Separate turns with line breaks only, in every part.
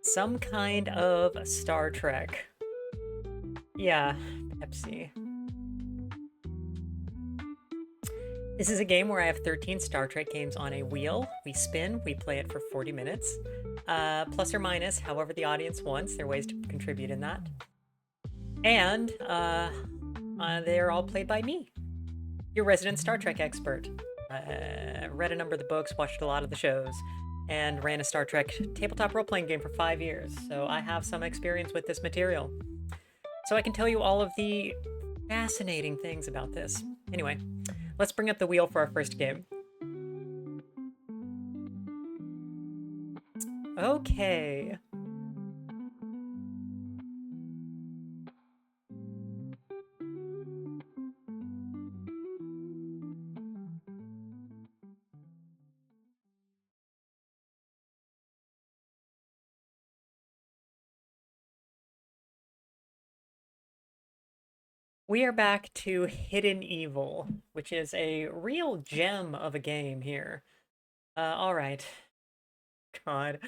Some kind of Star Trek. Yeah, Pepsi. This is a game where I have 13 Star Trek games on a wheel. We spin, we play it for 40 minutes. Plus or minus, however the audience wants. There are ways to contribute in that. And they're all played by me, your resident Star Trek expert. Read a number of the books, watched a lot of the shows, and ran a Star Trek tabletop role-playing game for 5 years. So I have some experience with this material. So I can tell you all of the fascinating things about this. Anyway, let's bring up the wheel for our first game. Okay. We are back to Hidden Evil, which is a real gem of a game here. All right. God.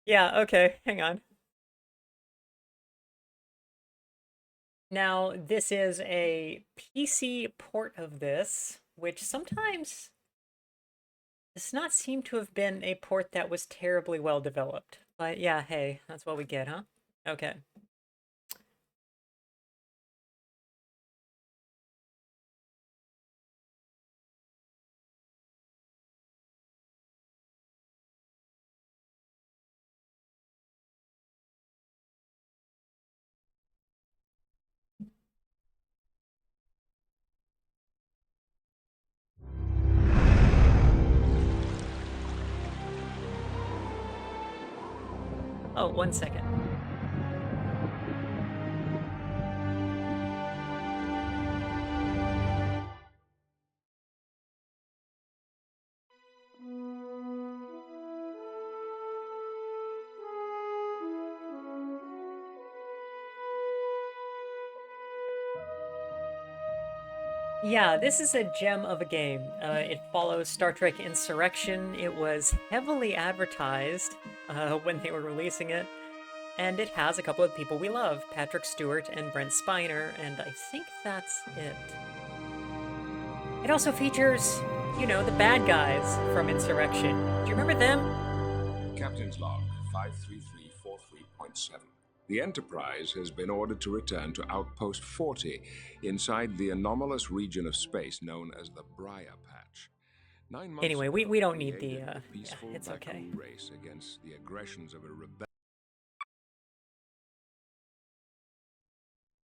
Yeah, okay, hang on. Now, this is a PC port of this, which sometimes does not seem to have been a port that was terribly well developed. But yeah, hey, that's what we get, huh? Okay. Oh, 1 second. Yeah, this is a gem of a game. It follows Star Trek Insurrection. It was heavily advertised when they were releasing it, and it has a couple of people we love, Patrick Stewart and Brent Spiner, and I think that's it. It also features, the bad guys from Insurrection. Do you remember them?
Captain's log 53343.7. The Enterprise has been ordered to return to Outpost 40 inside the anomalous region of space known as the Briar Patch. 9 months
Anyway,
ago,
we don't need the,
aided
yeah,
peaceful
it's okay.
Baku race against the aggressions of a rebellion.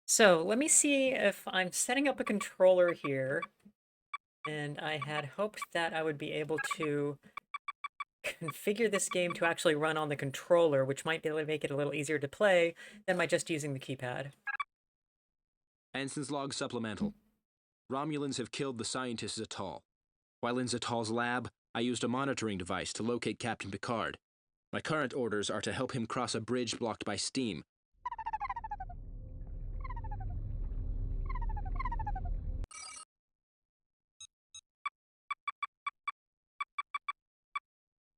So let me see if I'm setting up a controller here, and I had hoped that I would be able to configure this game to actually run on the controller, which might be able to make it a little easier to play than by just using the keypad.
Anson's log supplemental. Romulans have killed the scientist Zatal. While in Zatal's lab, I used a monitoring device to locate Captain Picard. My current orders are to help him cross a bridge blocked by steam.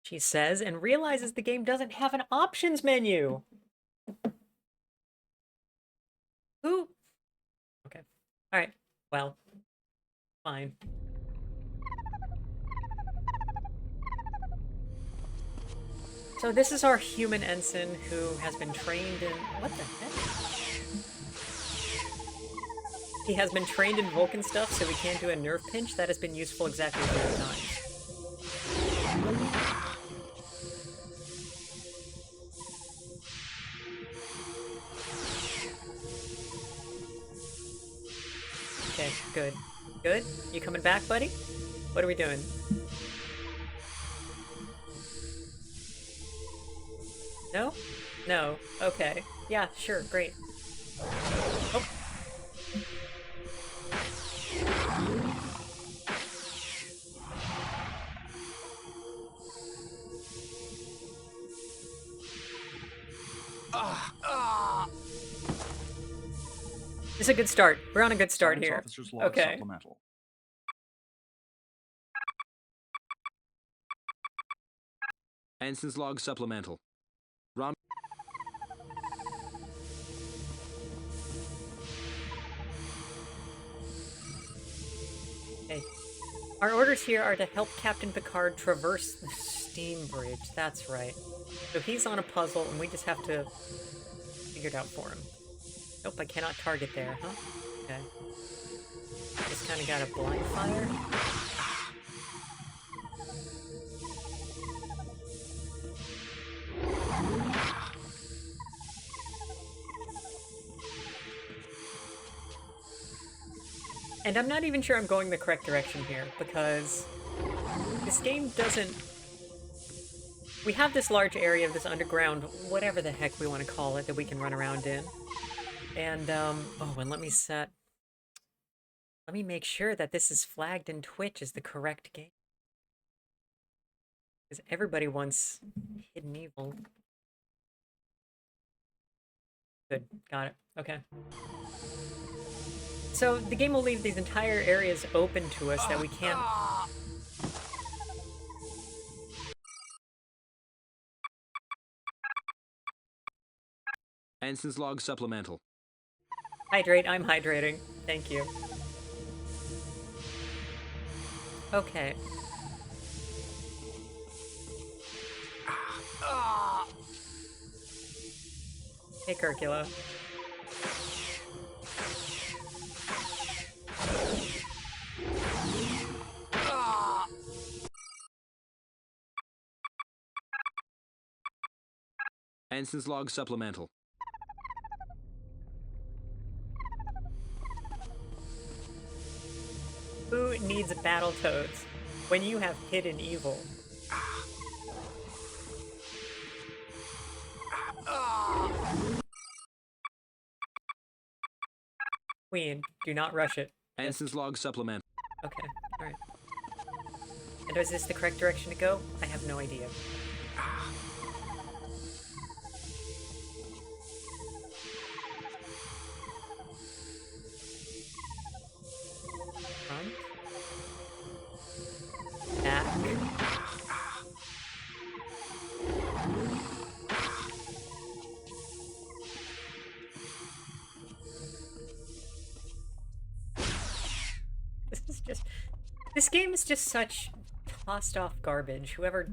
She says, and realizes the game doesn't have an options menu. Who? Okay. All right. Well, fine. So this is our human ensign who has been trained in... What the heck? He has been trained in Vulcan stuff, so we can't do a nerve pinch. That has been useful exactly 0 times. Okay, good. Good? You coming back, buddy? What are we doing? No? No. Okay. Yeah, sure, great. Oh. It's a good start. We're on a good start
Science
here.
Officer's Log
Okay.
Supplemental.
Anson's log supplemental.
Okay. Our orders here are to help Captain Picard traverse the steam bridge. That's right. So he's on a puzzle, and we just have to figure it out for him. Nope, I cannot target there, huh? Okay. Just kind of got a blind fire. And I'm not even sure I'm going the correct direction here, because this game doesn't... We have this large area of this underground, whatever the heck we want to call it, that we can run around in. And, oh, and let me make sure that this is flagged in Twitch as the correct game. Because everybody wants Hidden Evil. Good, got it, okay. So the game will leave these entire areas open to us that we can't...
Ensign's log supplemental.
Hydrate, I'm hydrating. Thank you. Okay. Hey, Curcula.
Ensign's log supplemental.
Who needs Battletoads when you have Hidden Evil? Queen, do not rush it.
Ensign's log supplemental.
Okay, alright. And is this the correct direction to go? I have no idea. Front. Back. This game is just such tossed off garbage. Whoever...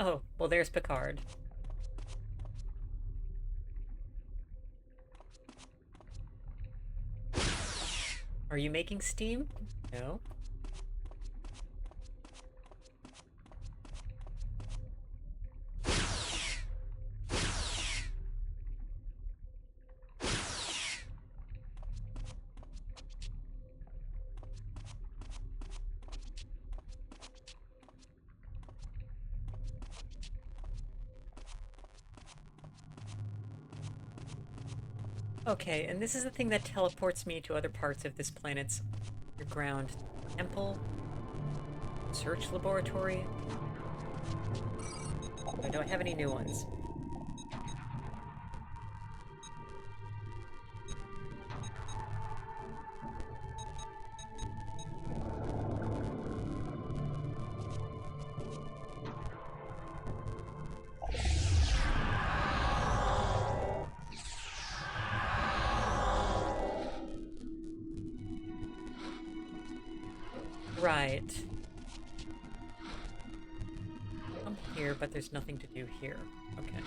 Oh, well, there's Picard. Are you making steam? No. Okay, and this is the thing that teleports me to other parts of this planet's underground temple, search laboratory. Do I have any new ones? Right. I'm here, but there's nothing to do here. Okay.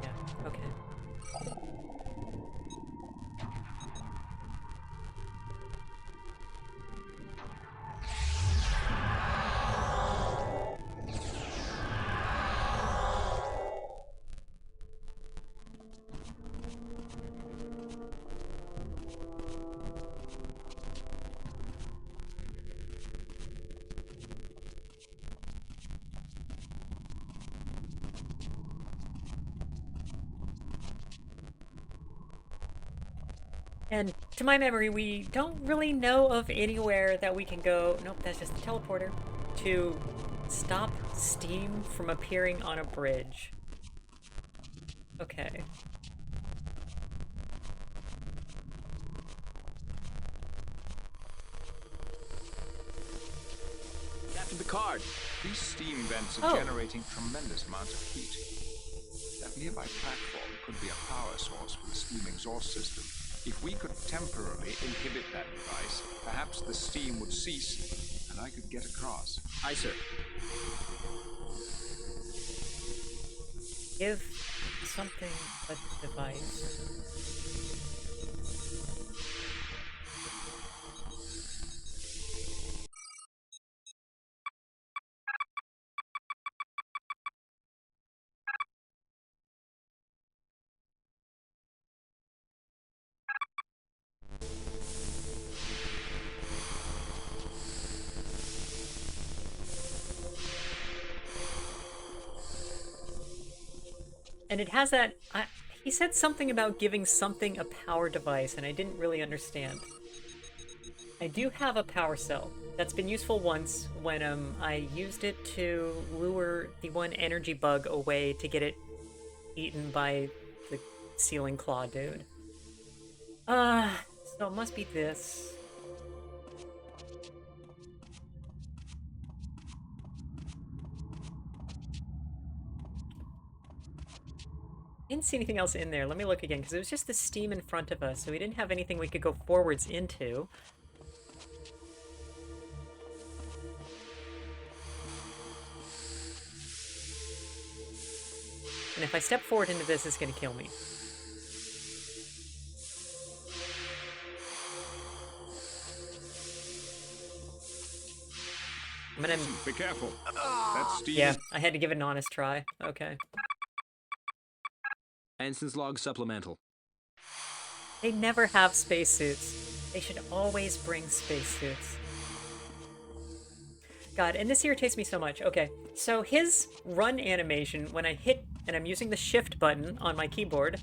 Yeah, okay. And to my memory, we don't really know of anywhere that we can go. Nope, that's just the teleporter. To stop steam from appearing on a bridge. Okay.
Captain Picard!
These steam vents are generating tremendous amounts of heat. That nearby platform could be a power source for the steam exhaust system. If we could temporarily inhibit that device, perhaps the steam would cease and I could get across.
Aye, sir.
Give something a device. And it has that... he said something about giving something a power device, and I didn't really understand. I do have a power cell. That's been useful once when I used it to lure the one energy bug away to get it eaten by the ceiling claw dude. So it must be this. Didn't see anything else in there. Let me look again, because it was just the steam in front of us, so we didn't have anything we could go forwards into. And if I step forward into this, it's going to kill me. I'm gonna...
Be careful. That's steam.
Yeah, I had to give it an honest try. Okay.
Ensign's log supplemental.
They never have spacesuits. They should always bring spacesuits. God, and this irritates me so much. Okay, so his run animation, when I hit, and I'm using the shift button on my keyboard,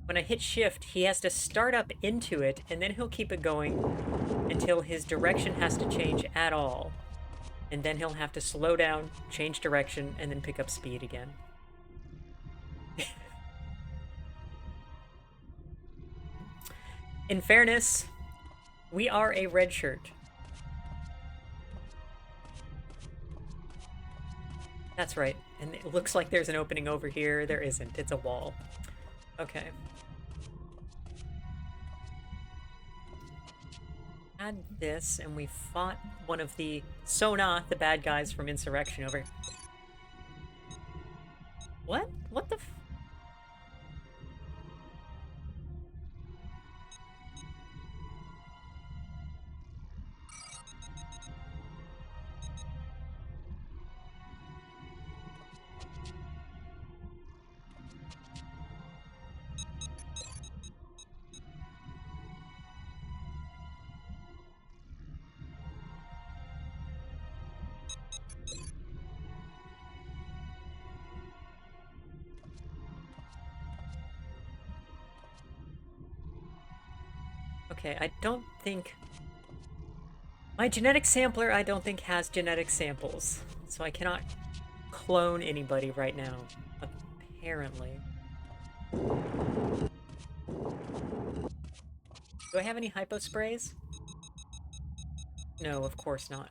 when I hit shift, he has to start up into it, and then he'll keep it going until his direction has to change at all. And then he'll have to slow down, change direction, and then pick up speed again. In fairness, we are a red shirt. That's right. And it looks like there's an opening over here. There isn't. It's a wall. Okay. Add this, and we fought one of the Sona, the bad guys from Insurrection over. What? What the f... Okay, I don't think... My genetic sampler, I don't think, has genetic samples. So I cannot clone anybody right now. Apparently. Do I have any hypo sprays? No, of course not.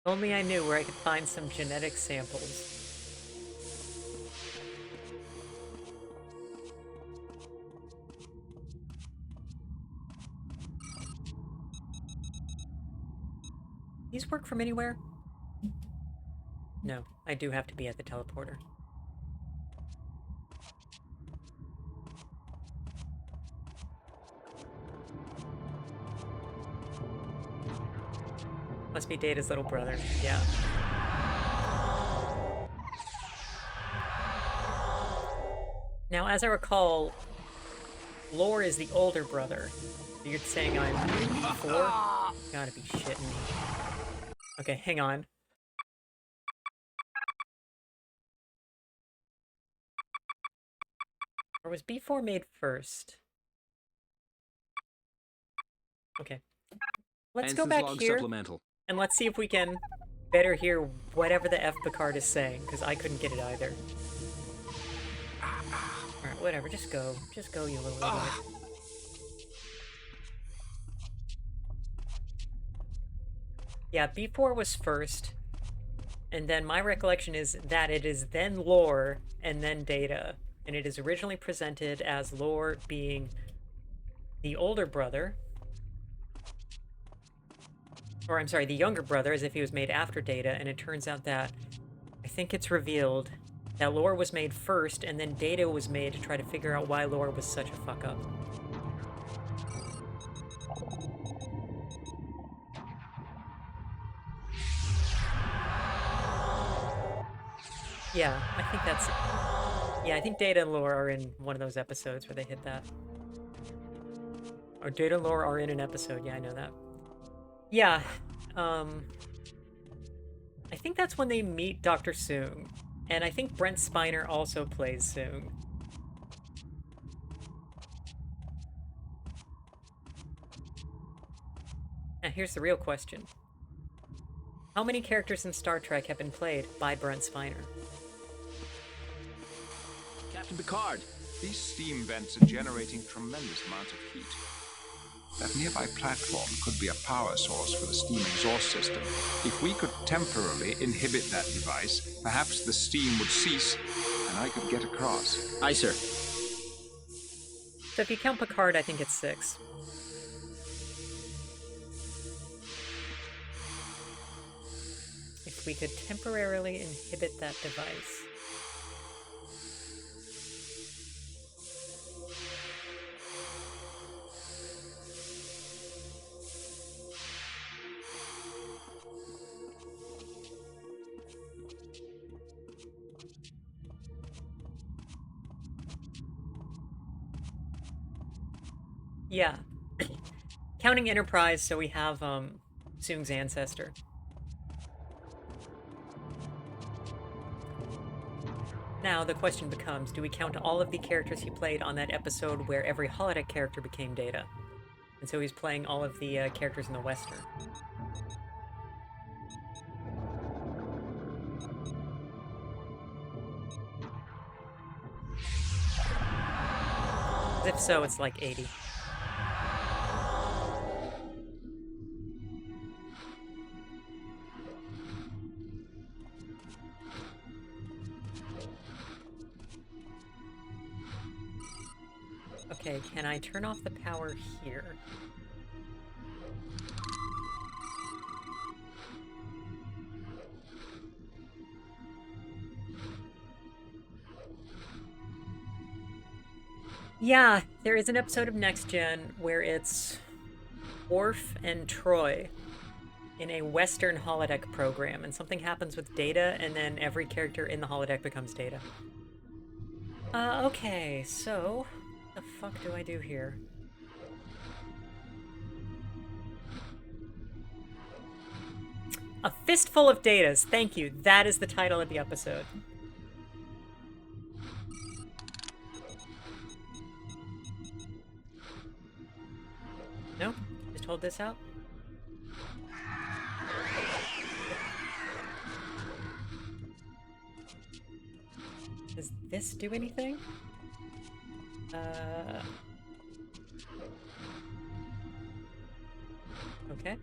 Only I knew where I could find some genetic samples. These work from anywhere? No, I do have to be at the teleporter. Must be Data's little brother. Yeah. Now, as I recall, Lore is the older brother. You're saying I'm 4? Gotta be shitting me. Okay, hang on. Or was B4 made first? Okay. Let's go back here, and let's see if we can better hear whatever the F Picard is saying, because I couldn't get it either. Alright, whatever, just go. Just go, you little idiot. Yeah, B4 was first, and then my recollection is that it is then Lore, and then Data. And it is originally presented as Lore being the older brother, or I'm sorry, the younger brother, as if he was made after Data, and it turns out that, I think it's revealed, that Lore was made first, and then Data was made to try to figure out why Lore was such a fuck-up. Yeah, I think that's... Yeah, I think Data and Lore are in one of those episodes where they hit that. Or Data and Lore are in an episode, yeah, I know that. Yeah, I think that's when they meet Dr. Soong. And I think Brent Spiner also plays Soong. Now here's the real question. How many characters in Star Trek have been played by Brent Spiner?
Captain Picard!
These steam vents are generating tremendous amounts of heat. That nearby platform could be a power source for the steam exhaust system. If we could temporarily inhibit that device, perhaps the steam would cease, and I could get across.
Aye, sir.
So if you count Picard, I think it's 6. If we could temporarily inhibit that device. Yeah. Counting Enterprise, so we have, Soong's ancestor. Now, the question becomes, do we count all of the characters he played on that episode where every holodeck character became Data? And so he's playing all of the, characters in the Western. If so, it's like 80. Okay, can I turn off the power here? Yeah, there is an episode of Next Gen where it's Worf and Troy in a Western holodeck program, and something happens with Data, and then every character in the holodeck becomes Data. Okay, so... what the fuck do I do here? A Fistful of Datas. Thank you. That is the title of the episode. No? Just hold this out? Does this do anything? Okay.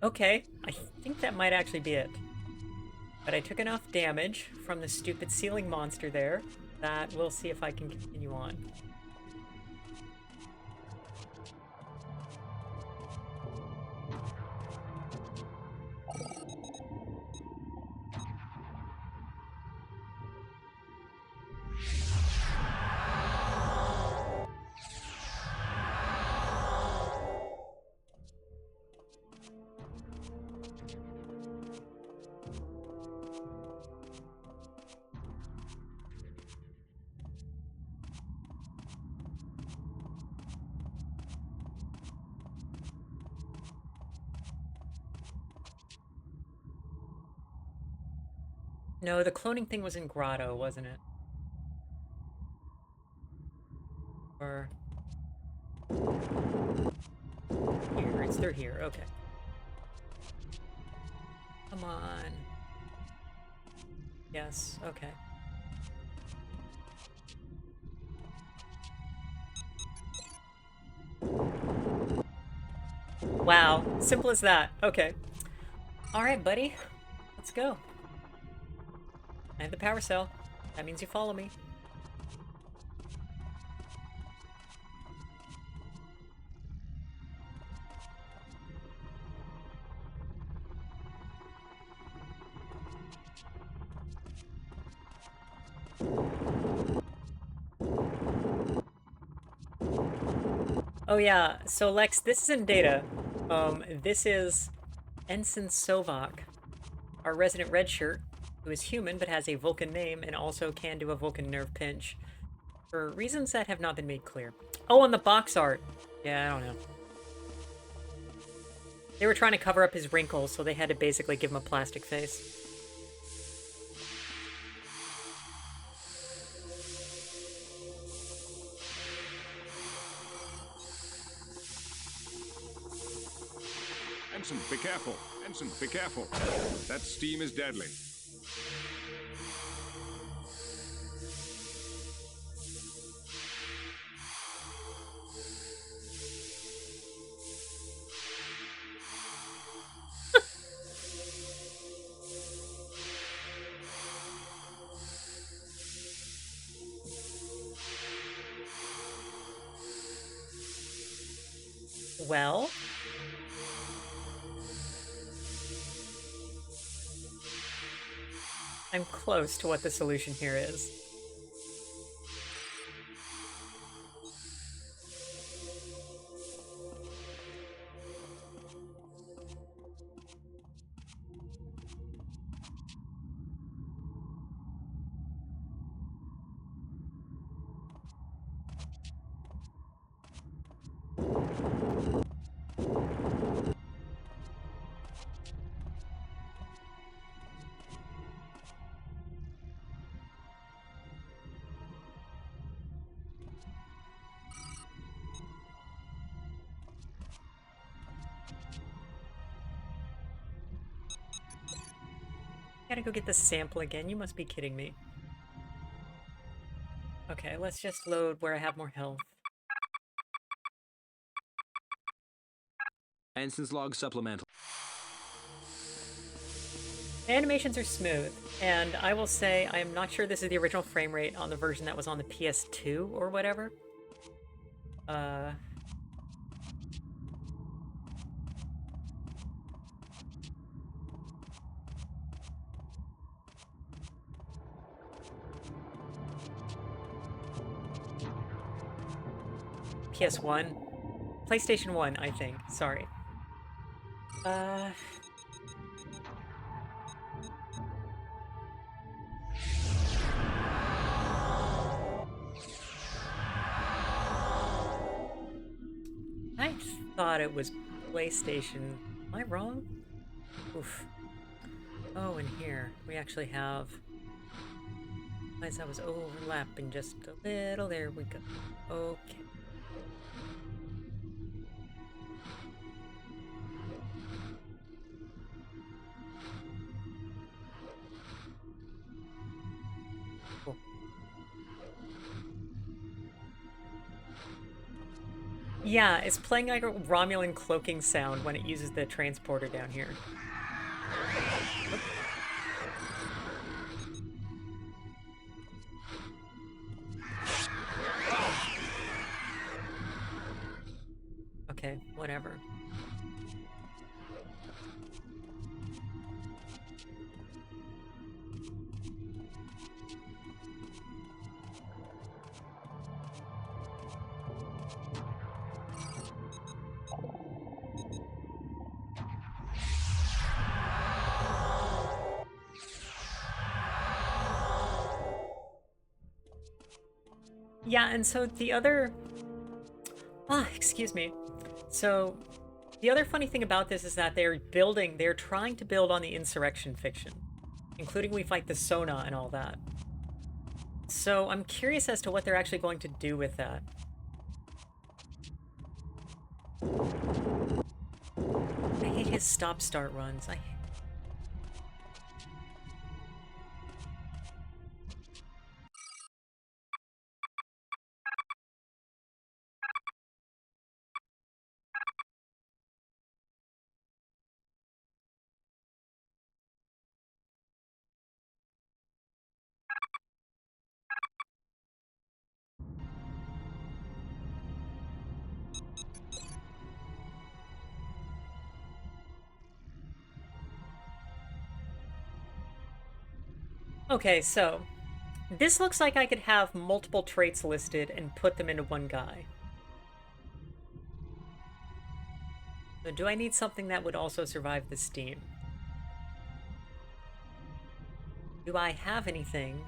Okay, I think that might actually be it. But I took enough damage from the stupid ceiling monster there that we'll see if I can continue on. No, the cloning thing was in Grotto, wasn't it? Or... Here, it's through here, okay. Come on. Yes, okay. Wow, simple as that. Okay. Alright, buddy. Let's go. I have the power cell. That means you follow me. Oh yeah, so Lex, this isn't data. This is Ensign Sovok, our resident red shirt, who is human but has a Vulcan name and also can do a Vulcan nerve pinch, for reasons that have not been made clear. Oh, and the box art. Yeah, I don't know. They were trying to cover up his wrinkles, so they had to basically give him a plastic face.
Ensign, be careful. Ensign, be careful. That steam is deadly.
Well... I'm close to what the solution here is. Gotta go get the sample again. You must be kidding me. Okay, let's just load where I have more health.
Ensign's log supplemental.
The animations are smooth, and I will say I am not sure this is the original frame rate on the version that was on the PS2 or whatever. PS1? PlayStation 1, I think. Sorry. I thought it was PlayStation. Am I wrong? Oof. Oh, and here we actually have... As I was overlapping just a little. There we go. Okay. Cool. Yeah, it's playing like a Romulan cloaking sound when it uses the transporter down here. Okay, whatever. Yeah, and so the other... excuse me. So, the other funny thing about this is that they're trying to build on the insurrection fiction, including we fight the Sona and all that. So, I'm curious as to what they're actually going to do with that. I hate his stop-start runs. Okay, so this looks like I could have multiple traits listed and put them into one guy. So do I need something that would also survive the steam? Do I have anything?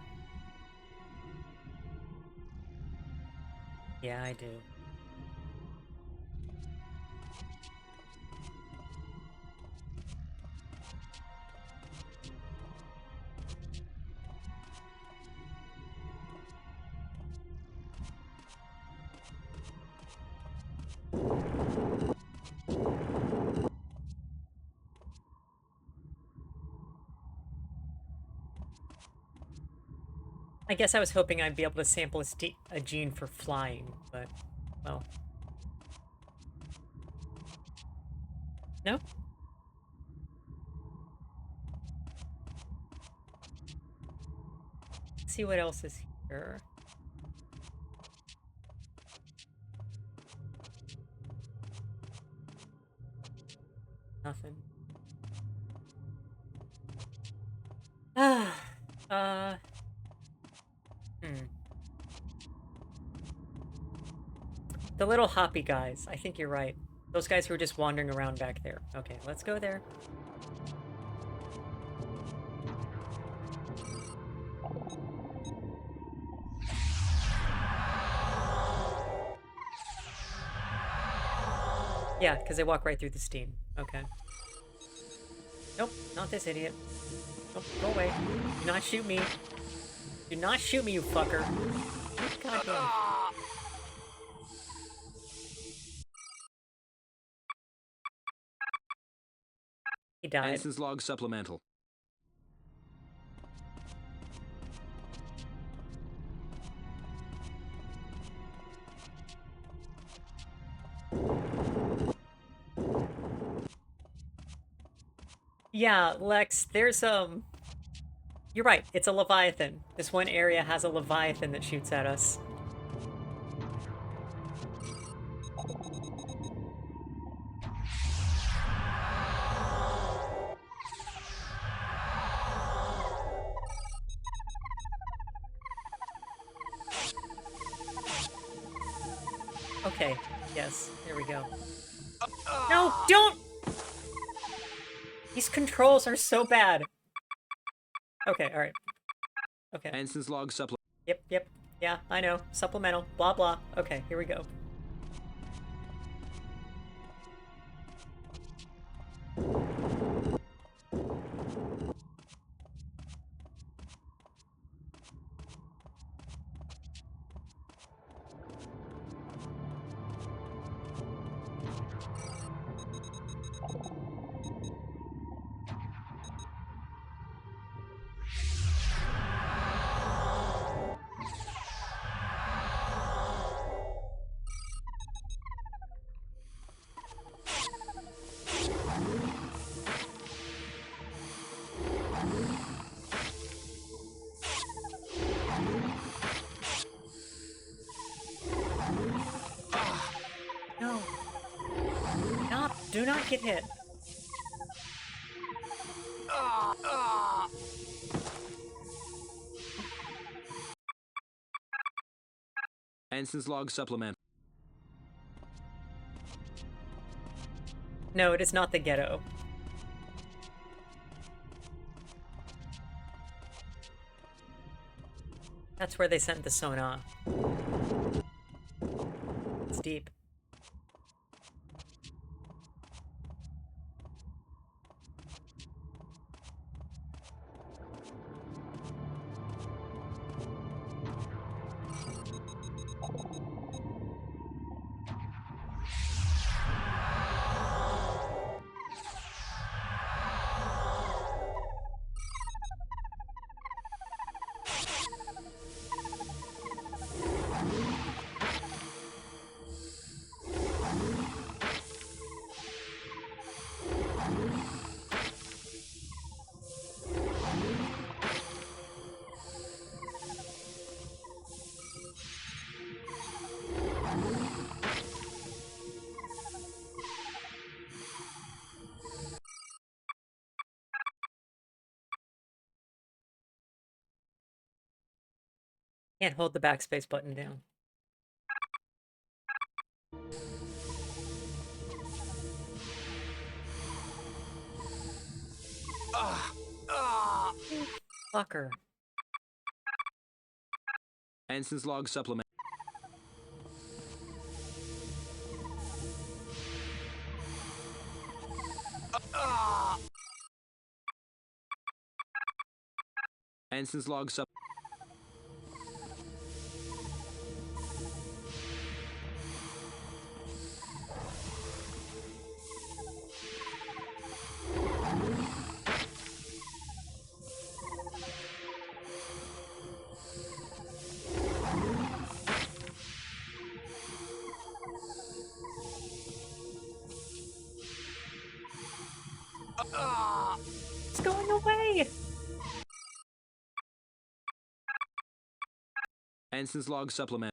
Yeah, I do. I guess I was hoping I'd be able to sample a gene for flying, but, well. No? Let's see what else is here. Nothing. The little hoppy guys. I think you're right. Those guys who were just wandering around back there. Okay, let's go there. Yeah, because they walk right through the steam. Okay. Nope, not this idiot. Nope, go away. Do not shoot me. Do not shoot me, you fucker. God damn. He died.
Ensign's log supplemental.
Yeah, Lex, there's, You're right, it's a Leviathan. This one area has a Leviathan that shoots at us. Okay, yes, there we go. No, don't! These controls are so bad. Okay, alright. Okay.
Ensign's log supplemental.
Yep. Yeah, I know. Supplemental. Blah, blah. Okay, here we go. Don't get hit.
Ensign's log supplement.
No, it is not the ghetto. That's where they sent the sonar. It's deep. Can't hold the backspace button down. Fucker.
Ensign's log supplement. Ensign's log sup.
It's going away!
Ensign's log supplement.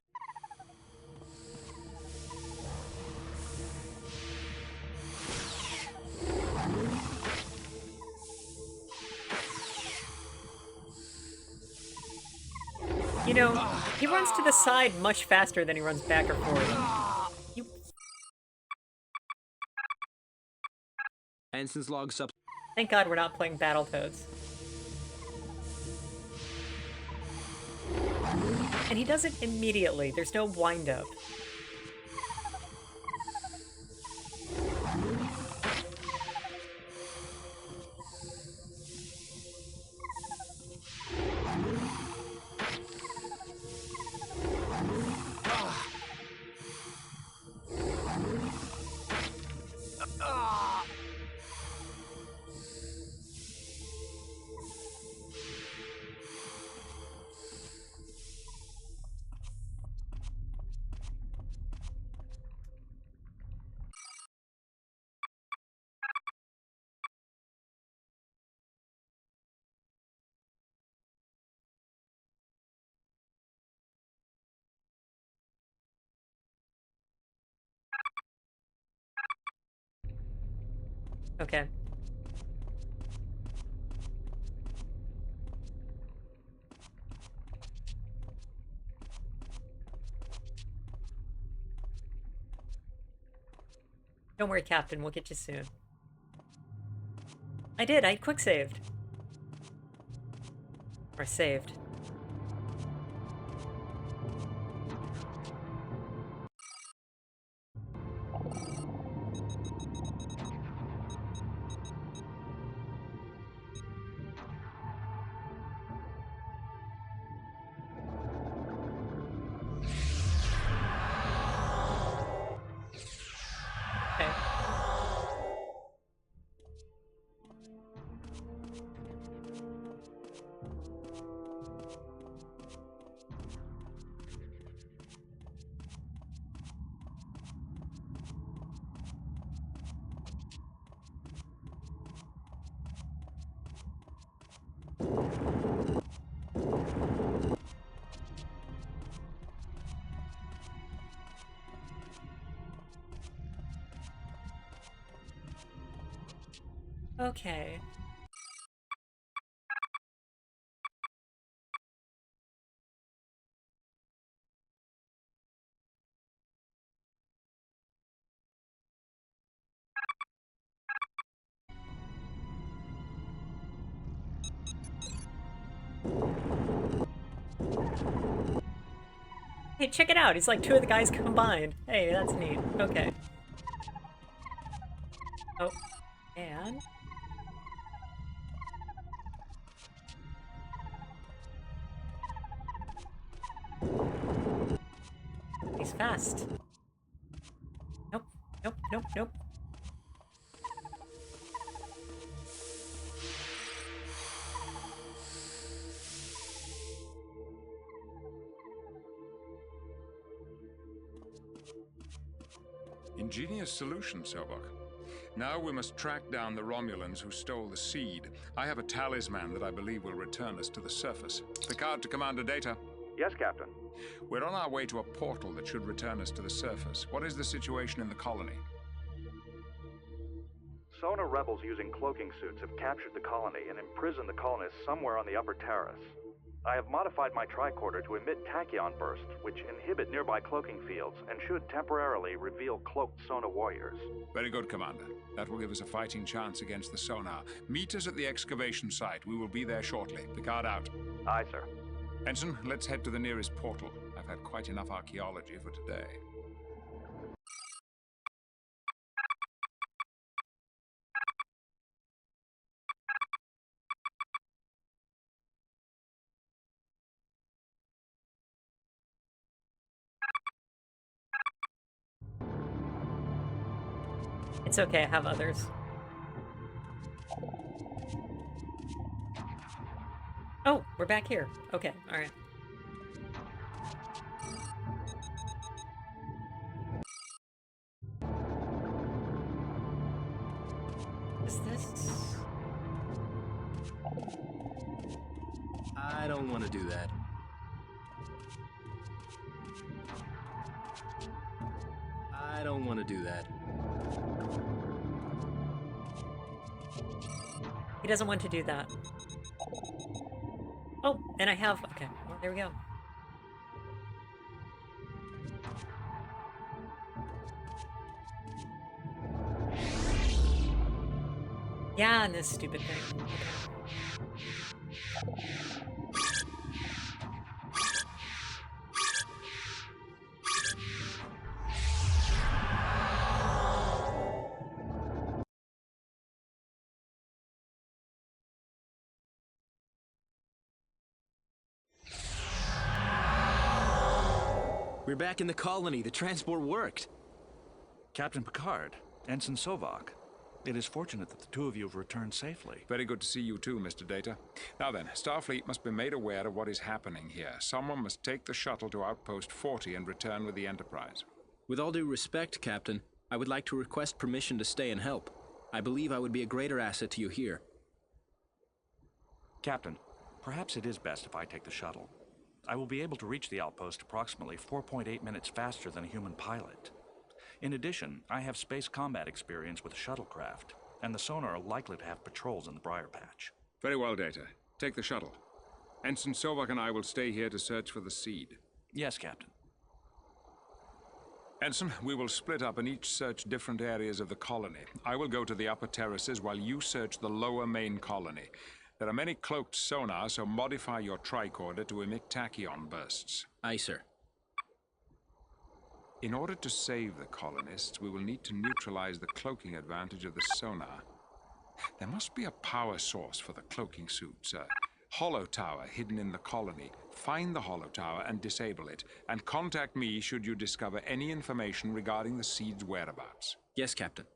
You know, he runs to the side much faster than he runs back or forward. You...
Ensign's log sup.
Thank God we're not playing Battletoads. And he does it immediately. There's no wind-up. Okay. Don't worry, Captain. We'll get you soon. I did. I quick-saved. Or saved. Okay. Okay. Hey, check it out. He's like two of the guys combined. Hey, that's neat. Okay. Oh, and... he's fast. Nope, nope, nope, nope.
Ingenious solution, Sobok. Now we must track down the Romulans who stole the seed. I have a talisman that I believe will return us to the surface. Picard to Commander Data.
Yes, Captain.
We're on our way to a portal that should return us to the surface. What is the situation in the colony?
Sona rebels using cloaking suits have captured the colony and imprisoned the colonists somewhere on the upper terrace. I have modified my tricorder to emit tachyon bursts, which inhibit nearby cloaking fields and should temporarily reveal cloaked Sona warriors.
Very good, Commander. That will give us a fighting chance against the sonar. Meet us at the excavation site. We will be there shortly. Picard out.
Aye, sir.
Ensign, let's head to the nearest portal. I've had quite enough archaeology for today.
It's okay, I have others. Oh, we're back here. Okay, alright. Is this...
I don't want to do that. I don't want to do that.
He doesn't want to do that. Oh, and I have... okay, well, there we go. Yeah, and this stupid thing. Okay.
We're back in the colony. The transport worked.
Captain Picard, Ensign Sovok. It is fortunate that the two of you have returned safely.
Very good to see you too, Mr. Data. Now then, Starfleet must be made aware of what is happening here. Someone must take the shuttle to Outpost 40 and return with the Enterprise.
With all due respect, Captain, I would like to request permission to stay and help. I believe I would be a greater asset to you here.
Captain, perhaps it is best if I take the shuttle. I will be able to reach the outpost approximately 4.8 minutes faster than a human pilot. In addition, I have space combat experience with a shuttlecraft, and the sonar are likely to have patrols in the Briar Patch.
Very well, Data. Take the shuttle. Ensign Sovok and I will stay here to search for the seed.
Yes, Captain.
Ensign, we will split up and each search different areas of the colony. I will go to the upper terraces while you search the lower main colony. There are many cloaked sonar, so modify your tricorder to emit tachyon bursts.
Aye, sir.
In order to save the colonists, we will need to neutralize the cloaking advantage of the sonar. There must be a power source for the cloaking suits, a hollow tower hidden in the colony. Find the hollow tower and disable it, and contact me should you discover any information regarding the seed's whereabouts.
Yes, Captain.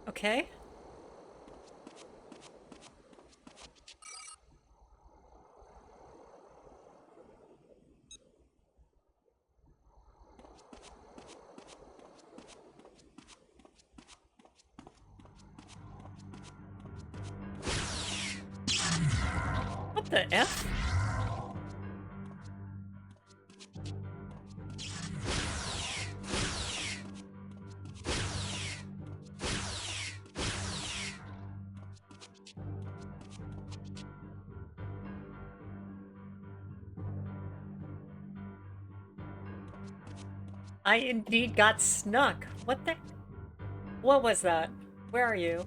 Okay. the F? I indeed got snuck. What the? What was that? Where are you?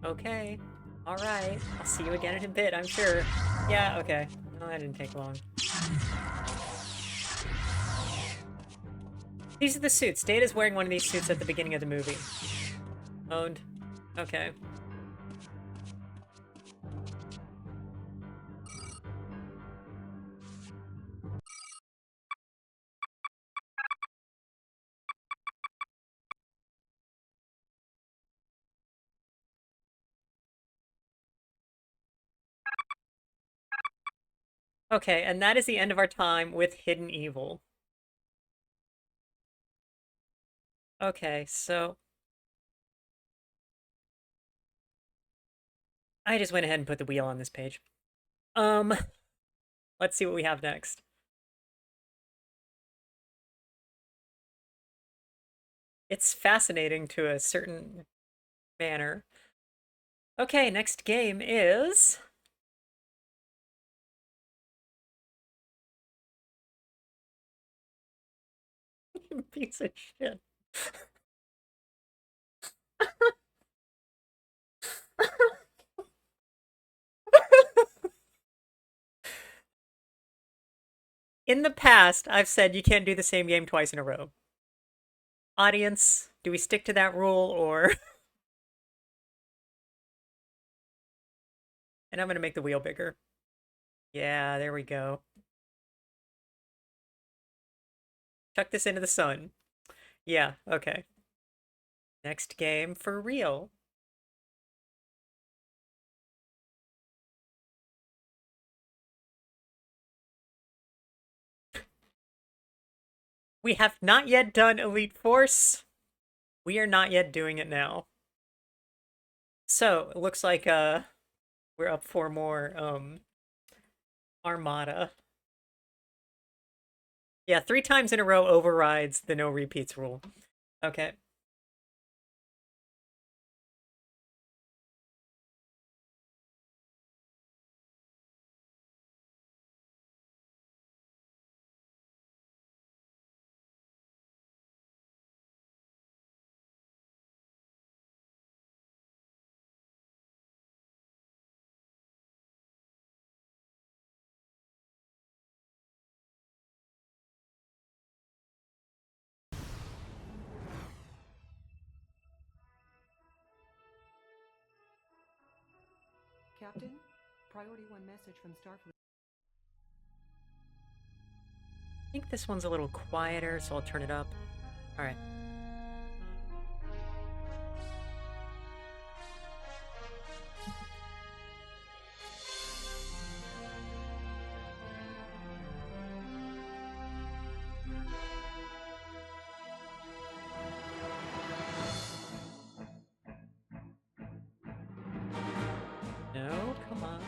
Okay. Alright. I'll see you again in a bit, I'm sure. Yeah, okay. No, that didn't take long. These are the suits. Data's wearing one of these suits at the beginning of the movie. Owned. Okay. Okay, and that is the end of our time with Hidden Evil. Okay, so... I just went ahead and put the wheel on this page. Let's see what we have next. It's fascinating to a certain manner. Okay, next game is... Piece of shit. In the past, I've said you can't do the same game twice in a row. Audience, do we stick to that rule, or... And I'm gonna make the wheel bigger. Yeah, there we go. Chuck this into the sun. Yeah, okay. Next game for real. We have not yet done Elite Force. We are not yet doing it now. So, it looks like we're up for more Armada. Yeah, 3 times in a row overrides the no repeats rule. Okay.
Captain, Priority 1 message from Starfleet.
I think this one's a little quieter, so I'll turn it up. Alright. No, come on.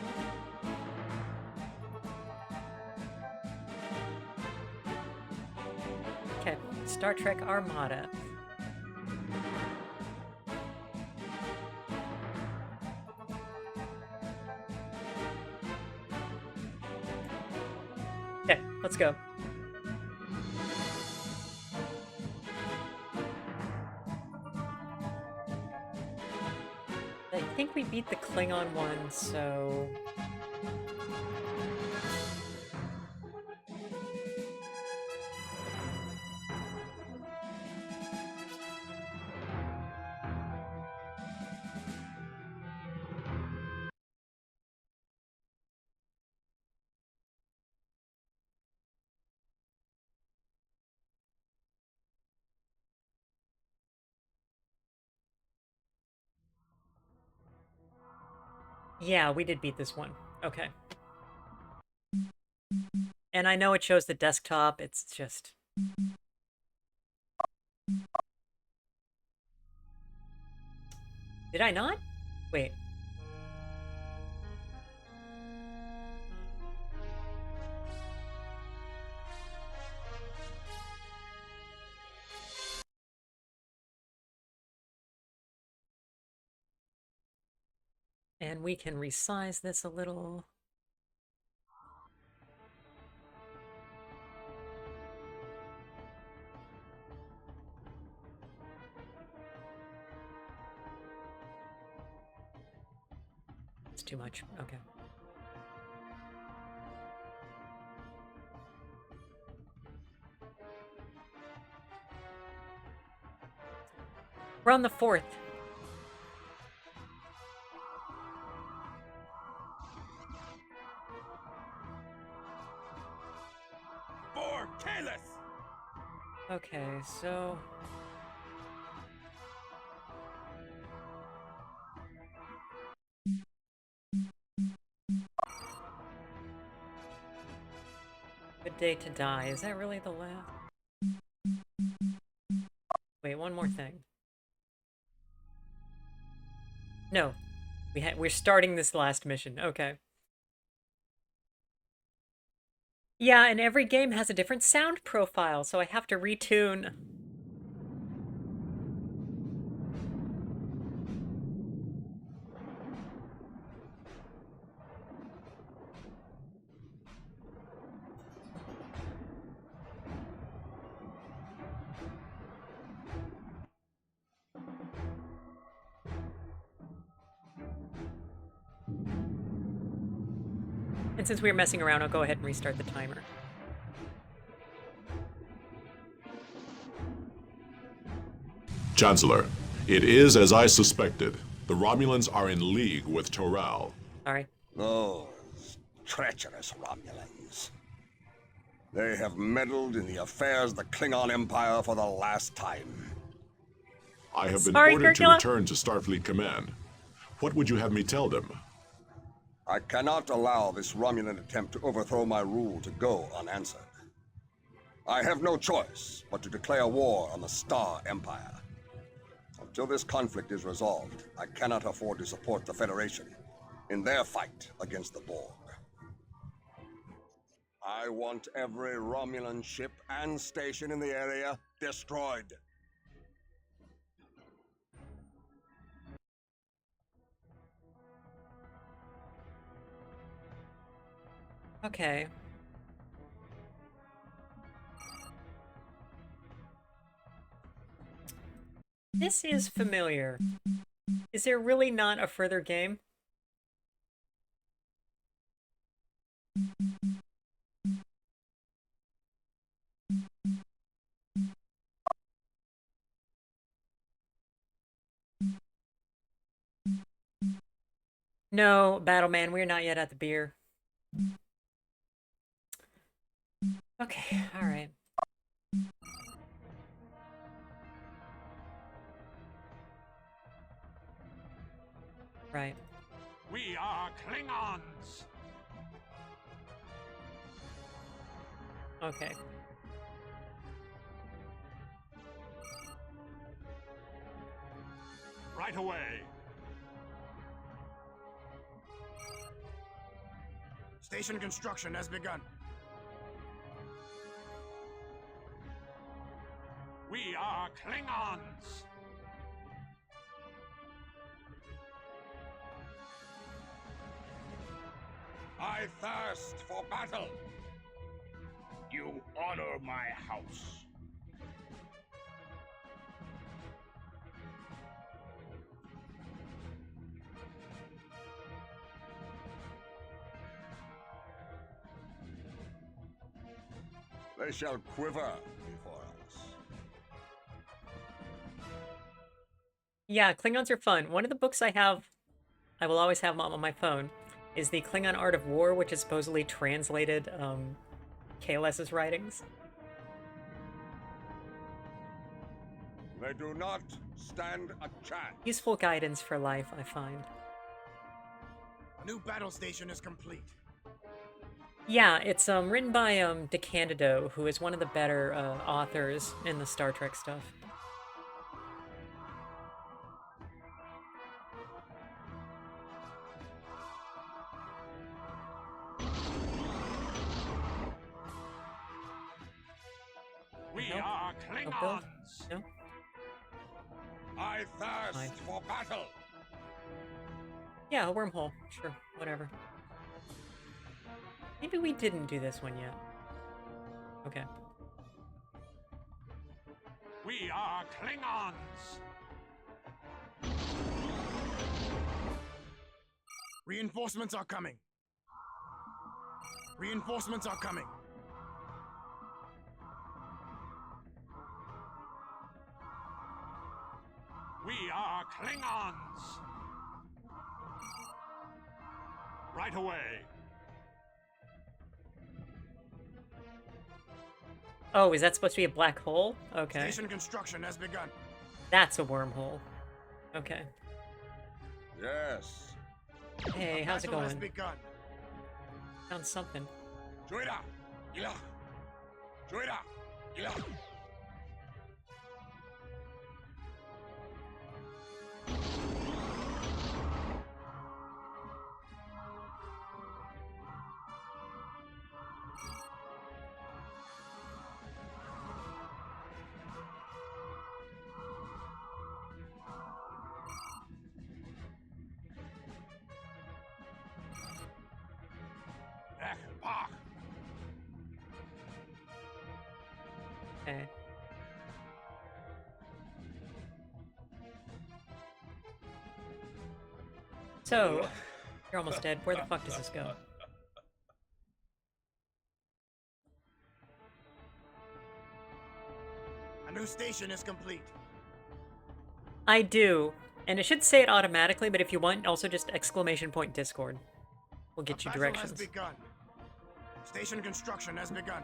Okay, Star Trek Armada. Okay, let's go. I think we beat the Klingon one, so... Yeah, we did beat this one. Okay. And I know it shows the desktop, it's just... Did I not? Wait. And we can resize this a little. It's too much. Okay. We're on the 4th.
For Kalis!
Okay, so... Good day to die. Is that really the last? Wait, one more thing. No. We're starting this last mission. Okay. Yeah, and every game has a different sound profile, so I have to retune. And since we were messing around, I'll go ahead and restart the timer.
Chancellor, it is as I suspected. The Romulans are in league with Toral.
Sorry.
Those treacherous Romulans. They have meddled in the affairs of the Klingon Empire for the last time.
I have been
Sorry,
ordered to
Kurgula.
return to Starfleet Command. What would you have me tell them?
I cannot allow this Romulan attempt to overthrow my rule to go unanswered. I have no choice but to declare war on the Star Empire. Until this conflict is resolved, I cannot afford to support the Federation in their fight against the Borg. I want every Romulan ship and station in the area destroyed.
Okay. This is familiar. Is there really not a further game? No, Battleman, we're not yet at the beer. Okay, alright. Right.
We are Klingons!
Okay.
Right away! Station construction has begun. We are Klingons! I thirst for battle! You honor my house.
They shall quiver before us.
Yeah, Klingons are fun. One of the books I will always have on my phone, is the Klingon Art of War, which is supposedly translated KLS's writings.
They do not stand a chance.
Useful guidance for life, I find.
A new battle station is complete.
Yeah, it's written by DeCandido, who is one of the better authors in the Star Trek stuff. boat build? No?
I thirst
Fine.
for battle.
Yeah, a wormhole. Sure, whatever. Maybe we didn't do this one yet. Okay.
We are Klingons!
Reinforcements are coming. Reinforcements are coming.
We are Klingons! Right away.
Oh, is that supposed to be a black hole? Okay.
Station construction has begun.
That's a wormhole. Okay.
Yes.
Hey, how's it
Battle has
going?
begun.
Found something.
Joida, Ila. Joida, Ila.
Bach.
Okay. So, you're almost dead. Where the fuck does this go?
A new station is complete.
I do. And it should say it automatically, but if you want, also just exclamation point Discord. We'll get you
Battle
directions.
has begun. Station construction has begun.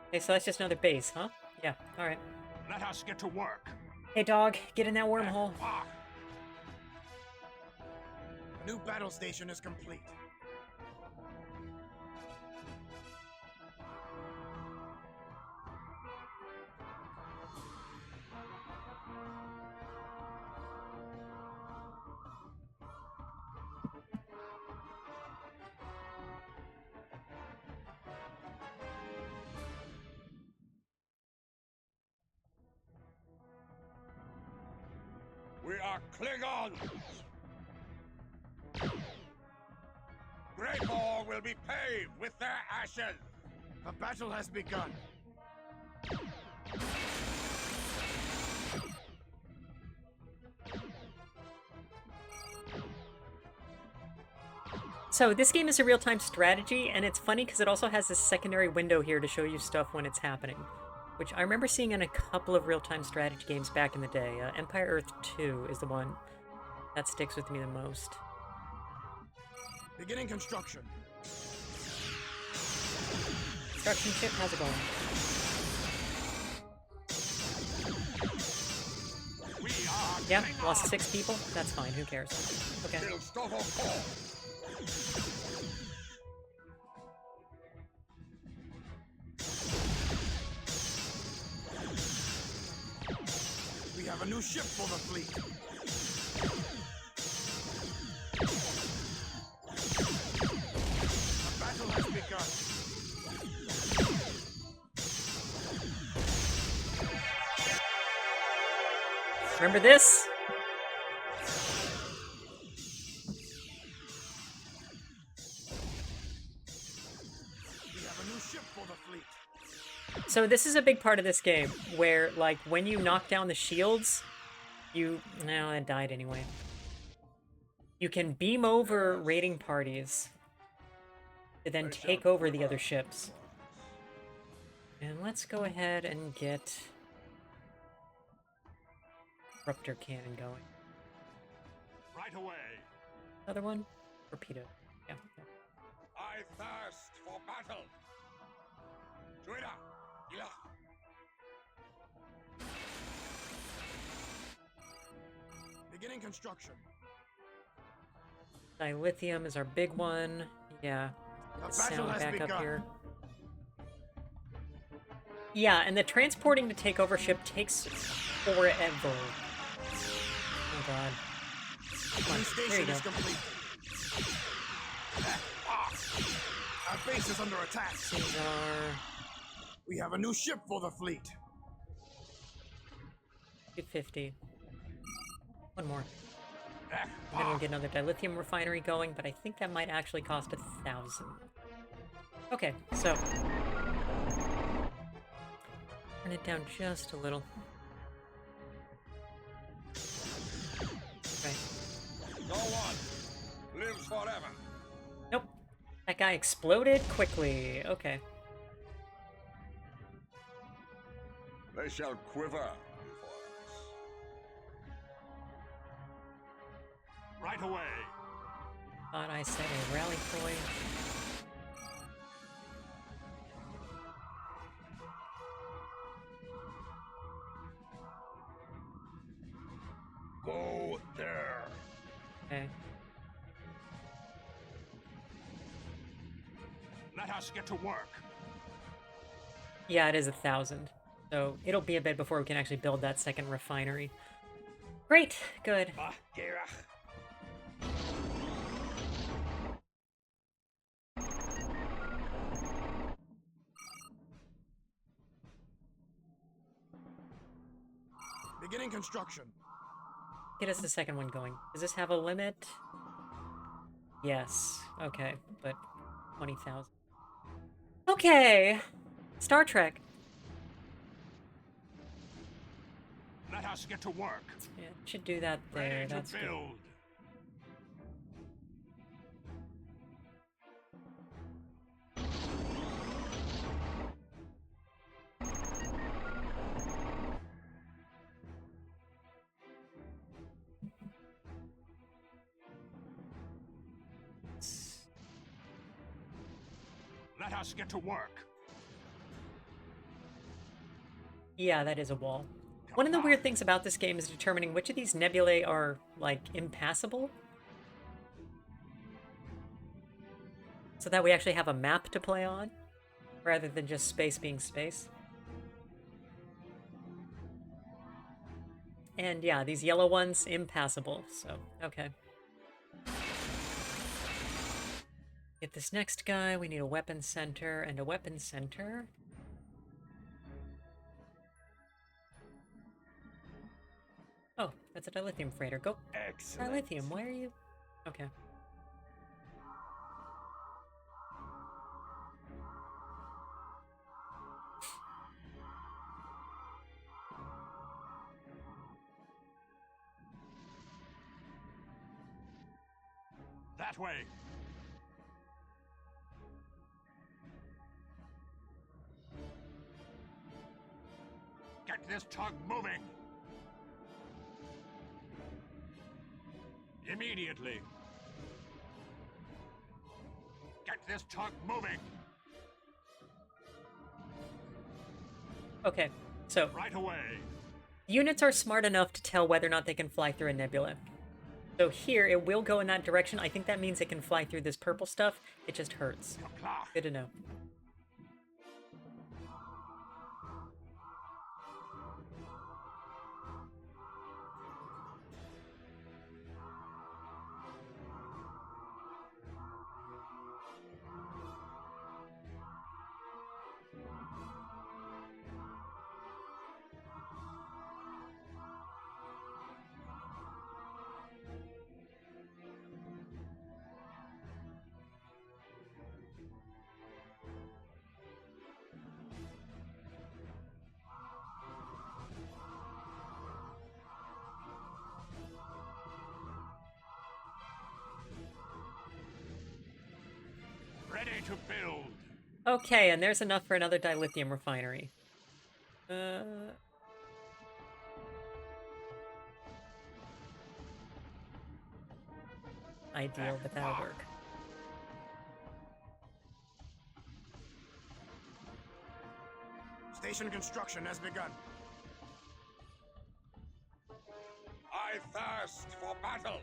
Okay, so that's just another base, huh? Yeah, alright.
Let us get to work.
Hey dog, get in that wormhole.
Bach.
A new battle station is complete.
We are Klingons. Great Hall will be paved with their ashes.
The battle has begun.
So this game is a real-time strategy, and it's funny because it also has this secondary window here to show you stuff when it's happening, which I remember seeing in a couple of real-time strategy games back in the day. Empire Earth 2 is the one that sticks with me the most.
Beginning construction.
Construction ship, how's it going?
We are
Yeah,
Klingons.
lost 6 people? That's fine, who cares? Okay.
Till Stovo Core.
We have a new ship for the fleet. The battle has begun.
Remember this?
We have a new ship for the fleet.
So this is a big part of this game, where, like, when you knock down the shields, you... No, it died anyway. You can beam over raiding parties to then take over the other ships. And let's go ahead and get Disruptor Cannon going.
Right away.
Other one? Torpedo. Yeah.
I thirst for battle. Joida, Ila.
Beginning construction.
Dilithium is our big one. Yeah.
The
Let's
battle
sound
has
back up
begun.
here. Yeah, and the transporting to take over ship takes forever. Oh god. Come on, there you
Station
go.
is complete. Our base is under attack.
Caesar.
We have a new ship for the fleet.
250. One more. And then we'll get another dilithium refinery going, but I think that might actually cost 1,000. Okay, so turn it down just a little. Right.
No one lives forever.
Nope. That guy exploded quickly. Okay.
They shall quiver before us.
Right away.
Thought I said a rally point.
Go there.
Okay.
Let us get to work.
Yeah, it is 1,000. So it'll be a bit before we can actually build that second refinery. Great. Good.
Beginning construction.
Get us the second one going. Does this have a limit? Yes. Okay, but 20,000. Okay. Star Trek.
Let us get to work.
Yeah, should do that there.
Ready to
That's good.
build. Let us get to work.
Yeah, that is a wall. One of the weird things about this game is determining which of these nebulae are, like, impassable. So that we actually have a map to play on, rather than just space being space. And yeah, these yellow ones, impassable, so, okay. Get this next guy, we need a weapons center, and a weapons center. Oh, that's a dilithium freighter. Go.
Excellent.
Dilithium, why are you... Okay.
That way. Get this tug moving. Immediately. Get this tug moving.
Okay, so
Right away.
units are smart enough to tell whether or not they can fly through a nebula. So here, it will go in that direction. I think that means it can fly through this purple stuff. It just hurts. Good to know.
Ready to build.
Okay, and there's enough for another dilithium refinery. Ideal, but that'll work.
Station construction has begun.
I thirst for battle.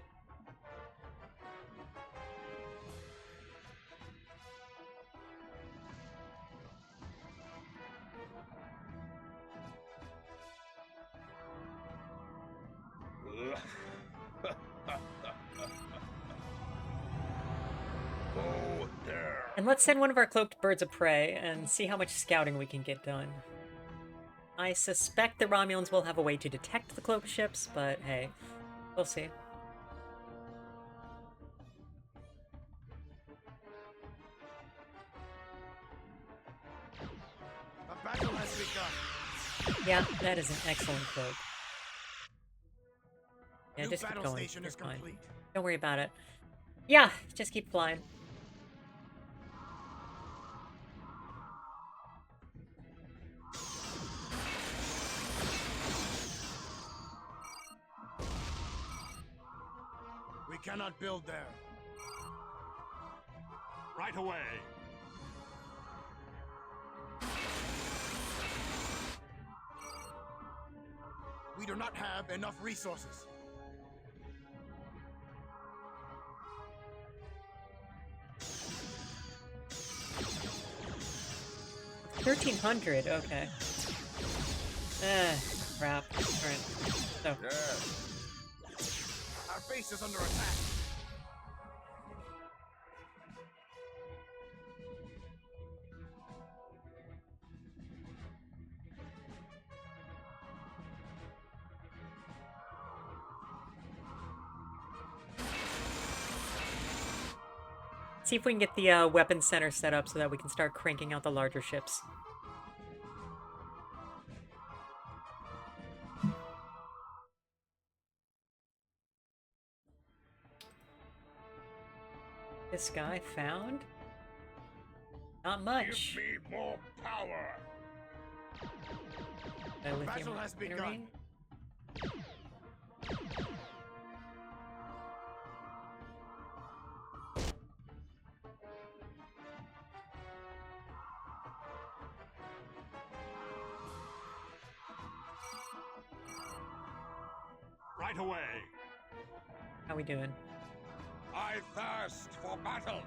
And let's send one of our cloaked birds of prey and see how much scouting we can get done. I suspect the Romulans will have a way to detect the cloaked ships, but hey, we'll see.
A battle has begun.
Yeah, that is an excellent cloak. Yeah,
New
just keep
battle
going.
station
You're
is
fine.
complete.
Don't worry about it. Yeah, just keep flying.
We cannot build there. Right away. We do not have enough resources.
$1,300, okay. Crap. Alright. So,
Yes.
Our base is under attack.
see if we can get the weapons center set up so that we can start cranking out the larger ships. This guy found? Not much.
Give me more power.
Lithium
Battle has begun.
mineral.
Right away.
How we doing?
I thirst for battle.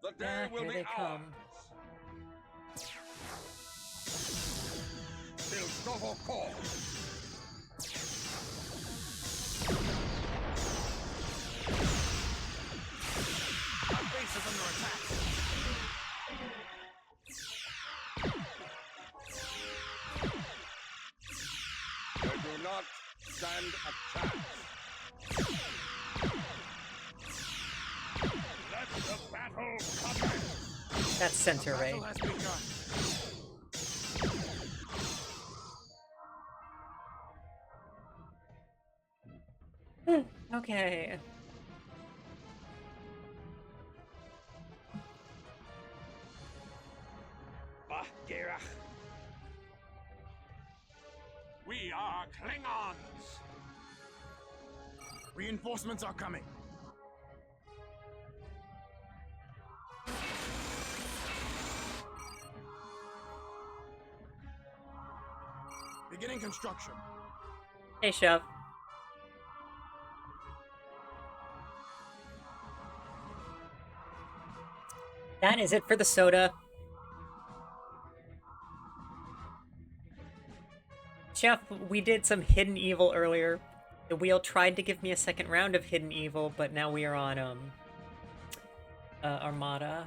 The day will
Here
be
they come.
ours. Till Novo Call.
Our base is under attack.
They do not stand a chance.
Let the battle commence.
That's center ray.
Battle has begun.
Okay.
We are Klingons. Reinforcements are coming. Beginning construction.
Hey, Chef. That is it for the soda. Chef, we did some Hidden Evil earlier. The wheel tried to give me a second round of Hidden Evil, but now we are on, Armada.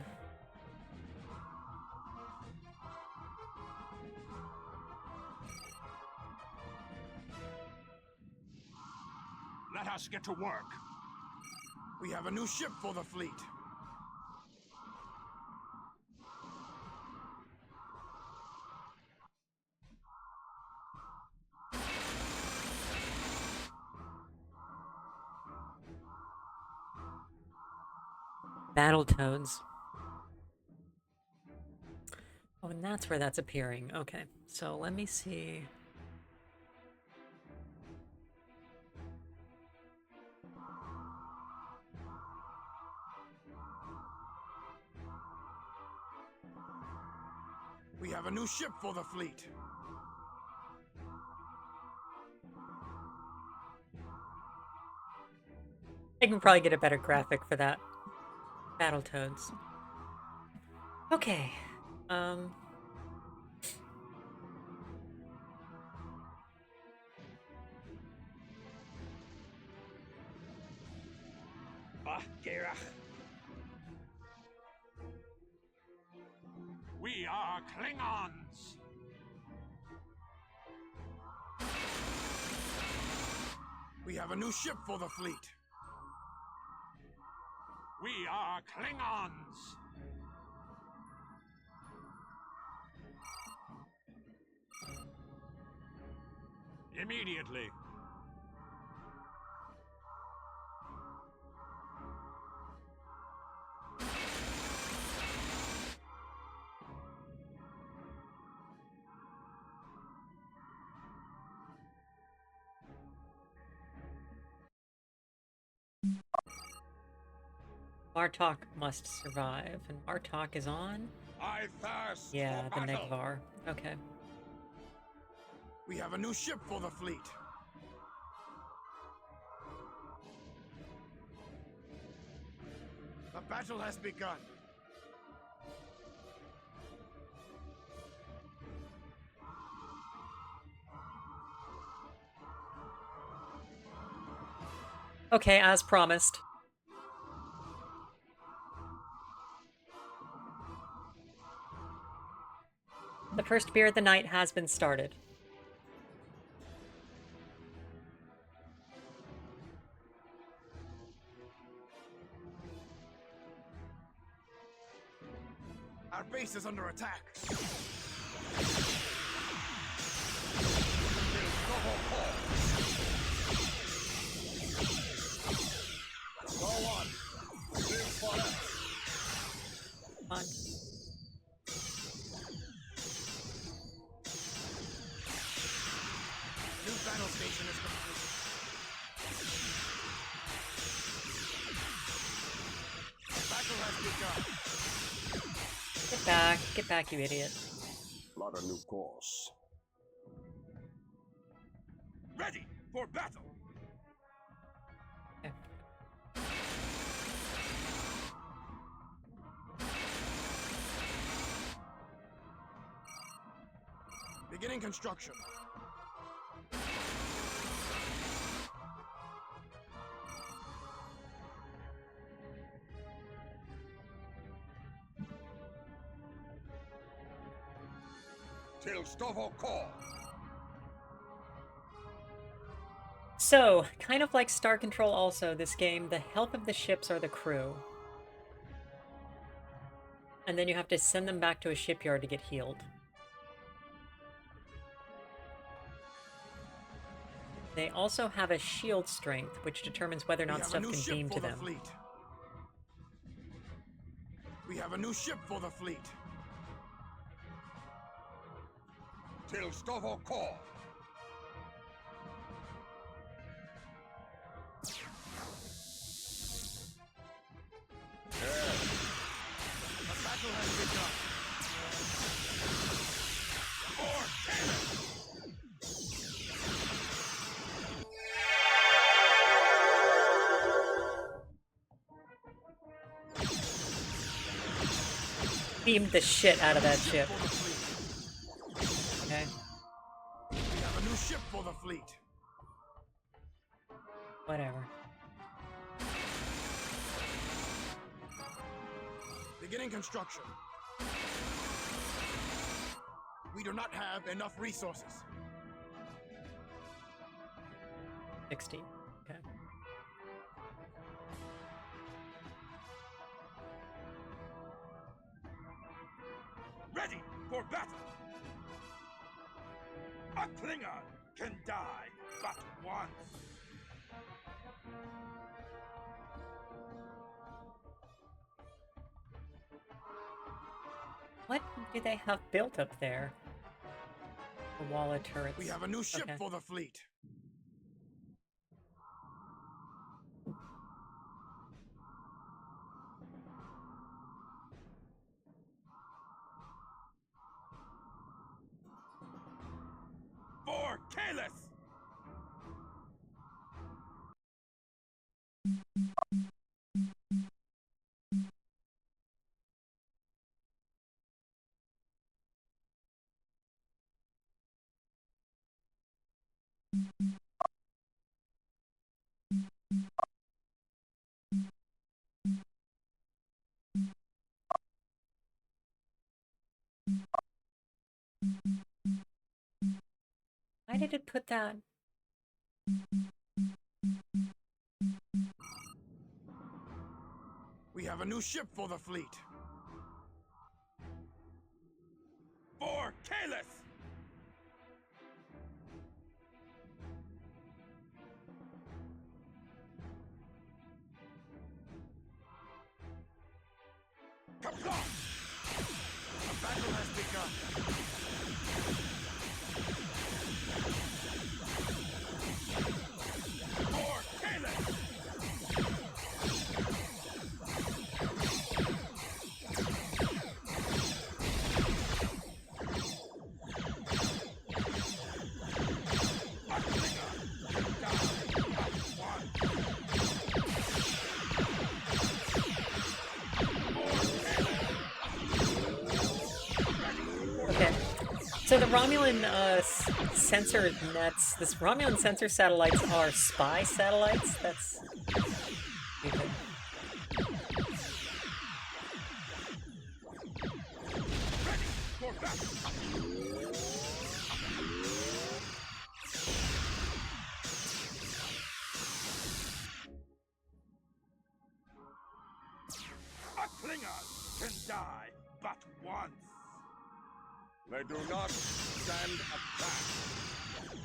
Let us get to work. We have a new ship for the fleet.
Battletoads. Oh, and that's where that's appearing. Okay, so let me see.
We have a new ship for the fleet.
I can probably get a better graphic for that. Battletoads. Okay.
We are Klingons! We have a new ship for the fleet. We are Klingons! Immediately.
Martok must survive, and Martok is on?
I thirst
Yeah,
for
the
battle.
Negvar. Okay.
We have a new ship for the fleet. The battle has begun.
Okay, as promised. The first beer of the night has been started.
Our base is under attack. Go on. Live forever.
Fun.
New battle station is complete. Battle has begun.
Get back, you idiot.
Plot a new course.
Ready for battle.
Okay.
Beginning construction.
Till Stovo Core.
So, kind of like Star Control also, this game, the health of the ships are the crew. And then you have to send them back to a shipyard to get healed. They also have a shield strength, which determines whether or not stuff can beam to them.
Fleet. We have a new ship for the fleet.
Till Stovo Core.
The battle has begun. More cannon!
Beamed the shit out of that ship. Okay.
We have a new ship for the fleet.
Whatever.
Beginning construction. We do not have enough resources.
60. Okay.
Ready for battle. A Klingon can die but once.
What do they have built up there? A wall of turrets.
We have a new ship
Okay.
for the fleet. For Kalis!
Why did it put that?
We have a new ship for the fleet. For Kalis! Kaplan! The battle has begun. For Kalis!
Okay. So the Romulan sensor nets, this Romulan sensor satellites are spy satellites? That's stupid.
For battle! A Klingon can die but once.
They do not stand a chance.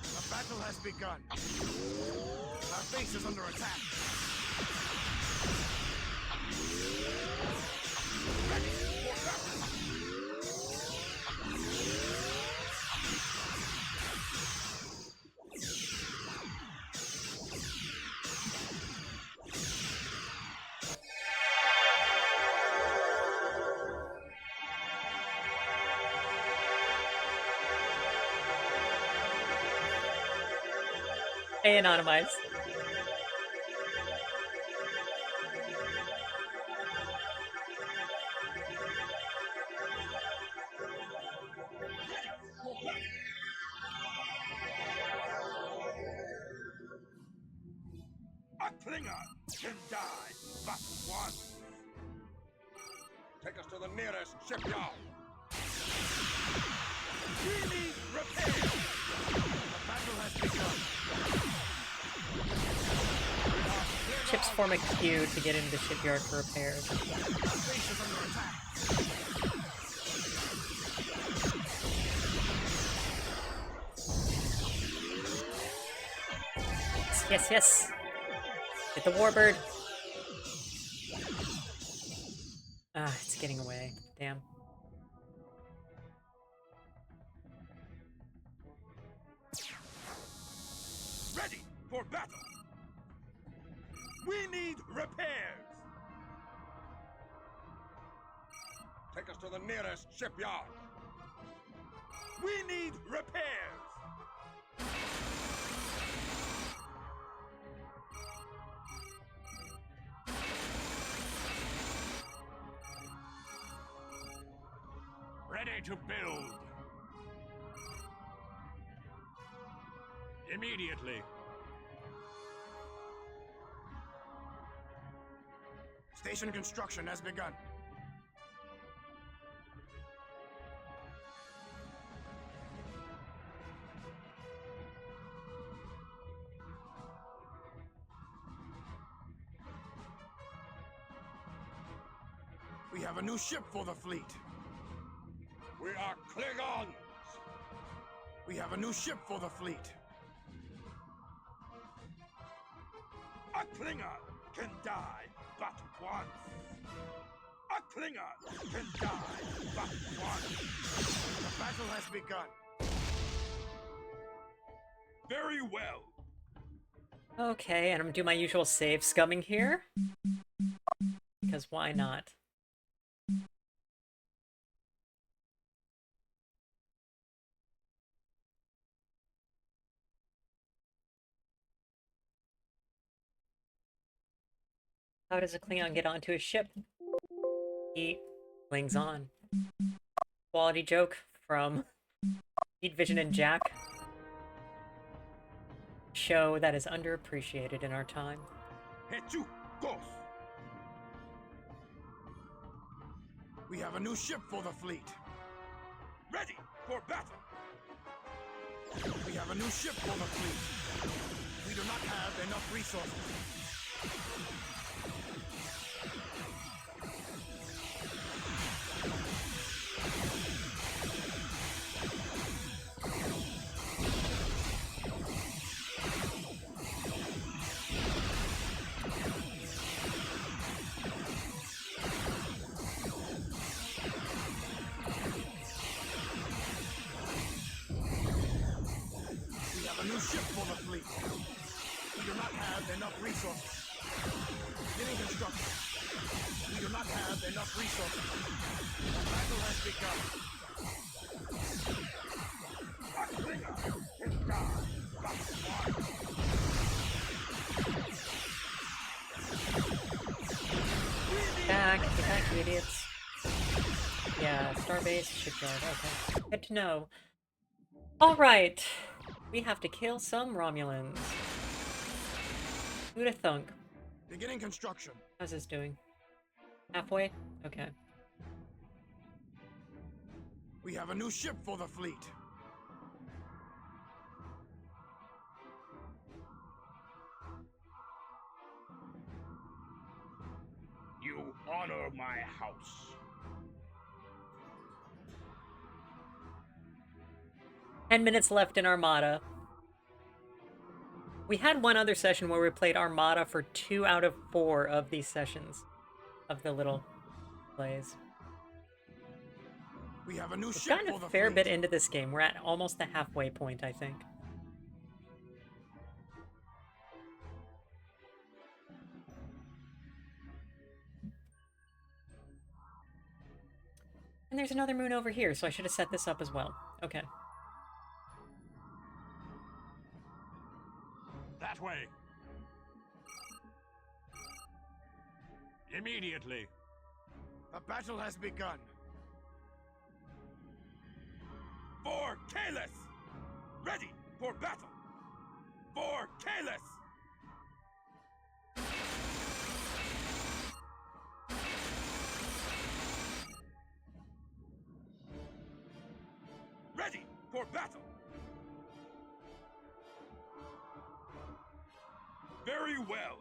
The battle has begun. Our base is under attack. Ready for battle!
Hey, Anonymize.
A Klingon can die but once.
Take us to the nearest shipyard.
We need repair. The battle has begun.
Ships form a queue to get into the shipyard for repairs.
Our base is under attack.
Yes, yes. Get the warbird. Ah, it's getting away. Damn.
Ready for battle. We need repairs.
Take us to the nearest shipyard.
We need repairs. Ready to build. Immediately. Station construction has begun. We have a new ship for the fleet.
We are Klingons!
We have a new ship for the fleet. A Klingon can die but once. A Klingon can die but once. The battle has begun. Very well.
Okay, and I'm gonna do my usual save scumming here. Because why not? How does a Klingon get onto a ship? He clings on. Quality joke from Heat Vision and Jack. Show that is underappreciated in our time.
Hechu, Gos. We have a new ship for the fleet. have a new ship for the fleet. We do not have enough resources. Ship for the fleet. We do not have enough resources. Beginning construction. We do not have enough resources. The battle has begun. A Klinger can die but once.
Get back, you idiots. Yeah, Starbase, shipyard, okay. Good to know. Alright. We have to kill some Romulans. Who'da thunk?
Beginning construction.
How's this doing? Halfway? Okay.
We have a new ship for the fleet. You honor my house.
$10 left in Armada. We had one other session where we played Armada for 2 out of 4 of these sessions of the little plays.
We have a new
We've
ship
gotten
for the
a fair
fleet.
bit into this game. We're at almost the halfway point, I think. And there's another moon over here, so I should have set this up as well. Okay.
That way. Immediately. The battle has begun. For Kalis! Ready for battle! For Kalis! Ready for battle! Very well.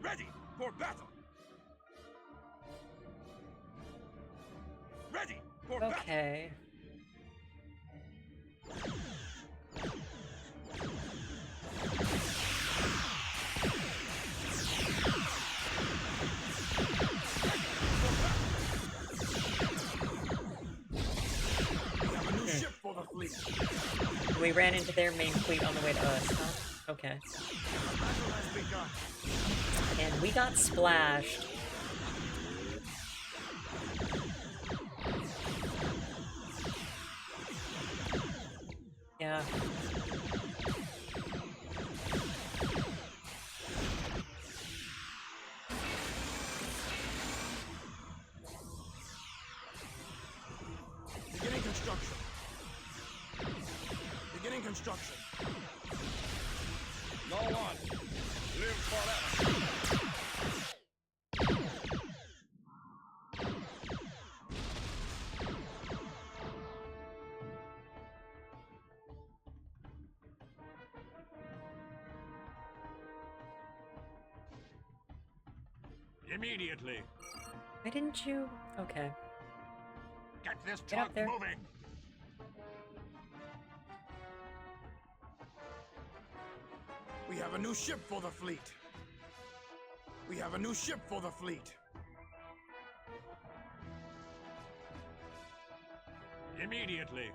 Ready for battle. Ready for battle.
Okay. We ran into their main fleet on the way to us, huh? Okay. And we got splashed. Yeah.
Beginning construction. Beginning construction. No one live forever. Immediately.
Why didn't you? Okay.
Get this
Get up
truck
there.
moving. We have a new ship for the fleet. We have a new ship for the fleet. Immediately.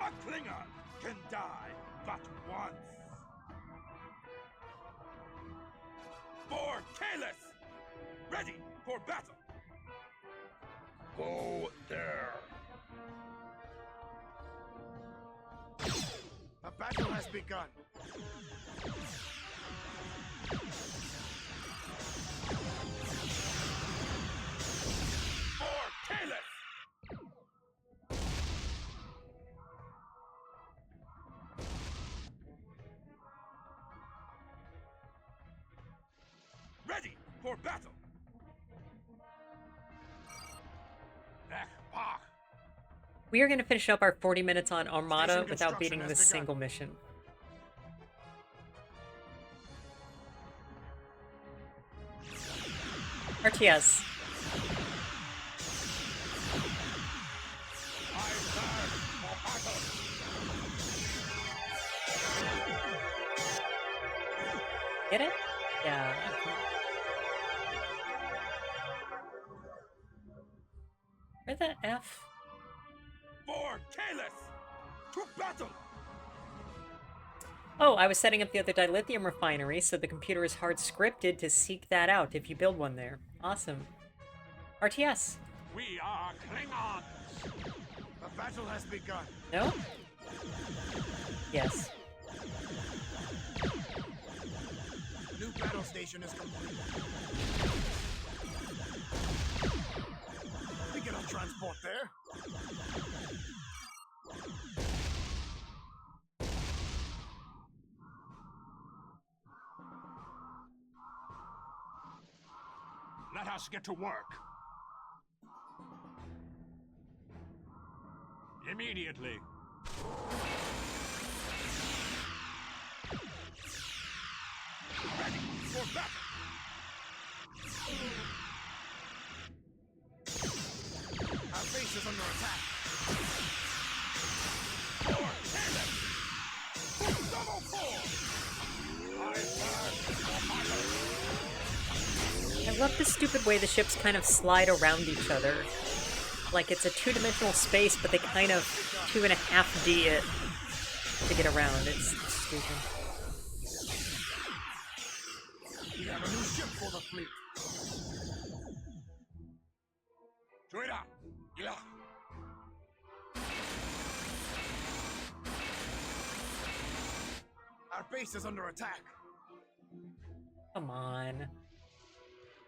A Klinger can die but once. For Kalis! Ready for battle! Go there. The battle has begun. For Kalis! Ready for battle! park.
We are going to finish up our 40 minutes on Armada
Station
without beating
construction
this
has begun.
single mission. RTS.
I stand for battle.
Get it? Yeah. Where the F?
For Kalis! To battle!
Oh, I was setting up the other dilithium refinery, so the computer is hard scripted to seek that out if you build one there. Awesome. RTS.
We are Klingons! The battle has begun.
No? Yes.
New battle station is complete. We cannot transport there. Let us get to work. Immediately. Ready for battle. Our base is under attack. For Caleb! Double four! I burn for battle.
I love the stupid way the ships kind of slide around each other. Like it's a two-dimensional space, but they kind of 2.5D it to get around. It's stupid.
We have a new ship for the fleet. Druida! Ila! Our base is under attack.
Come on.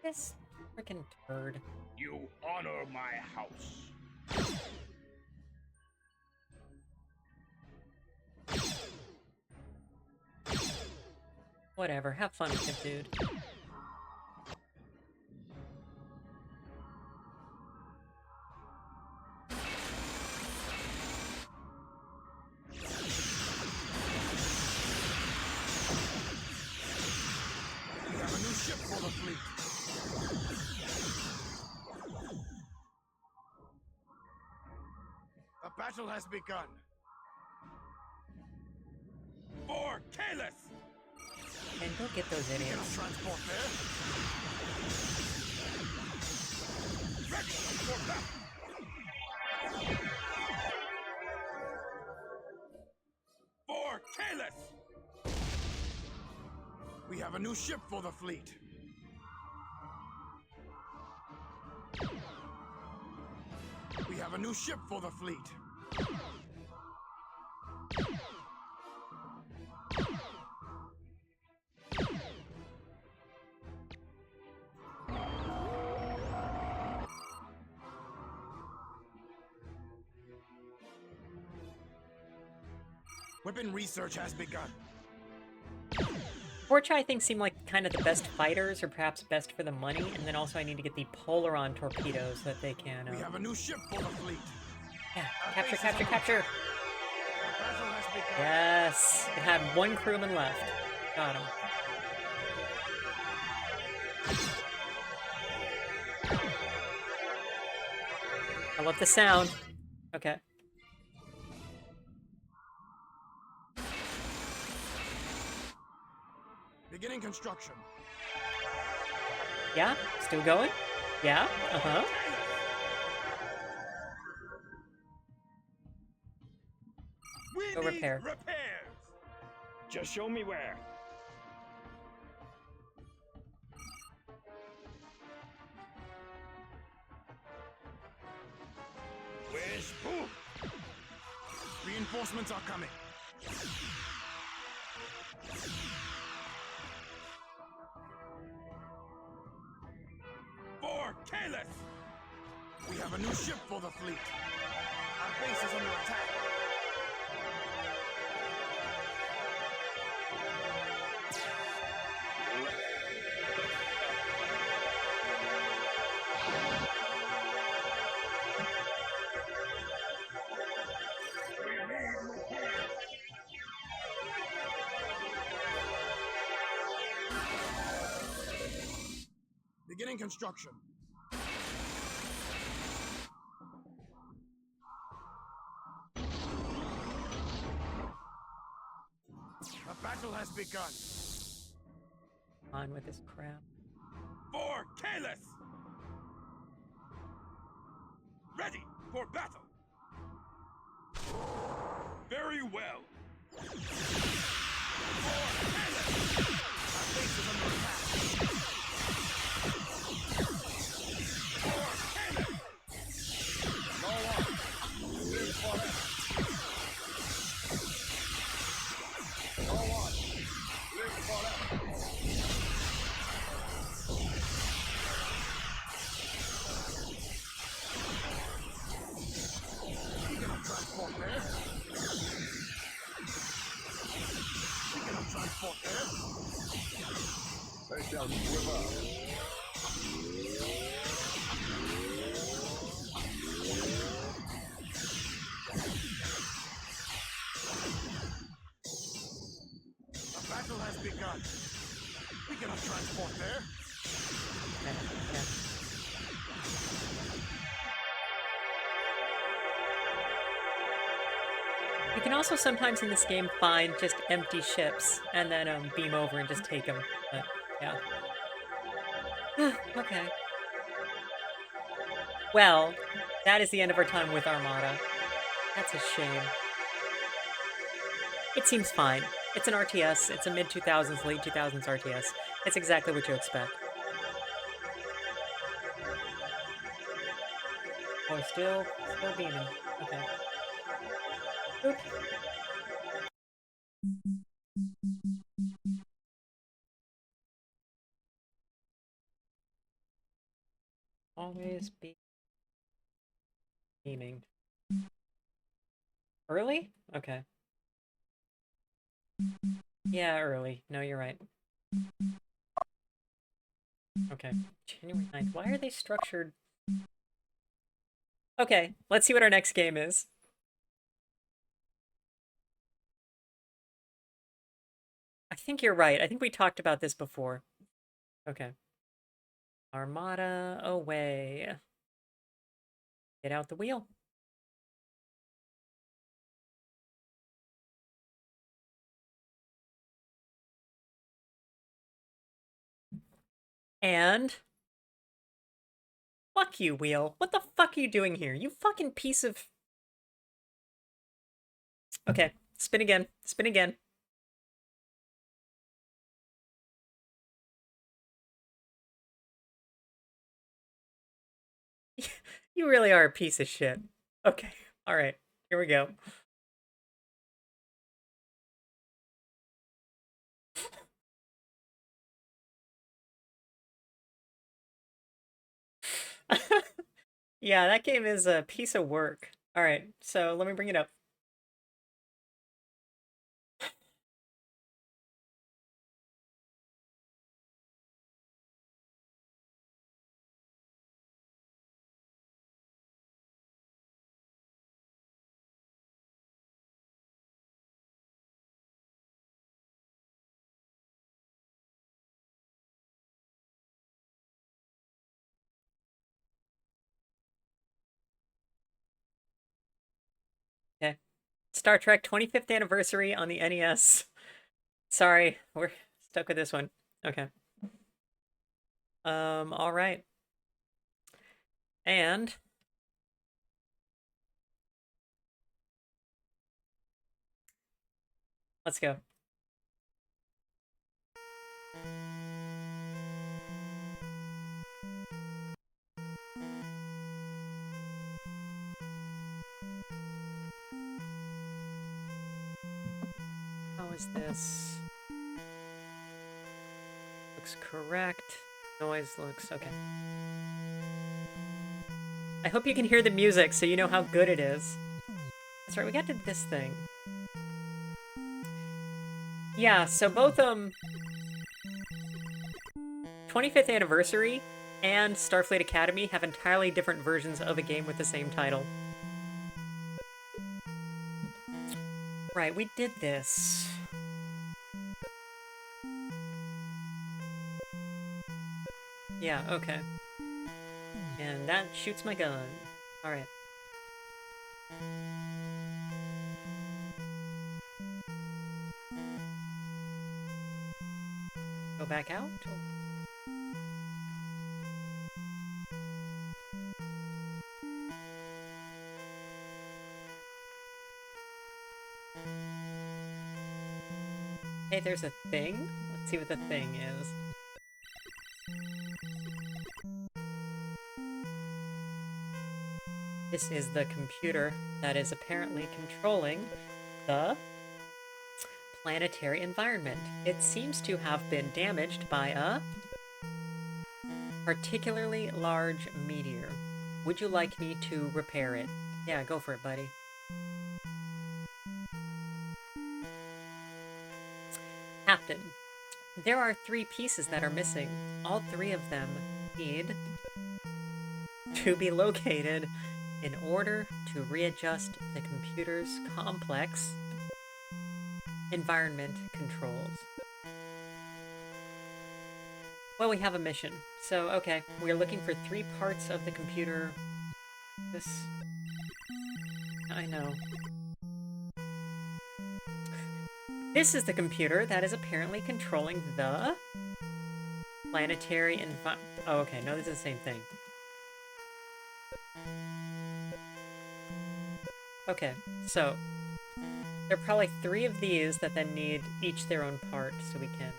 This freaking turd.
You honor my house.
Whatever, have fun with it, dude.
We have a new ship for the fleet. The battle has begun. For Kalis!
And go get those
We cannot
idiots.
transport there. Ready for battle. For Kalis! We have a new ship for the fleet. We have a new ship for the fleet. Weapon research has begun.
Forcha, I think, seem like kind of the best fighters, or perhaps best for the money, and then also I need to get the Polaron torpedoes so that they can...
We have a new ship for the fleet.
Yeah, capture, capture, capture!
Battle has begun.
Yes! It had one crewman left. Got him. I love the sound. Okay.
Beginning construction.
Yeah? Still going? Yeah? Uh-huh.
We
Go
need
repair.
repairs. Just show me where. Where's Boo? Reinforcements are coming. For Kalis! We have a new ship for the fleet. Our base is under attack. Beginning construction. The battle has begun.
On with this crap.
For Kalis! Ready for battle! Very well. For Kalis! Our base is under attack. For Kalis! Go on. Live forever. Go on. Live forever. We cannot transport there. We cannot transport there. They shall quiver. The battle has begun. We cannot transport there.
Yeah. You can also sometimes in this game find just empty ships and then beam over and just take them. But, yeah. Okay. Well, that is the end of our time with Armada. That's a shame. It seems fine. It's an RTS. It's a mid-2000s, late 2000s RTS. It's exactly what you expect. Oh, still beaming. Okay. Oop. Always be beaming. Early? Okay. Yeah, early. No, you're right. Okay. January 9th. Why are they structured? Okay, let's see what our next game is. I think you're right. I think we talked about this before. Okay. Armada away. Get out the wheel. And fuck you, wheel. What the fuck are you doing here? You fucking piece of... Okay, spin again. Spin again. You really are a piece of shit. Okay, alright. Here we go. Yeah, that game is a piece of work. Alright, so let me bring it up. Okay. Star Trek 25th anniversary on the NES. Sorry, we're stuck with this one. Okay. All right. And let's go. How is this? Looks correct. Noise looks okay. I hope you can hear the music so you know how good it is. That's right, we got to this thing. Yeah, so both 25th Anniversary and Starfleet Academy have entirely different versions of a game with the same title. Right, we did this. Yeah, okay. And that shoots my gun. Alright. Go back out? Hey, there's a thing? Let's see what the thing is. This is the computer that is apparently controlling the planetary environment. It seems to have been damaged by a particularly large meteor. Would you like me to repair it? Yeah, go for it, buddy. Captain, there are 3 pieces that are missing. All 3 of them need to be located in order to readjust the computer's complex environment controls. Well, we have a mission. So, okay, we're looking for 3 parts of the computer. This... I know. This is the computer that is apparently controlling the planetary environment. Oh, okay, no, this is the same thing. Okay, so there are probably 3 of these that then need each their own part, so we can...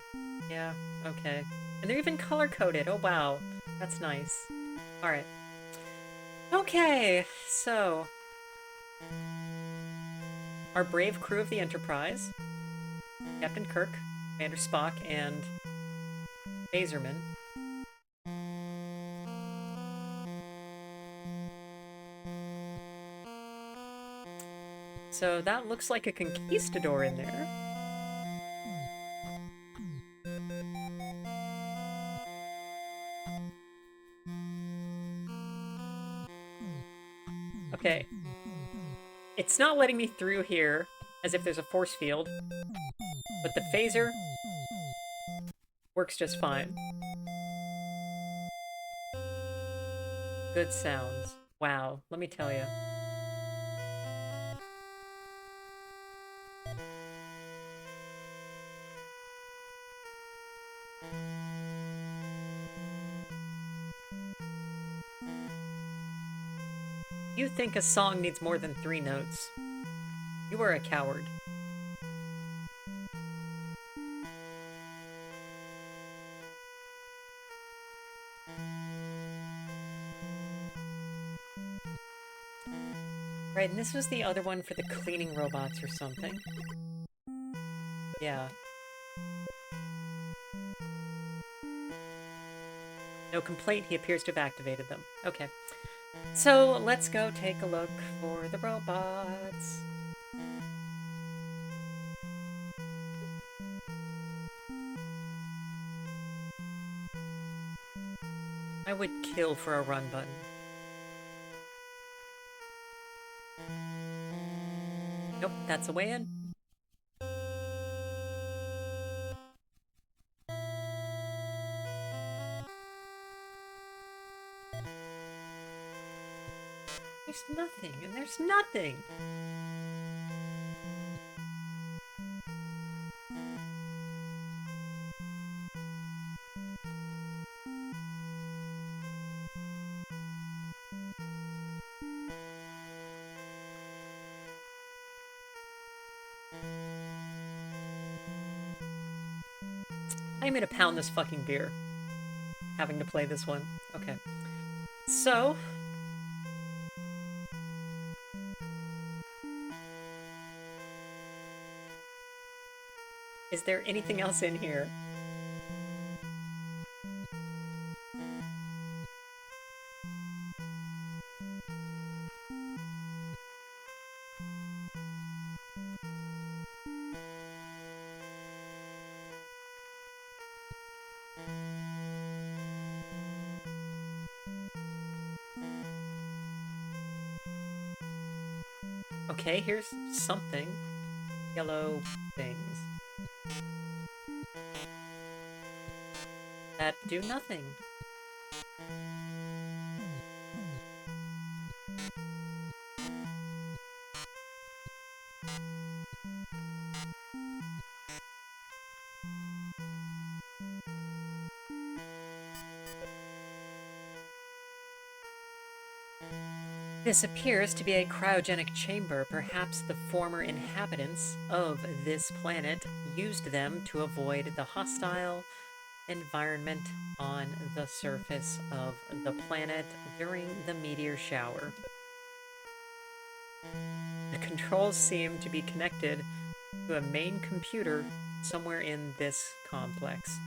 Yeah, okay. And they're even color-coded. Oh, wow. That's nice. Alright. Okay, so... our brave crew of the Enterprise, Captain Kirk, Commander Spock, and Phaserman. So that looks like a conquistador in there. Okay. It's not letting me through here as if there's a force field, but the phaser works just fine. Good sounds. Wow, let me tell you. You think a song needs more than 3 notes. You are a coward. Right, and this was the other one for the cleaning robots or something. Yeah. No complaint, he appears to have activated them. Okay. So, let's go take a look for the robots. I would kill for a run button. Nope, that's a way in. There's nothing, and there's nothing! I'm gonna pound this fucking beer. Having to play this one. Okay. So... is there anything else in here? Okay, here's something. Yellow things. That do nothing. This appears to be a cryogenic chamber. Perhaps the former inhabitants of this planet used them to avoid the hostile environment on the surface of the planet during the meteor shower. The controls seem to be connected to a main computer somewhere in this complex.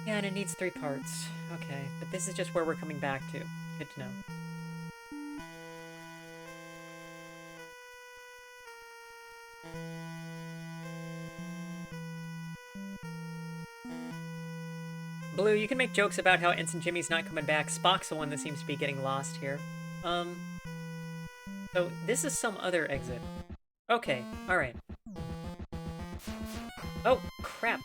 Yeah, and it needs 3 parts. Okay, but this is just where we're coming back to. Good to know. Blue, you can make jokes about how Ensign Jimmy's not coming back. Spock's the one that seems to be getting lost here. So this is some other exit. Okay, alright. Oh, crap.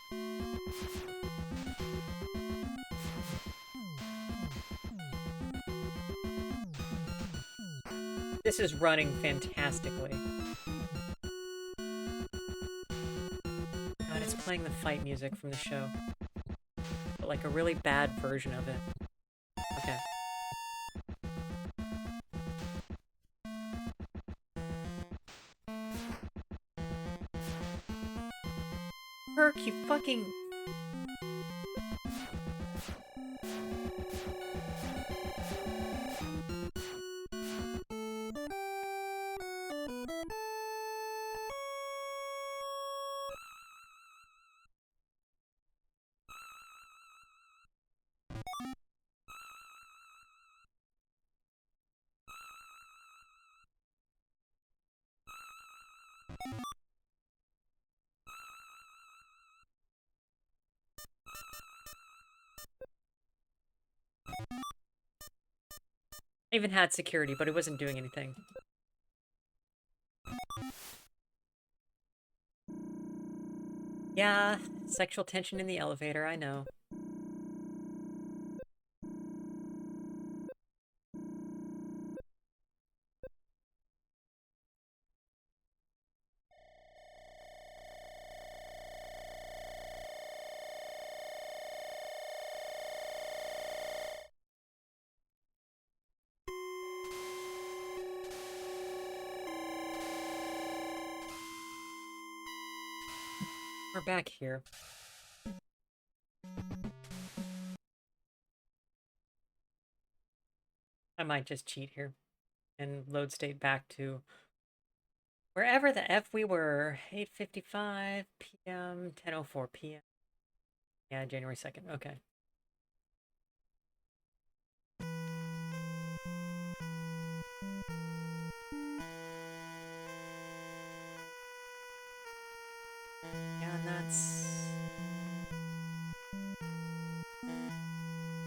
This is running fantastically. God, it's playing the fight music from the show. But like a really bad version of it. Okay. Kirk, you fucking... I even had security, but it wasn't doing anything. Yeah, sexual tension in the elevator, I know. We're back here. I might just cheat here and load state back to wherever the F we were. 8:55 p.m., 10:04 p.m. Yeah, January 2nd. Okay. Yeah, and that's...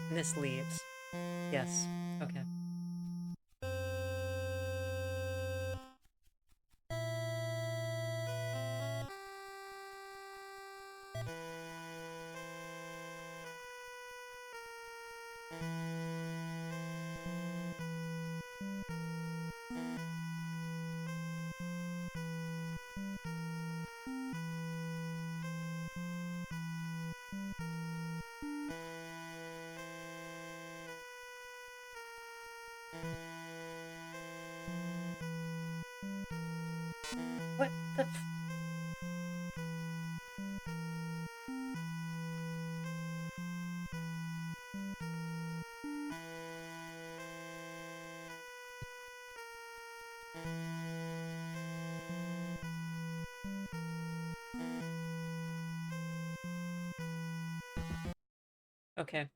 And this leaves. Yes. Okay. What the f... Okay.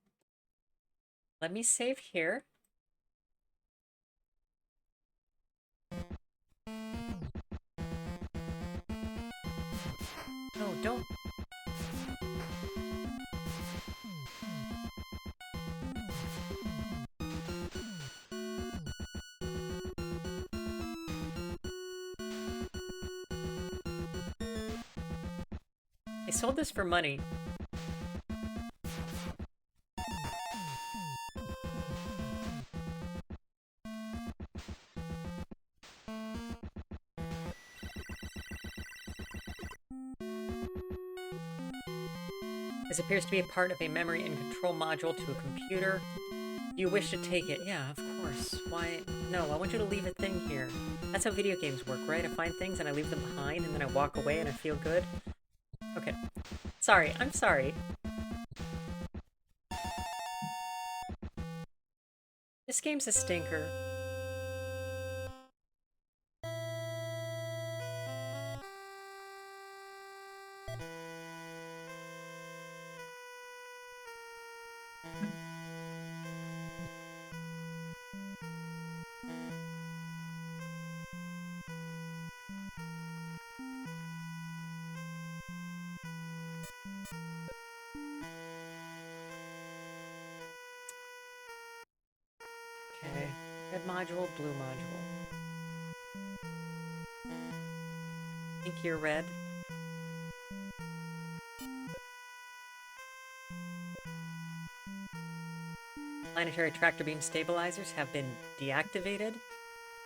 Let me save here. No, don't... I sold this for money. This appears to be a part of a memory and control module to a computer. You wish to take it. Yeah, of course. Why? No, I want you to leave a thing here. That's how video games work, right? I find things and I leave them behind and then I walk away and I feel good. Okay. Sorry, I'm sorry. This game's a stinker. Okay. Red module, blue module. Think you're red. Planetary tractor beam stabilizers have been deactivated.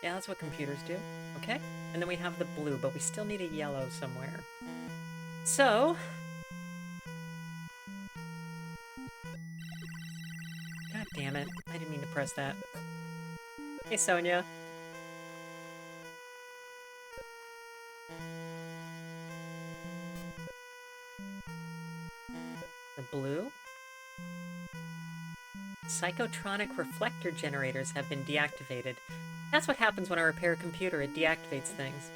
Yeah, that's what computers do. Okay. And then we have the blue, but we still need a yellow somewhere. So... God damn it. I didn't mean to press that. Hey, Sonia. The blue? Psychotronic reflector generators have been deactivated. That's what happens when I repair a computer. It deactivates things.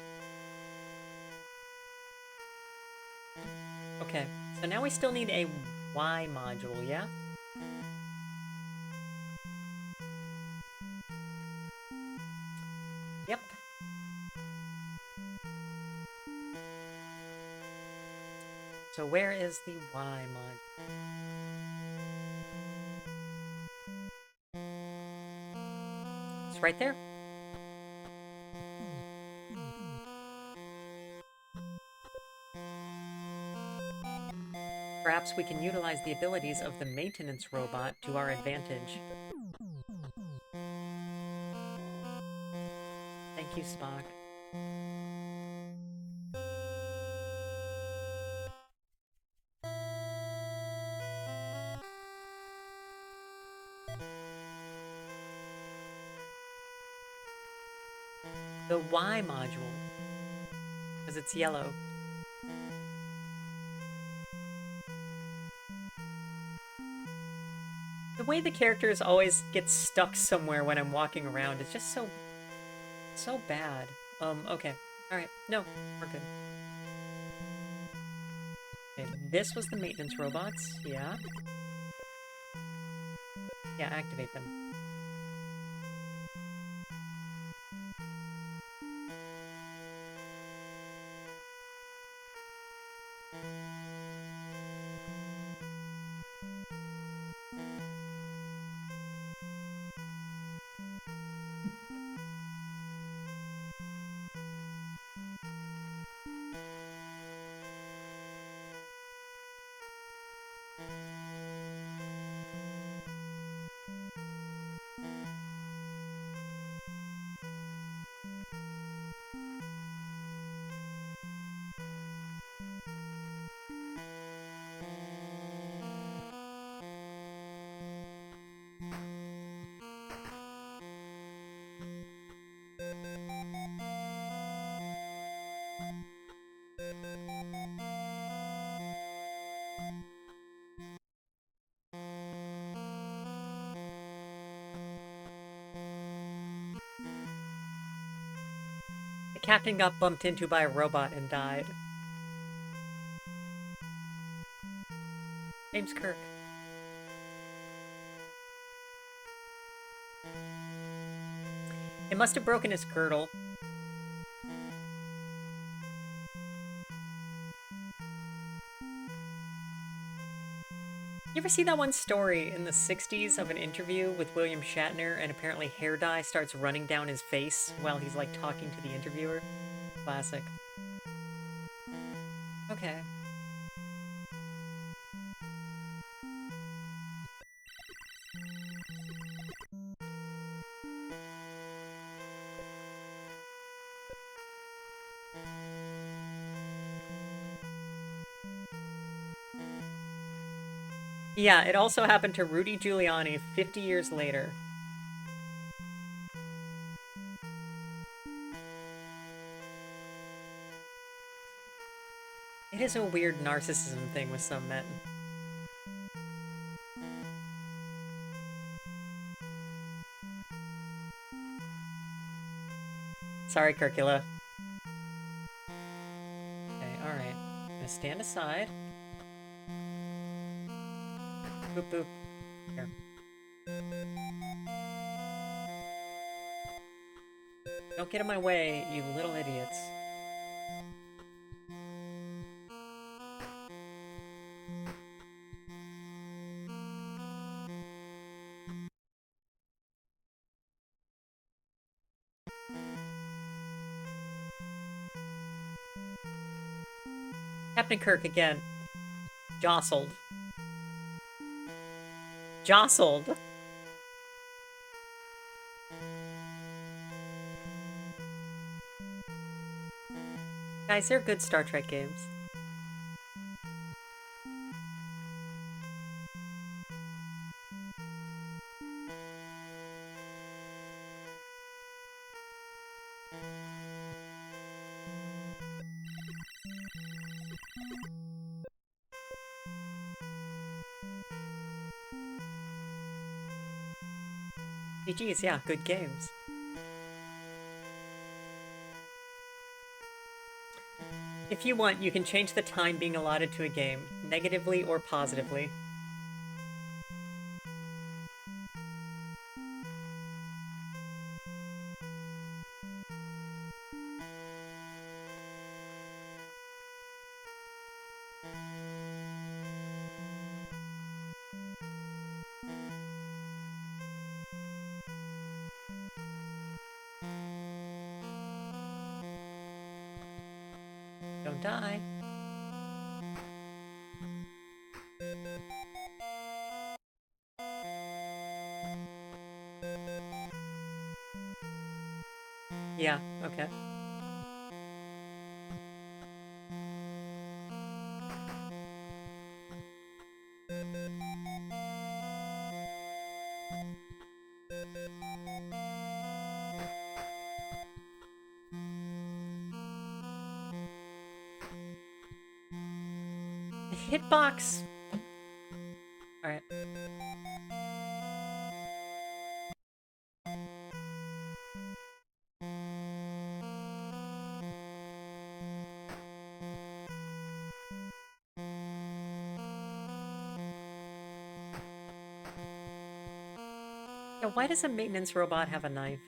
Okay, so now we still need a Y module, yeah? Yep. So where is the Y module? It's right there. Perhaps we can utilize the abilities of the maintenance robot to our advantage. Thank you, Spock. The Y module, because it's yellow. The way the characters always get stuck somewhere when I'm walking around is just so bad. Okay. Alright. No, we're good. Okay, this was the maintenance robots. Yeah. Yeah, activate them. The captain got bumped into by a robot and died. James Kirk. It must have broken his girdle. You ever see that one story in the 60s of an interview with William Shatner and apparently hair dye starts running down his face while he's like talking to the interviewer? Classic. Okay. Yeah, it also happened to Rudy Giuliani 50 years later. It is a weird narcissism thing with some men. Sorry, Curcula. Okay, alright. I'm gonna stand aside. Boop boop. Here. Don't get in my way, you little idiots. Captain Kirk again. Jostled. Jostled. Guys, they're good Star Trek games. GG's, yeah, good games. If you want, you can change the time being allotted to a game, negatively or positively. Don't die. Yeah, okay. The hitbox. Alright. Yeah, why does a maintenance robot have a knife?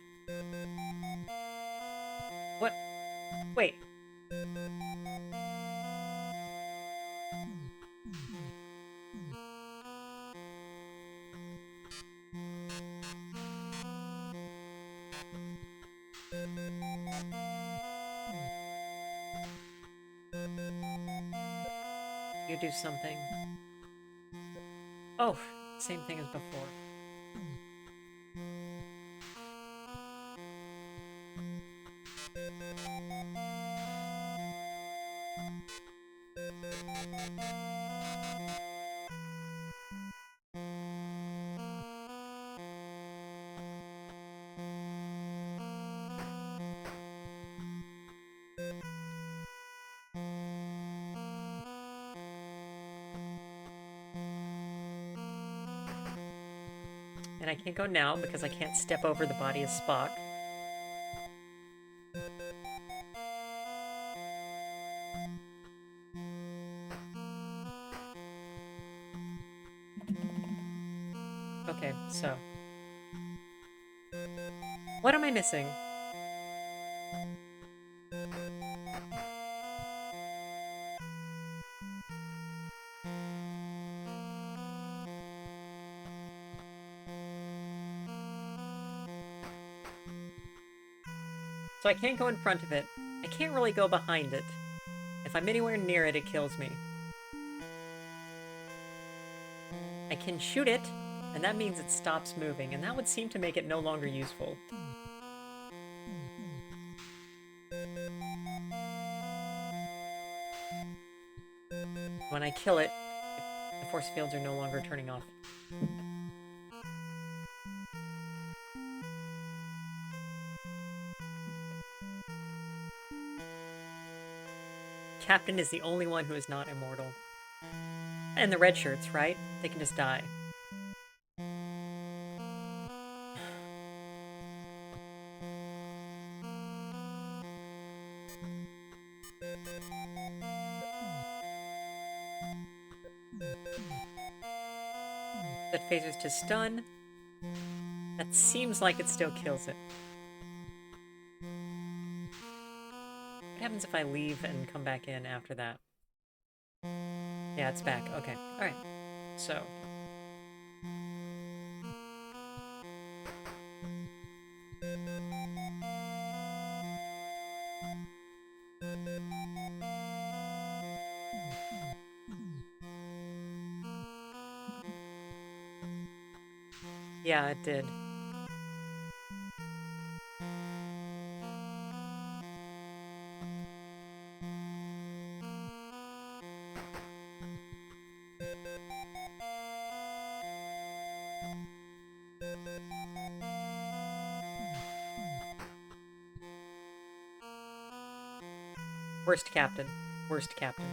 What? Wait. You do something. Oh, same thing as before. And I can't go now because I can't step over the body of Spock. Okay, so. What am I missing? So I can't go in front of it. I can't really go behind it. If I'm anywhere near it, it kills me. I can shoot it, and that means it stops moving, and that would seem to make it no longer useful. When I kill it, the The force fields are no longer turning off. Captain is the only one who is not immortal. And the red shirts, right? They can just die. That phasers to stun. That seems like it still kills it. What happens if I leave and come back in after that? Yeah, it's back. Okay. Alright. So. Yeah, it did. Worst captain. Worst captain.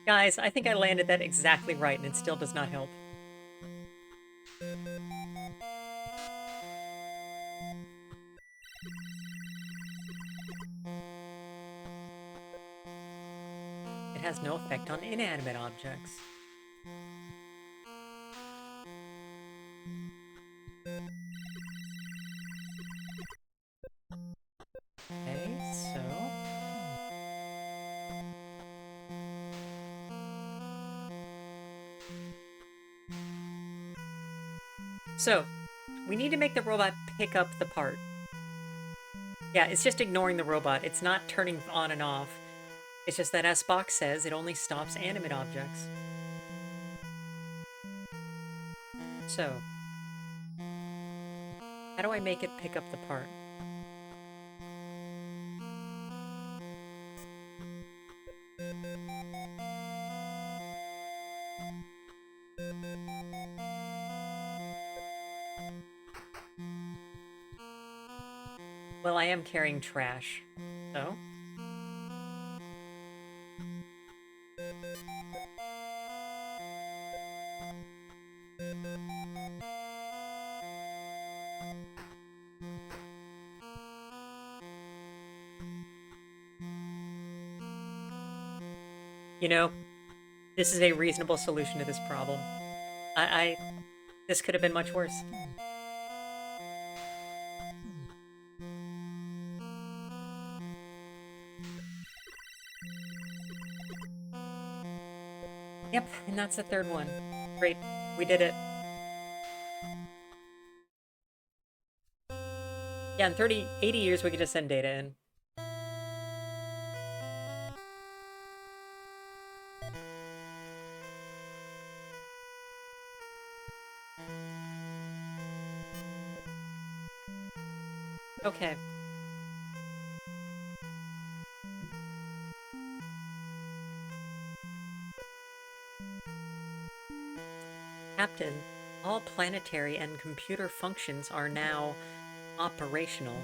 Guys, I think I landed that exactly right, and it still does not help. It has no effect on inanimate objects. Okay, so... So, we need to make the robot pick up the part. Yeah, it's just ignoring the robot. It's not turning on and off. It's just that, as Spock says, it only stops animate objects. So, how do I make it pick up the part? Well, I am carrying trash, so... You know, this is a reasonable solution to this problem. This could have been much worse. Yep, and that's the third one. Great, we did it. Yeah, in 80 years we could just send data in. Okay. Captain, all planetary and computer functions are now operational.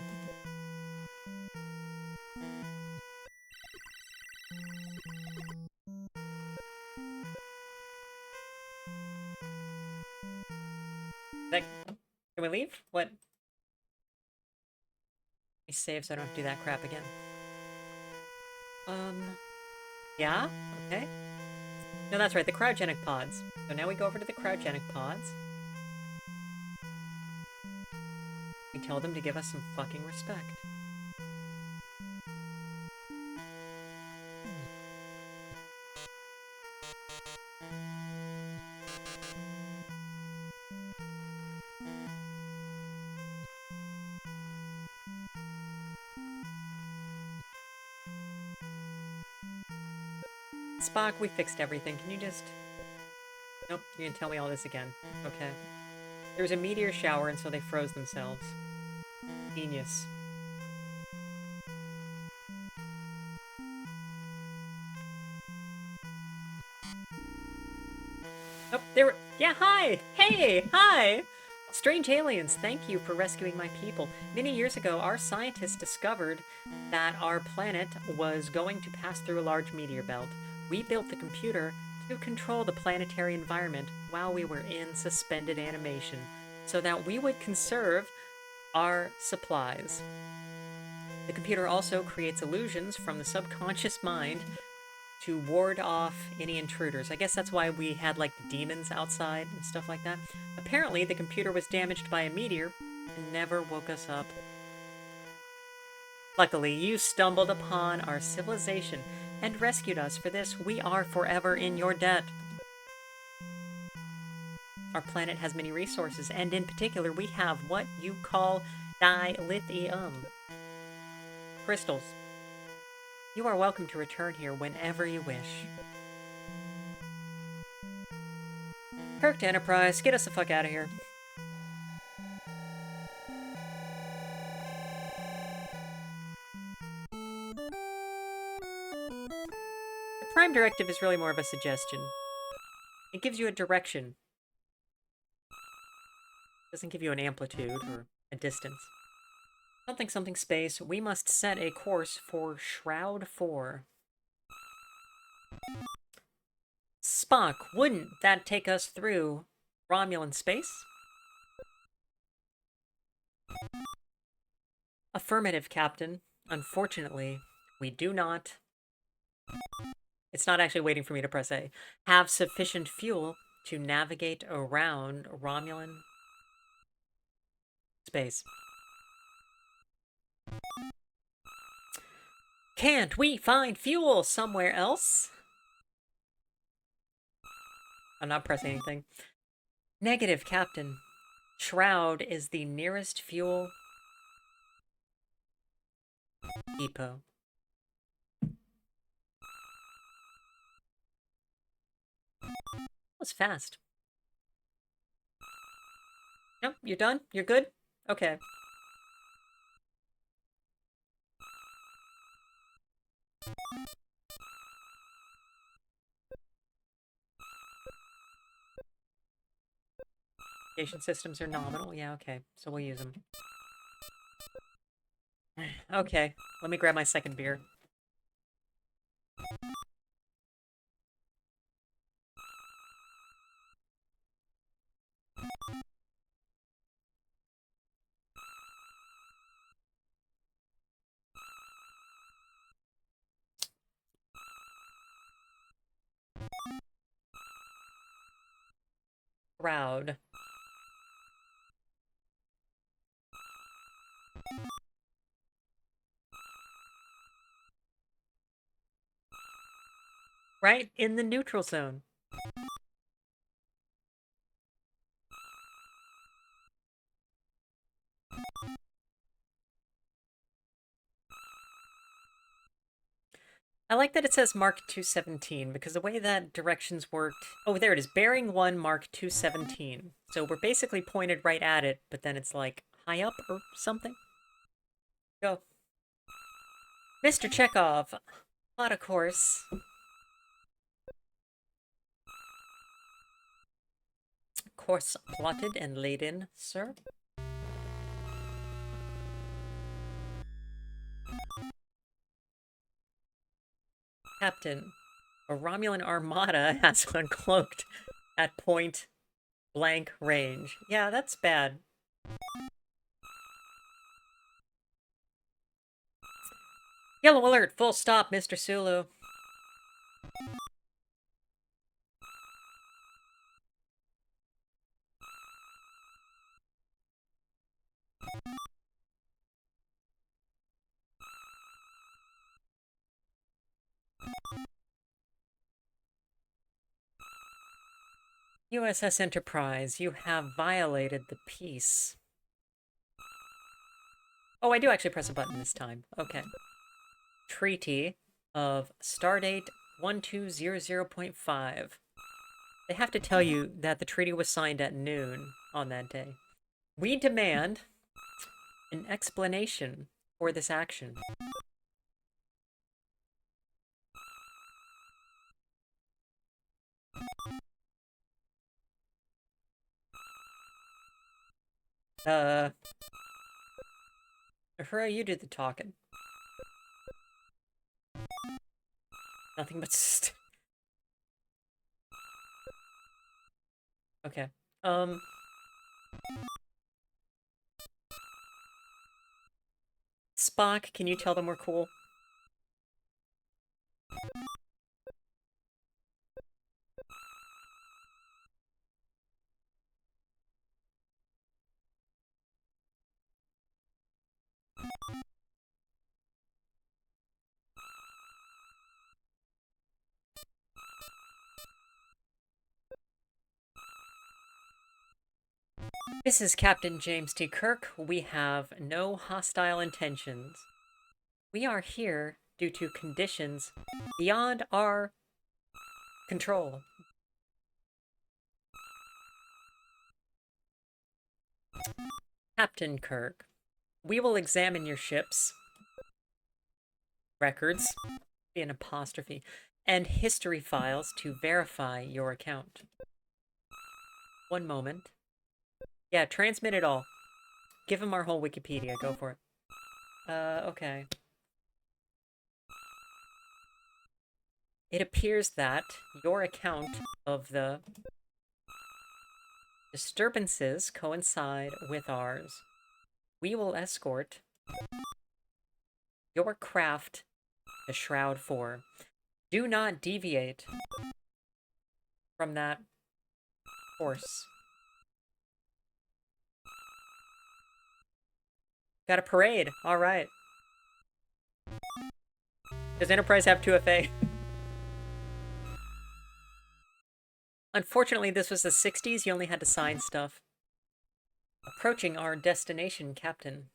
Can we leave? What? Let me save so I don't have to do that crap again. Yeah? Okay. No, that's right, the cryogenic pods. So now we go over to the cryogenic pods. We tell them to give us some fucking respect. Spock, we fixed everything. Can you just... Nope, you're gonna tell me all this again. Okay. There was a meteor shower, and so they froze themselves. Genius. Oh, there were... Yeah, hi! Hey, hi! Strange aliens, thank you for rescuing my people. Many years ago, our scientists discovered that our planet was going to pass through a large meteor belt. We built the computer to control the planetary environment while we were in suspended animation, so that we would conserve our supplies. The computer also creates illusions from the subconscious mind to ward off any intruders. I guess that's why we had, like, demons outside and stuff like that. Apparently, the computer was damaged by a meteor and never woke us up. Luckily, you stumbled upon our civilization and rescued us. For this, we are forever in your debt. Our planet has many resources, and in particular, we have what you call dilithium. Crystals. You are welcome to return here whenever you wish. Kirk to Enterprise, get us the fuck out of here. The Prime Directive is really more of a suggestion. It gives you a direction. It doesn't give you an amplitude or a distance. Something something space, we must set a course for Shroud 4. Spock, wouldn't that take us through Romulan space? Affirmative, Captain. Unfortunately, we do not... It's not actually waiting for me to press A. Have sufficient fuel to navigate around Romulan space. Can't we find fuel somewhere else? I'm not pressing anything. Negative, Captain. Shroud is the nearest fuel depot. That was fast. Nope, you're done? You're good? Okay. Navigation systems are nominal. Yeah, okay. So we'll use them. Okay, let me grab my second beer. Crowd. Right in the neutral zone. I like that it says Mark 217, because the way that directions worked... Oh, there it is. Bearing 1, Mark 217. So we're basically pointed right at it, but then it's like high up or something. Go. Mr. Chekhov. Plot a course. Course plotted and laid in, sir. Captain, a Romulan armada has uncloaked at point blank range. Yeah, that's bad. Yellow alert, full stop, Mr. Sulu. USS Enterprise, you have violated the peace. Oh, I do actually press a button this time. Okay. Treaty of Stardate 1200.5. They have to tell you that the treaty was signed at noon on that day. We demand an explanation for this action. Uhura, you do the talking. Nothing but okay. Spock, can you tell them we're cool? This is Captain James T. Kirk. We have no hostile intentions. We are here due to conditions beyond our control. Captain Kirk, we will examine your ship's records, an apostrophe, and history files to verify your account. One moment. Yeah, transmit it all. Give him our whole Wikipedia. Go for it. Okay. It appears that your account of the disturbances coincide with ours. We will escort your craft to Shroud 4. Do not deviate from that course. Got a parade. All right. Does Enterprise have 2FA? Unfortunately, this was the 60s. You only had to sign stuff. Approaching our destination, Captain.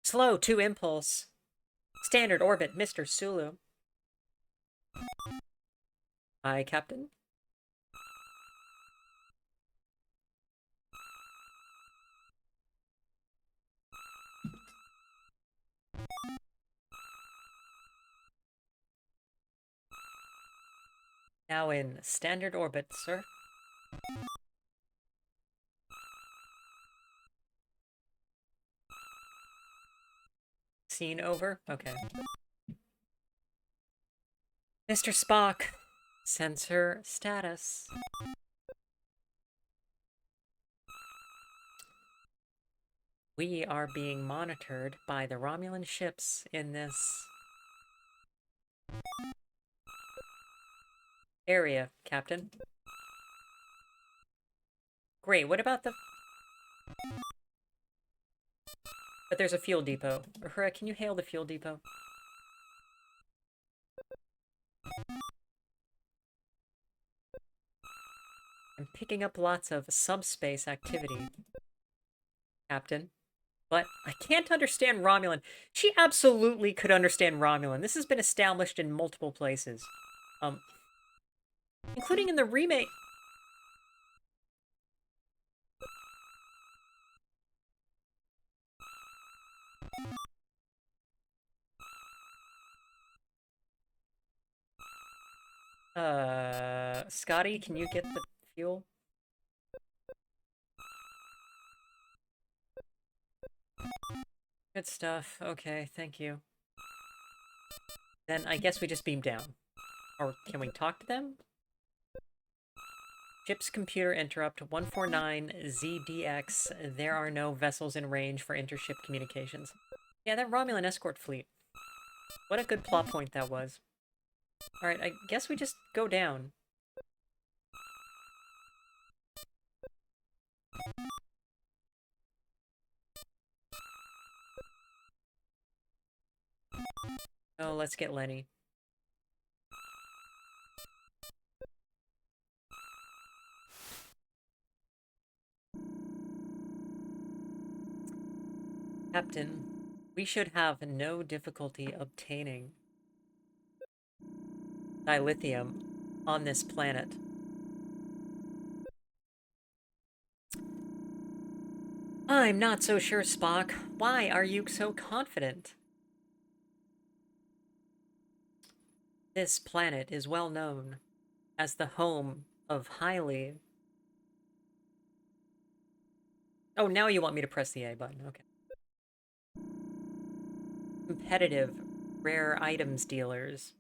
Slow to impulse. Standard orbit, Mr. Sulu. Aye, Captain. Now in standard orbit, sir. Scene over? Okay. Mr. Spock, sensor status. We are being monitored by the Romulan ships in this area, Captain. Great, what about the... But there's a fuel depot. Uhura, can you hail the fuel depot? I'm picking up lots of subspace activity, Captain. But I can't understand Romulan. She absolutely could understand Romulan. This has been established in multiple places. Including in the remake. Scotty, can you get the fuel? Good stuff. Okay, thank you. Then I guess we just beam down. Or can we talk to them? Ship's computer interrupt 149ZDX. There are no vessels in range for intership communications. Yeah, that Romulan escort fleet. What a good plot point that was. Alright, I guess we just go down. Oh, let's get Lenny. Captain, We should have no difficulty obtaining dilithium on this planet. I'm not so sure, Spock. Why are you so confident? This planet is well known as the home of highly... Oh, now you want me to press the A button. Okay. Competitive, rare items dealers.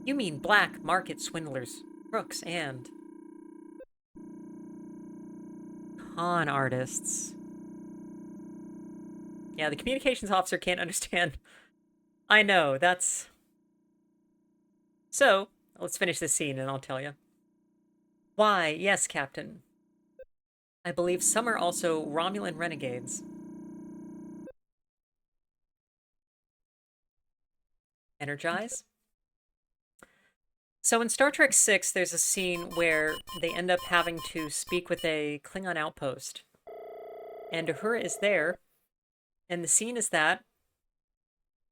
You mean black market swindlers, crooks, and con artists. Yeah, the communications officer can't understand. I know, that's... So, let's finish this scene and I'll tell you. Why, yes, Captain. I believe some are also Romulan renegades. Energize? So in Star Trek VI, there's a scene where they end up having to speak with a Klingon outpost. And Uhura is there, and the scene is that,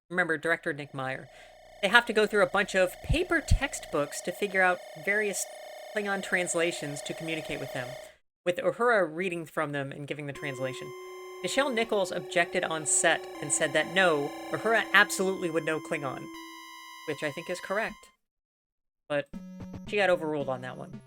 remember, director Nick Meyer, they have to go through a bunch of paper textbooks to figure out various Klingon translations to communicate with them, with Uhura reading from them and giving the translation. Nichelle Nichols objected on set and said that no, Uhura absolutely would know Klingon, which I think is correct. But she got overruled on that one.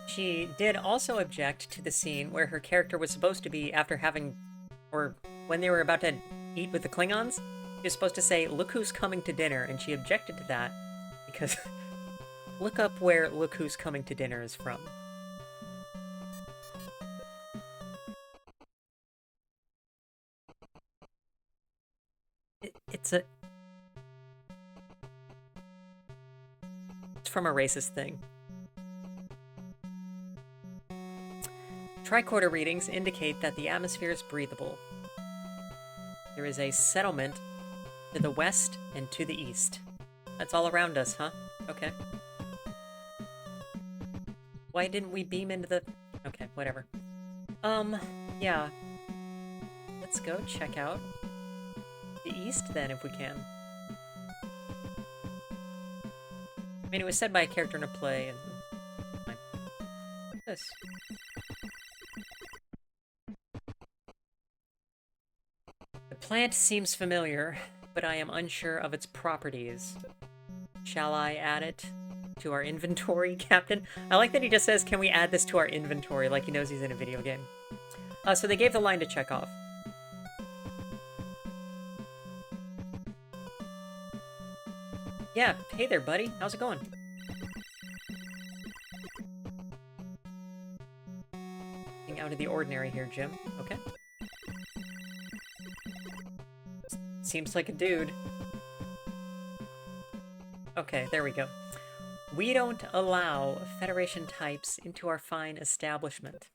She did also object to the scene where her character was supposed to be after having, or when they were about to eat with the Klingons, she was supposed to say, "Look who's coming to dinner," and she objected to that because look up where "Look Who's Coming to Dinner" is from. It's from a racist thing. Tricorder readings indicate that the atmosphere is breathable. There is a settlement to the west and to the east. That's all around us, huh? Okay. Why didn't we beam into the... Okay, whatever. Yeah. Let's go check out the east then, if we can. I mean, it was said by a character in a play, and... Fine. What's this? The plant seems familiar, but I am unsure of its properties. Shall I add it to our inventory, Captain? I like that he just says, can we add this to our inventory, like he knows he's in a video game. So they gave the line to Chekhov. Yeah, hey there, buddy. How's it going? Nothing out of the ordinary here, Jim. Okay. Seems like a dude. Okay, there we go. We don't allow Federation types into our fine establishment.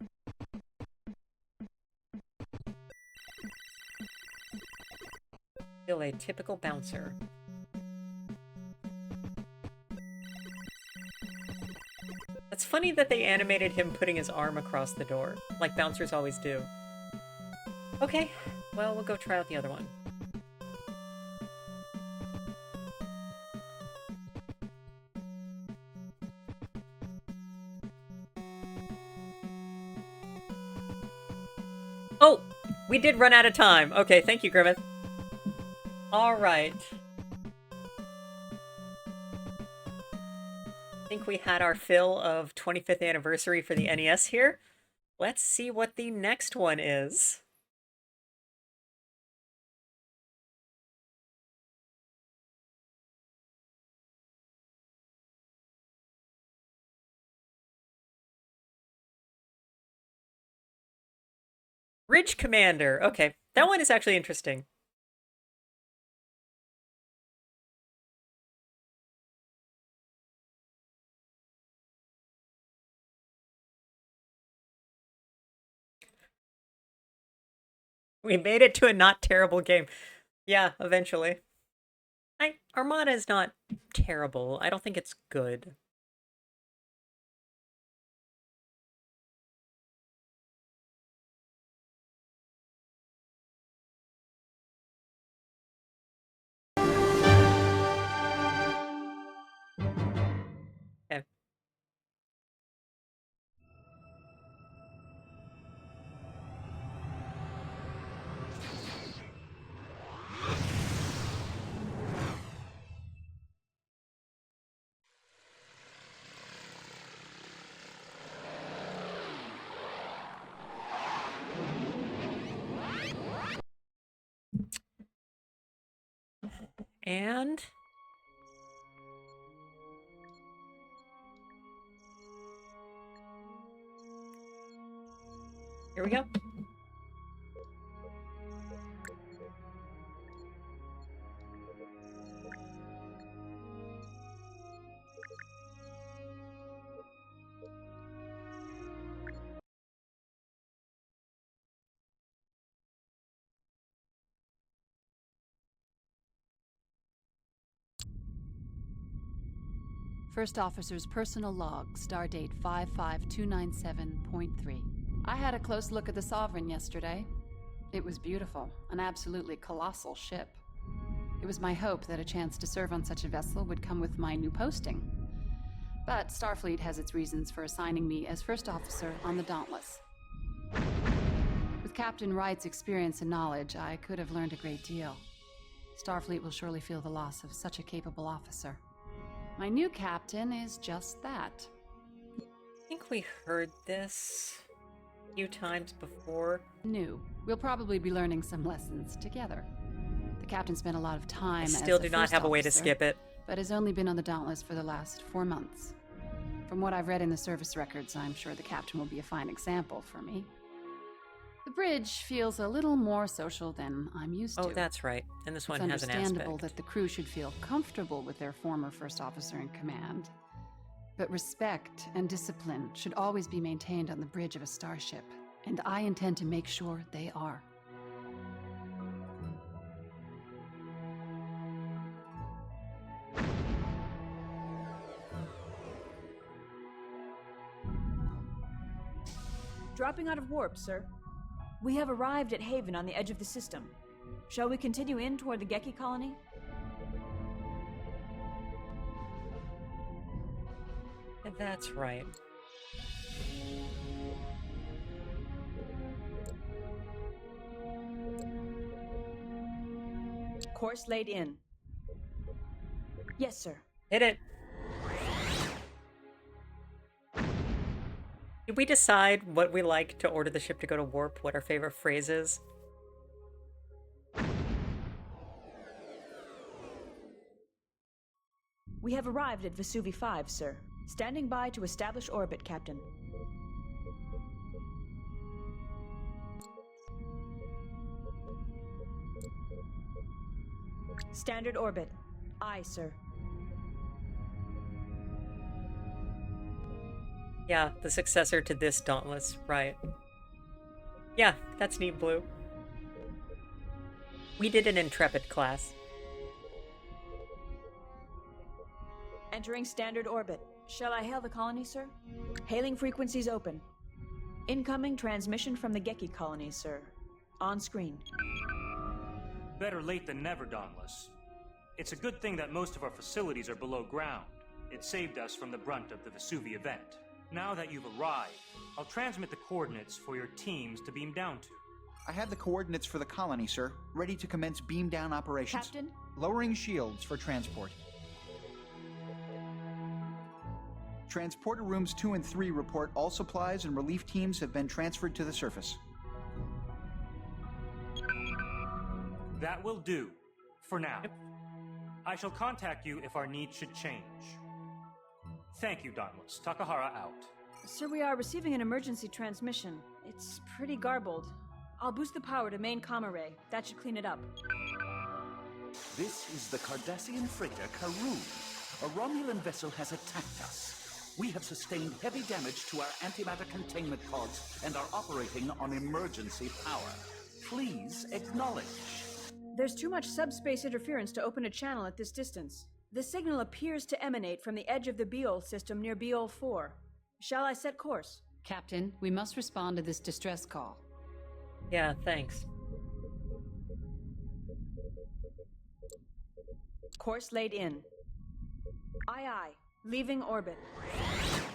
Still a typical bouncer. It's funny that they animated him putting his arm across the door, like bouncers always do. Okay, well, we'll go try out the other one. Oh, we did run out of time. Okay, thank you, Grimmeth. All right. I think we had our fill of 25th anniversary for the NES here. Let's see what the next one is. Ridge Commander. Okay, that one is actually interesting. We made it to a not terrible game. Yeah, eventually. Armada is not terrible. I don't think it's good. Okay. And here we go.
First Officer's personal log, stardate 55297.3. I had a close look at the Sovereign yesterday. It was beautiful, an absolutely colossal ship. It was my hope that a chance to serve on such a vessel would come with my new posting. But Starfleet has its reasons for assigning me as First Officer on the Dauntless. With Captain Wright's experience and knowledge, I could have learned a great deal. Starfleet will surely feel the loss of such a capable officer. My new captain is just that.
I think we heard this a few times before.
New. We'll probably be learning some lessons together. The captain spent a lot of time as
Still
the
do not
first
have a way to
officer,
skip it.
but has only been on the Dauntless for the last 4 months. From what I've read in the service records, I'm sure the captain will be a fine example for me. The bridge feels a little more social than I'm used to.
Oh, that's right. And this one
It's
has an
understandable
aspect.
that the crew should feel comfortable with their former first officer in command. But respect and discipline should always be maintained on the bridge of a starship, and I intend to make sure they are.
Dropping out of warp, sir. We have arrived at Haven on the edge of the system. Shall we continue in toward the Geki colony?
That's right.
Course laid in. Yes, sir.
Hit it. Did we decide what we like to order the ship to go to warp? What our favorite phrase is?
We have arrived at Vesuvi 5, sir. Standing by to establish orbit, Captain. Standard orbit. Aye, sir.
Yeah, the successor to this Dauntless, right. Yeah, that's neat, Blue. We did an Intrepid class.
Entering standard orbit. Shall I hail the colony, sir? Hailing frequencies open. Incoming transmission from the Geki colony, sir. On screen.
Better late than never, Dauntless. It's a good thing that most of our facilities are below ground. It saved us from the brunt of the Vesuvi event. Now that you've arrived, I'll transmit the coordinates for your teams to beam down to.
I have the coordinates for the colony, sir. Ready to commence beam down operations.
Captain?
Lowering shields for transport. Transporter rooms 2 and 3 report all supplies and relief teams have been transferred to the surface.
That will do. For now. I shall contact you if our needs should change. Thank you, Dauntless. Takahara out.
Sir, we are receiving an emergency transmission. It's pretty garbled. I'll boost the power to main comm array. That should clean it up.
This is the Cardassian freighter Karun. A Romulan vessel has attacked us. We have sustained heavy damage to our antimatter containment pods and are operating on emergency power. please acknowledge?
There's too much subspace interference to open a channel at this distance. The signal appears to emanate from the edge of the Beol system near Beol 4. Shall I set course?
Captain, we must respond to this distress call.
Yeah, thanks.
Course laid in. Aye aye. Leaving orbit.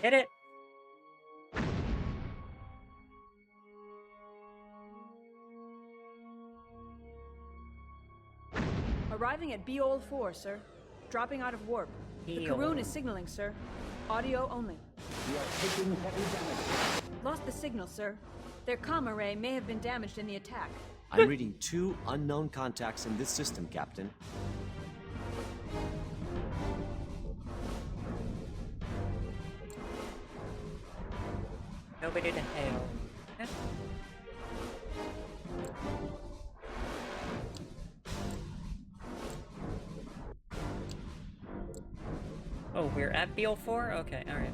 Hit it!
Arriving at Beol 4, sir. Dropping out of warp. The Karoon is signaling, sir. Audio only.
We are taking heavy damage.
Lost the signal, sir. Their comm array may have been damaged in the attack.
I'm reading 2 unknown contacts in this system, Captain.
Nobody to hail. Okay. Oh, we're at Beol 4? Okay, alright.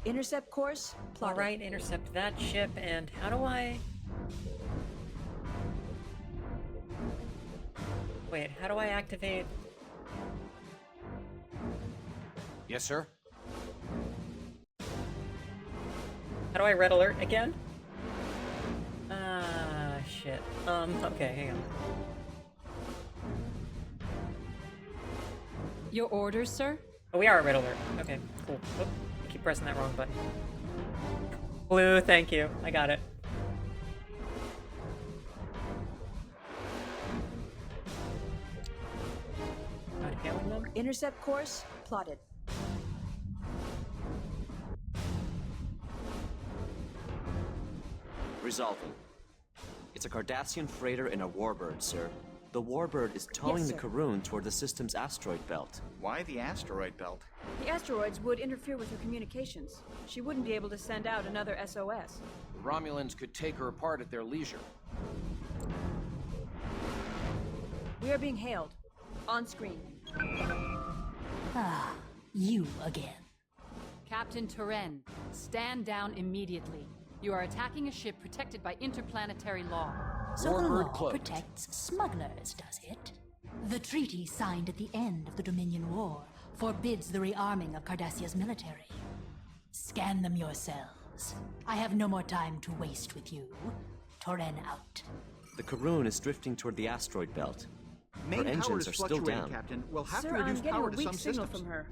Intercept course plotted.
Alright, intercept that ship, and how do I... Wait, how do I activate...
Yes, sir?
How do I red alert again? Ah, shit. Okay, hang on.
Your orders, sir?
Oh, we are at red alert. Okay, cool. Oop, I keep pressing that wrong button. Blue, thank you. I got it. Not hailing them?
Intercept course plotted.
Resolving. It's a Cardassian freighter and a warbird, sir. The warbird is towing
Yes,
the
sir.
Karoon toward the system's asteroid belt.
Why the asteroid belt?
The asteroids would interfere with her communications. She wouldn't be able to send out another SOS.
The Romulans could take her apart at their leisure.
We are being hailed. On screen.
Ah, you again.
Captain Turen, stand down immediately. You are attacking a ship protected by interplanetary law.
So the law protects smugglers, does it? The treaty signed at the end of the Dominion War forbids the rearming of Cardassia's military. Scan them yourselves. I have no more time to waste with you. Toren out.
The Karoon is drifting toward the asteroid belt. Her
Main power
engines
is
are still
fluctuating,
down.
Captain. We'll have
Sir,
to
I'm
reduce
getting
power
a
to
weak
some
signal
systems.
from her.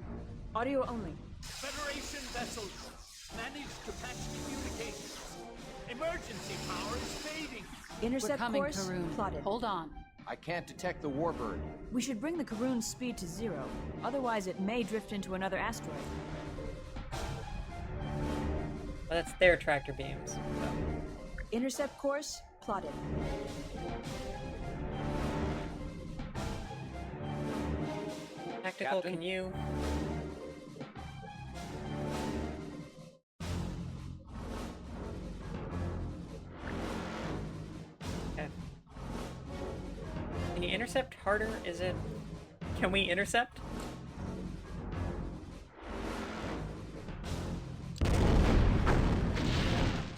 Audio only.
Federation vessels managed to patch communications. Emergency power is fading.
Intercept
We're coming,
course
Karoon.
plotted.
Hold on.
I can't detect the warbird.
We should bring the Karoon's speed to 0. Otherwise, it may drift into another asteroid.
Well, that's their tractor beams. So.
Intercept course plotted.
Tactical,
Captain?
can you... Okay. Can you intercept harder? Is it... Can we intercept?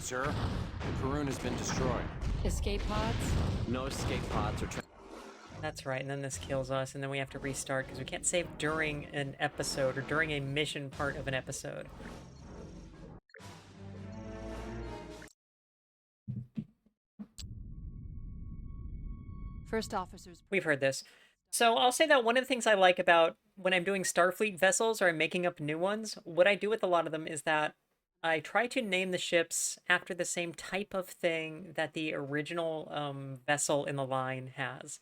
Sir, the Karoon has been destroyed.
Escape pods?
No escape pods or...
That's right, and then this kills us, and then we have to restart because we can't save during an episode or during a mission part of an episode.
First officers.
We've heard this. So I'll say that one of the things I like about when I'm doing Starfleet vessels or I'm making up new ones, what I do with a lot of them is that I try to name the ships after the same type of thing that the original vessel in the line has.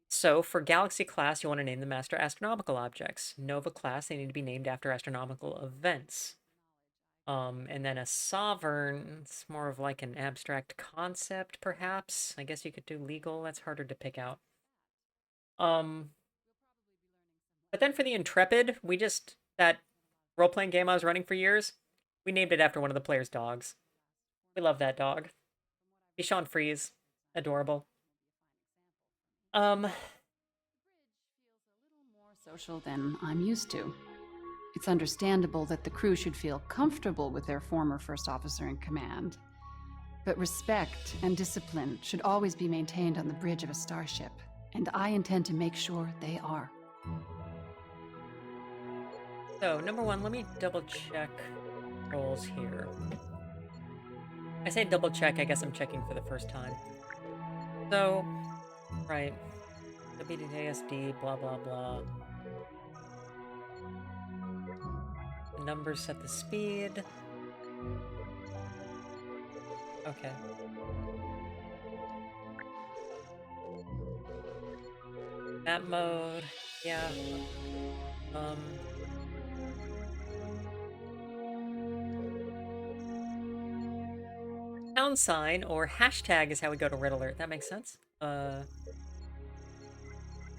So for Galaxy class, you want to name them after astronomical objects. Nova class, they need to be named after astronomical events. And then a sovereign, it's more of like an abstract concept, perhaps. I guess you could do legal, that's harder to pick out. But then for the Intrepid, we just, that role-playing game I was running for years, we named it after one of the players' dogs. We love that dog. Bichon Frise. Adorable.
Social than I'm used to. It's understandable that the crew should feel comfortable with their former first officer in command. But respect and discipline should always be maintained on the bridge of a starship, and I intend to make sure they are.
So, number one, let me double check roles here. I say double check, I guess I'm checking for the first time. So, right. WDASD, blah, blah, blah. The numbers set the speed. Okay. Map mode, yeah. Pound sign or hashtag is how we go to red alert. That makes sense. There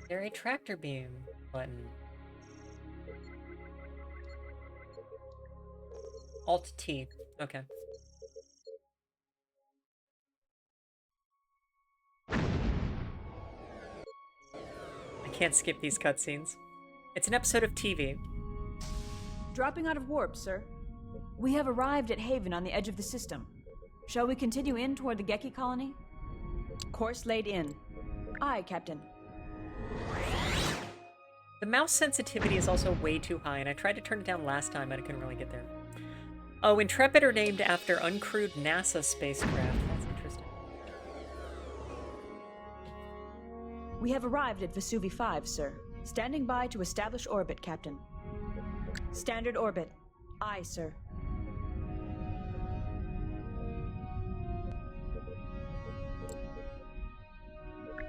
a tractor beam button. Alt T. Okay. I can't skip these cutscenes. It's an episode of TV.
Dropping out of warp, sir. We have arrived at Haven on the edge of the system. Shall we continue in toward the Geki colony? Course laid in. Aye, Captain.
The mouse sensitivity is also way too high, and I tried to turn it down last time, but I couldn't really get there. Oh, Intrepid are named after uncrewed NASA spacecraft. That's interesting.
We have arrived at Vesuvi 5, sir. Standing by to establish orbit, Captain. Standard orbit. Aye, sir.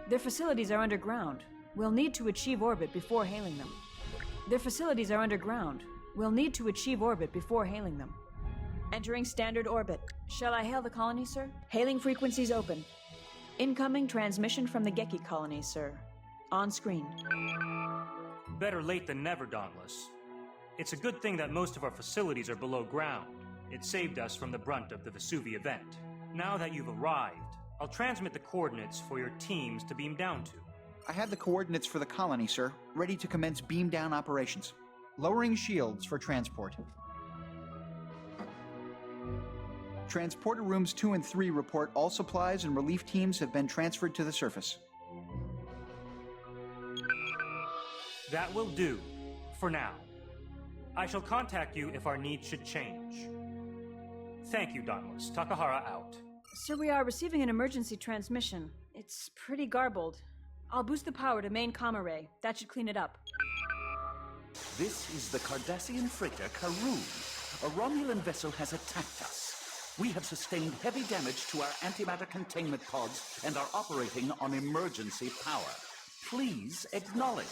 Their facilities are underground. We'll need to achieve orbit before hailing them. Their facilities are underground. We'll need to achieve orbit before hailing them. Entering standard orbit. Shall I hail the colony, sir? Hailing frequencies open. Incoming transmission from the Geki colony, sir. On screen.
Better late than never, Dauntless. It's a good thing that most of our facilities are below ground. It saved us from the brunt of the Vesuvi event. Now that you've arrived, I'll transmit the coordinates for your teams to beam down to.
I have the coordinates for the colony, sir, ready to commence beam down operations. Lowering shields for transport. Transporter rooms 2 and 3 report all supplies and relief teams have been transferred to the surface.
That will do, for now. I shall contact you if our needs should change. Thank you, Dauntless. Takahara out.
Sir, we are receiving an emergency transmission. It's pretty garbled. I'll boost the power to main comm array. That should clean it up.
This is the Cardassian freighter Karoon. A Romulan vessel has attacked us. We have sustained heavy damage to our antimatter containment pods and are operating on emergency power. Please acknowledge.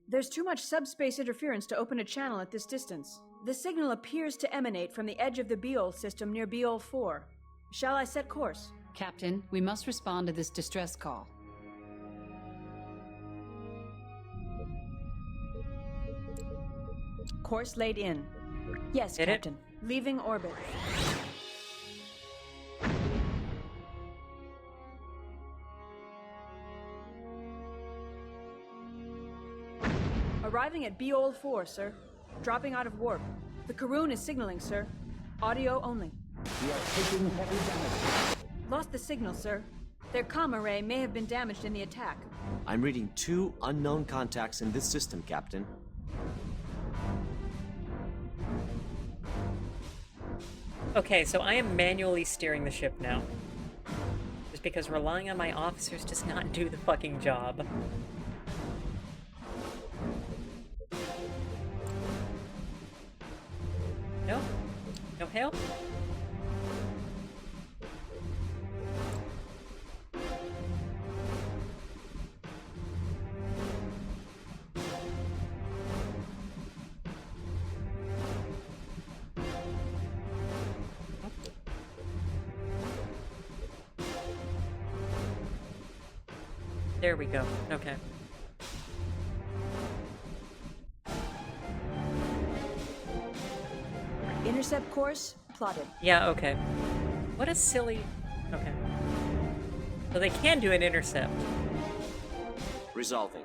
There's too much subspace interference to open a channel at this distance. The signal appears to emanate from the edge of the Beol system near Beol 4. Shall I set course?
Captain, we must respond to this distress call.
Course laid in. Yes,
Did
Captain. Leaving orbit. Arriving at Beol 4, sir. Dropping out of warp. The Karoon is signaling, sir. Audio only.
We are taking heavy damage.
Lost the signal, sir. Their comm array may have been damaged in the attack.
I'm reading 2 unknown contacts in this system, Captain.
Okay, so I am manually steering the ship now. Just because relying on my officers does not do the fucking job. No? No hail? There we go. Okay.
Intercept course plotted.
Yeah, okay. What a silly... Okay. So they can do an intercept.
Resolving.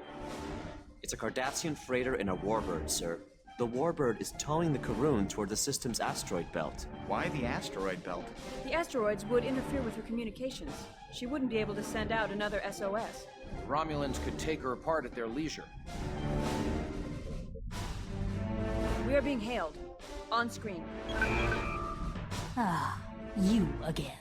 It's a Cardassian freighter in a warbird, sir. The warbird is towing the Karoon toward the system's asteroid belt.
Why the asteroid belt?
The asteroids would interfere with her communications. She wouldn't be able to send out another SOS.
Romulans could take her apart at their leisure.
We are being hailed. On screen.
Ah, you again.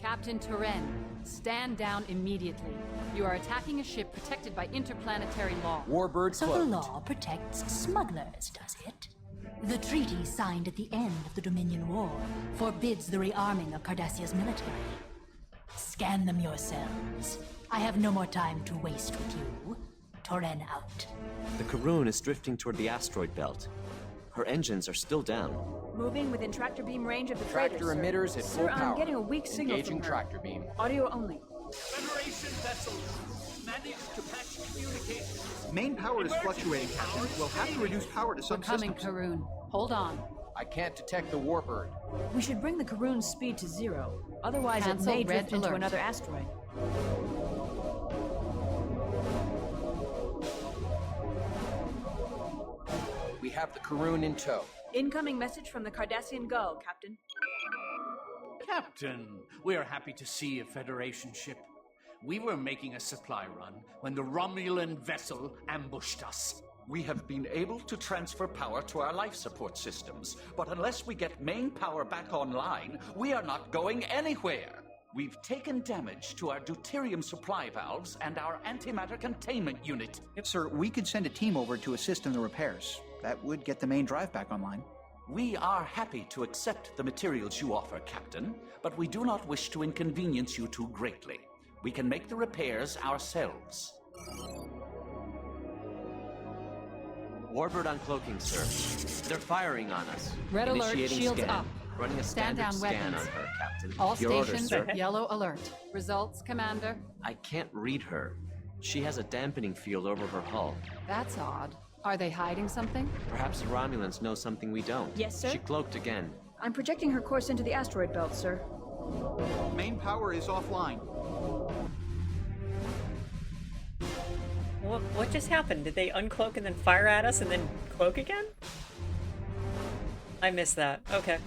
Captain Turen, stand down immediately. You are attacking a ship protected by interplanetary law.
Warbird
So
closed.
the law protects smugglers, does it? The treaty signed at the end of the Dominion War forbids the rearming of Cardassia's military. Scan them yourselves. I have no more time to waste with you. Turen out.
The Karoon is drifting toward the asteroid belt. Her engines are still down.
Moving within tractor beam range of the
Tractor
freighter, sir.
emitters at full
Sir,
power.
I'm getting a weak signal
Engaging
from her.
tractor beam.
Audio only.
Federation vessels managed to patch communications.
Main power is fluctuating, Captain. We'll have to reduce power to
We're
some
coming,
systems.
Karoon. Hold on.
I can't detect the warbird.
We should bring the Karoon's speed to 0. Otherwise,
Cancel
it may
red
drift into
alert.
another asteroid.
We have the Karoon in tow.
Incoming message from the Cardassian Gull, Captain.
Captain, we're happy to see a Federation ship. We were making a supply run when the Romulan vessel ambushed us.
We have been able to transfer power to our life support systems, but unless we get main power back online, we are not going anywhere. We've taken damage to our deuterium supply valves and our antimatter containment unit.
Sir, we could send a team over to assist in the repairs. That would get the main drive back online.
We are happy to accept the materials you offer, Captain, but we do not wish to inconvenience you too greatly. We can make the repairs ourselves.
Warbird uncloaking, sir. They're firing on us.
Red alert,
Initiating
shields
scan.
up.
Running a
Stand
standard
down
scan
weapons.
on her, Captain.
All
Your orders,
stations,
sir.
yellow alert. Results, Commander.
I can't read her. She has a dampening field over her hull.
That's odd. Are they hiding something?
Perhaps the Romulans know something we don't.
Yes, sir?
She cloaked again.
I'm projecting her course into the asteroid belt, sir.
Main power is offline.
What just happened? Did they uncloak and then fire at us and then cloak again? I missed that. Okay.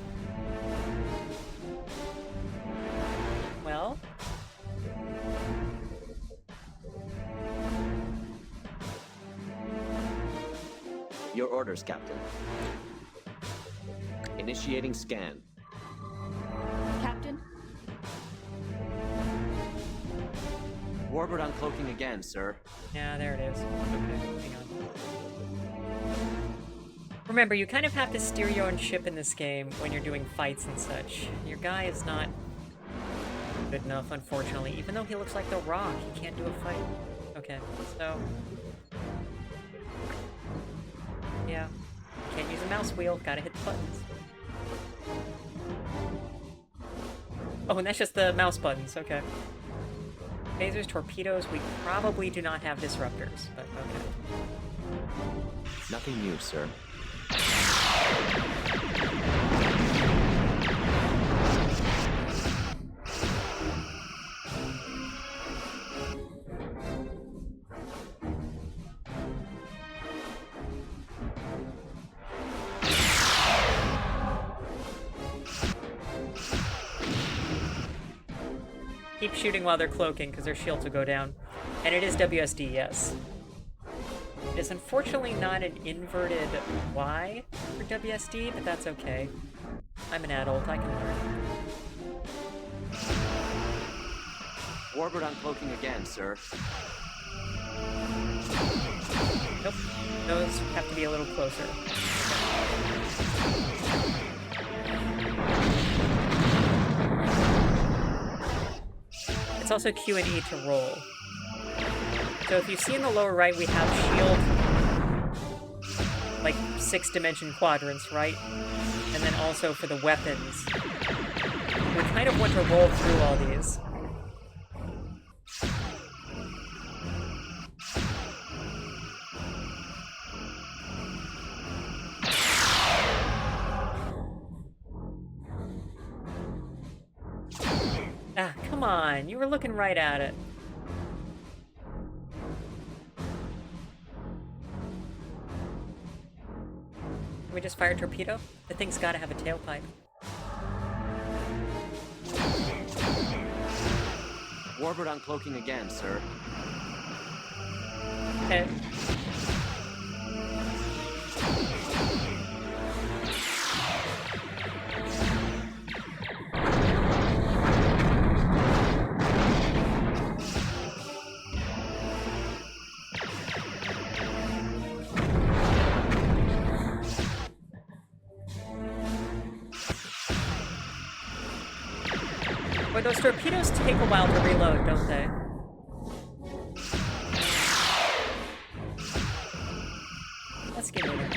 Well.
Your orders, Captain. Initiating scan.
Captain?
Warbird uncloaking again, sir.
Yeah, there it is. Okay, hang on. Remember, you kind of have to steer your own ship in this game when you're doing fights and such. Your guy is not good enough, unfortunately. Even though he looks like The Rock, he can't do a fight. Okay, so... yeah. Can't use a mouse wheel, gotta hit the buttons. Oh, and that's just the mouse buttons, okay. Phasers, torpedoes, we probably do not have disruptors, but okay.
Nothing new, sir.
Keep shooting while they're cloaking, because their shields will go down. And it is WSD, yes. It is unfortunately not an inverted Y for WSD, but that's okay. I'm an adult, I can learn.
Warbird uncloaking again, sir.
Nope. Those have to be a little closer. It's also Q and E to roll. So if you see in the lower right, we have shield, like 6-dimension quadrants, right? And then also for the weapons. We kind of want to roll through all these. Ah, come on. You were looking right at it. Can we just fire a torpedo? The thing's gotta have a tailpipe.
Warbird uncloaking again, sir.
Okay. Boy, those torpedoes take a while to reload, don't they? Let's get moving.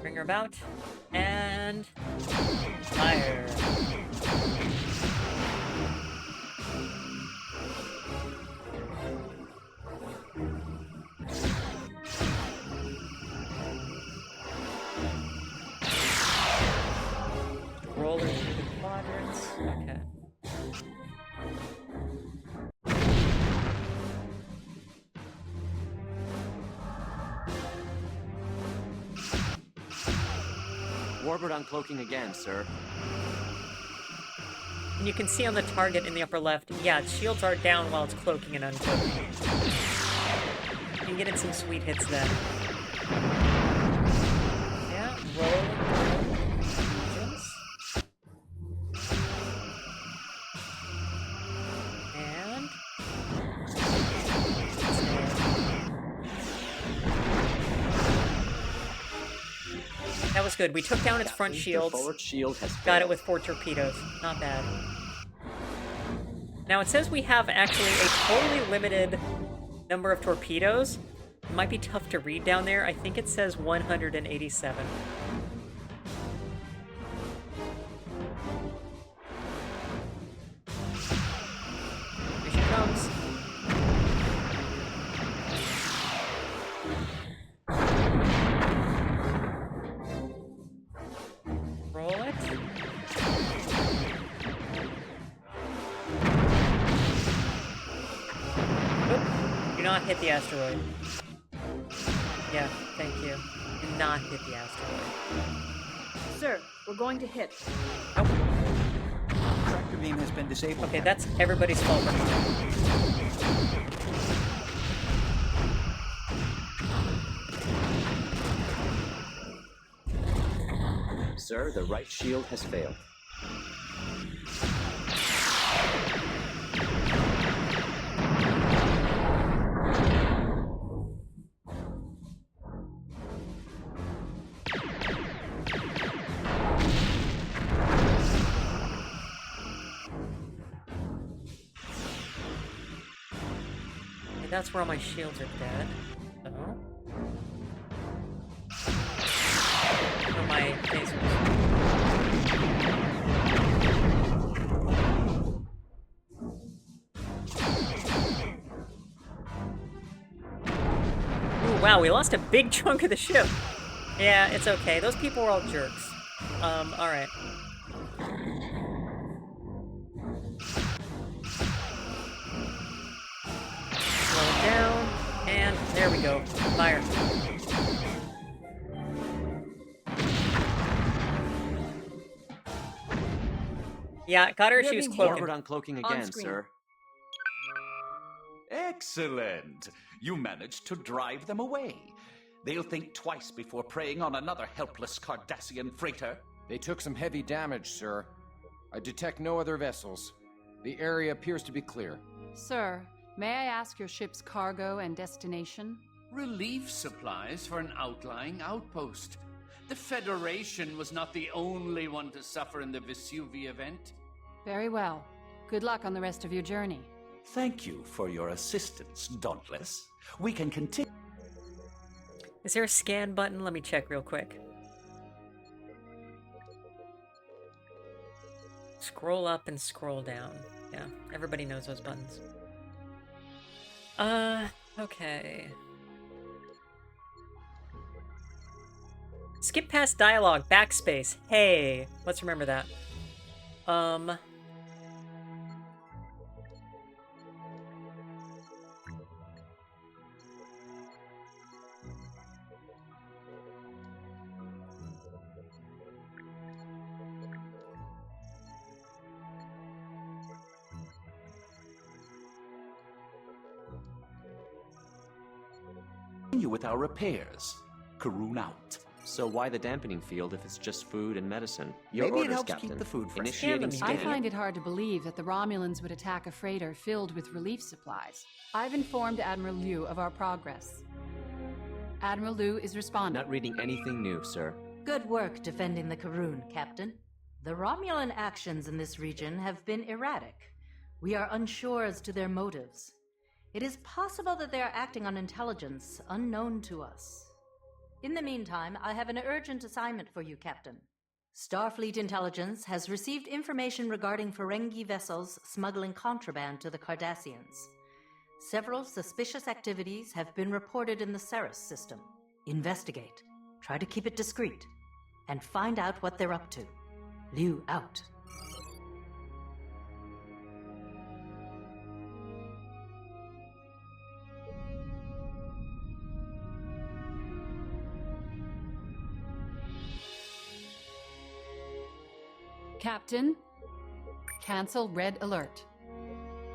Bring her about, and fire. Roller through the quadrants. Okay.
Warbird uncloaking again, sir.
And you can see on the target in the upper left, yeah, its shields are down while it's cloaking and uncloaking. You can get in some sweet hits then. Yeah, roll. And... that was good. We took down its front shields.
Forward shield has
got it with 4 torpedoes. Not bad. Now it says we have actually a totally limited number of torpedoes. It might be tough to read down there. I think it says 187. Here she comes. Roll it. Oop. Do not hit the asteroid. Yeah, thank you. Do not hit the asteroid.
Sir, we're going to hit.
Nope.
Tractor beam has been disabled.
Okay, that's everybody's fault.
Sir, the right shield has failed.
Okay, that's where all my shields are dead. So... where my phasers. Ooh, wow, we lost a big chunk of the ship. Yeah, it's okay. Those people were all jerks. Alright. Slow it down, and there we go. Fire. Yeah, got her. She was cloaking.
Warbird uncloaking again, sir.
Excellent! You managed to drive them away. They'll think twice before preying on another helpless Cardassian freighter.
They took some heavy damage, sir. I detect no other vessels. The area appears to be clear.
Sir, may I ask your ship's cargo and destination?
Relief supplies for an outlying outpost. The Federation was not the only one to suffer in the Vesuvia event.
Very well. Good luck on the rest of your journey.
Thank you for your assistance, Dauntless. We can continue.
Is there a scan button? Let me check real quick. Scroll up and scroll down. Yeah, everybody knows those buttons. Okay. Skip past dialogue, backspace. Hey, let's remember that.
Continue with our repairs. Karun out.
So why the dampening field if it's just food and medicine?
Maybe it
orders,
helps
Captain.
keep the food fresh.
Initiating
I
scan.
find it hard to believe that the Romulans would attack a freighter filled with relief supplies. I've informed Admiral Liu of our progress. Admiral Liu is responding.
Not reading anything new, sir.
Good work defending the Karun, Captain. The Romulan actions in this region have been erratic. We are unsure as to their motives. It is possible that they are acting on intelligence unknown to us. In the meantime, I have an urgent assignment for you, Captain. Starfleet Intelligence has received information regarding Ferengi vessels smuggling contraband to the Cardassians. Several suspicious activities have been reported in the Ceres system. Investigate, try to keep it discreet, and find out what they're up to. Liu out.
Captain, cancel red alert.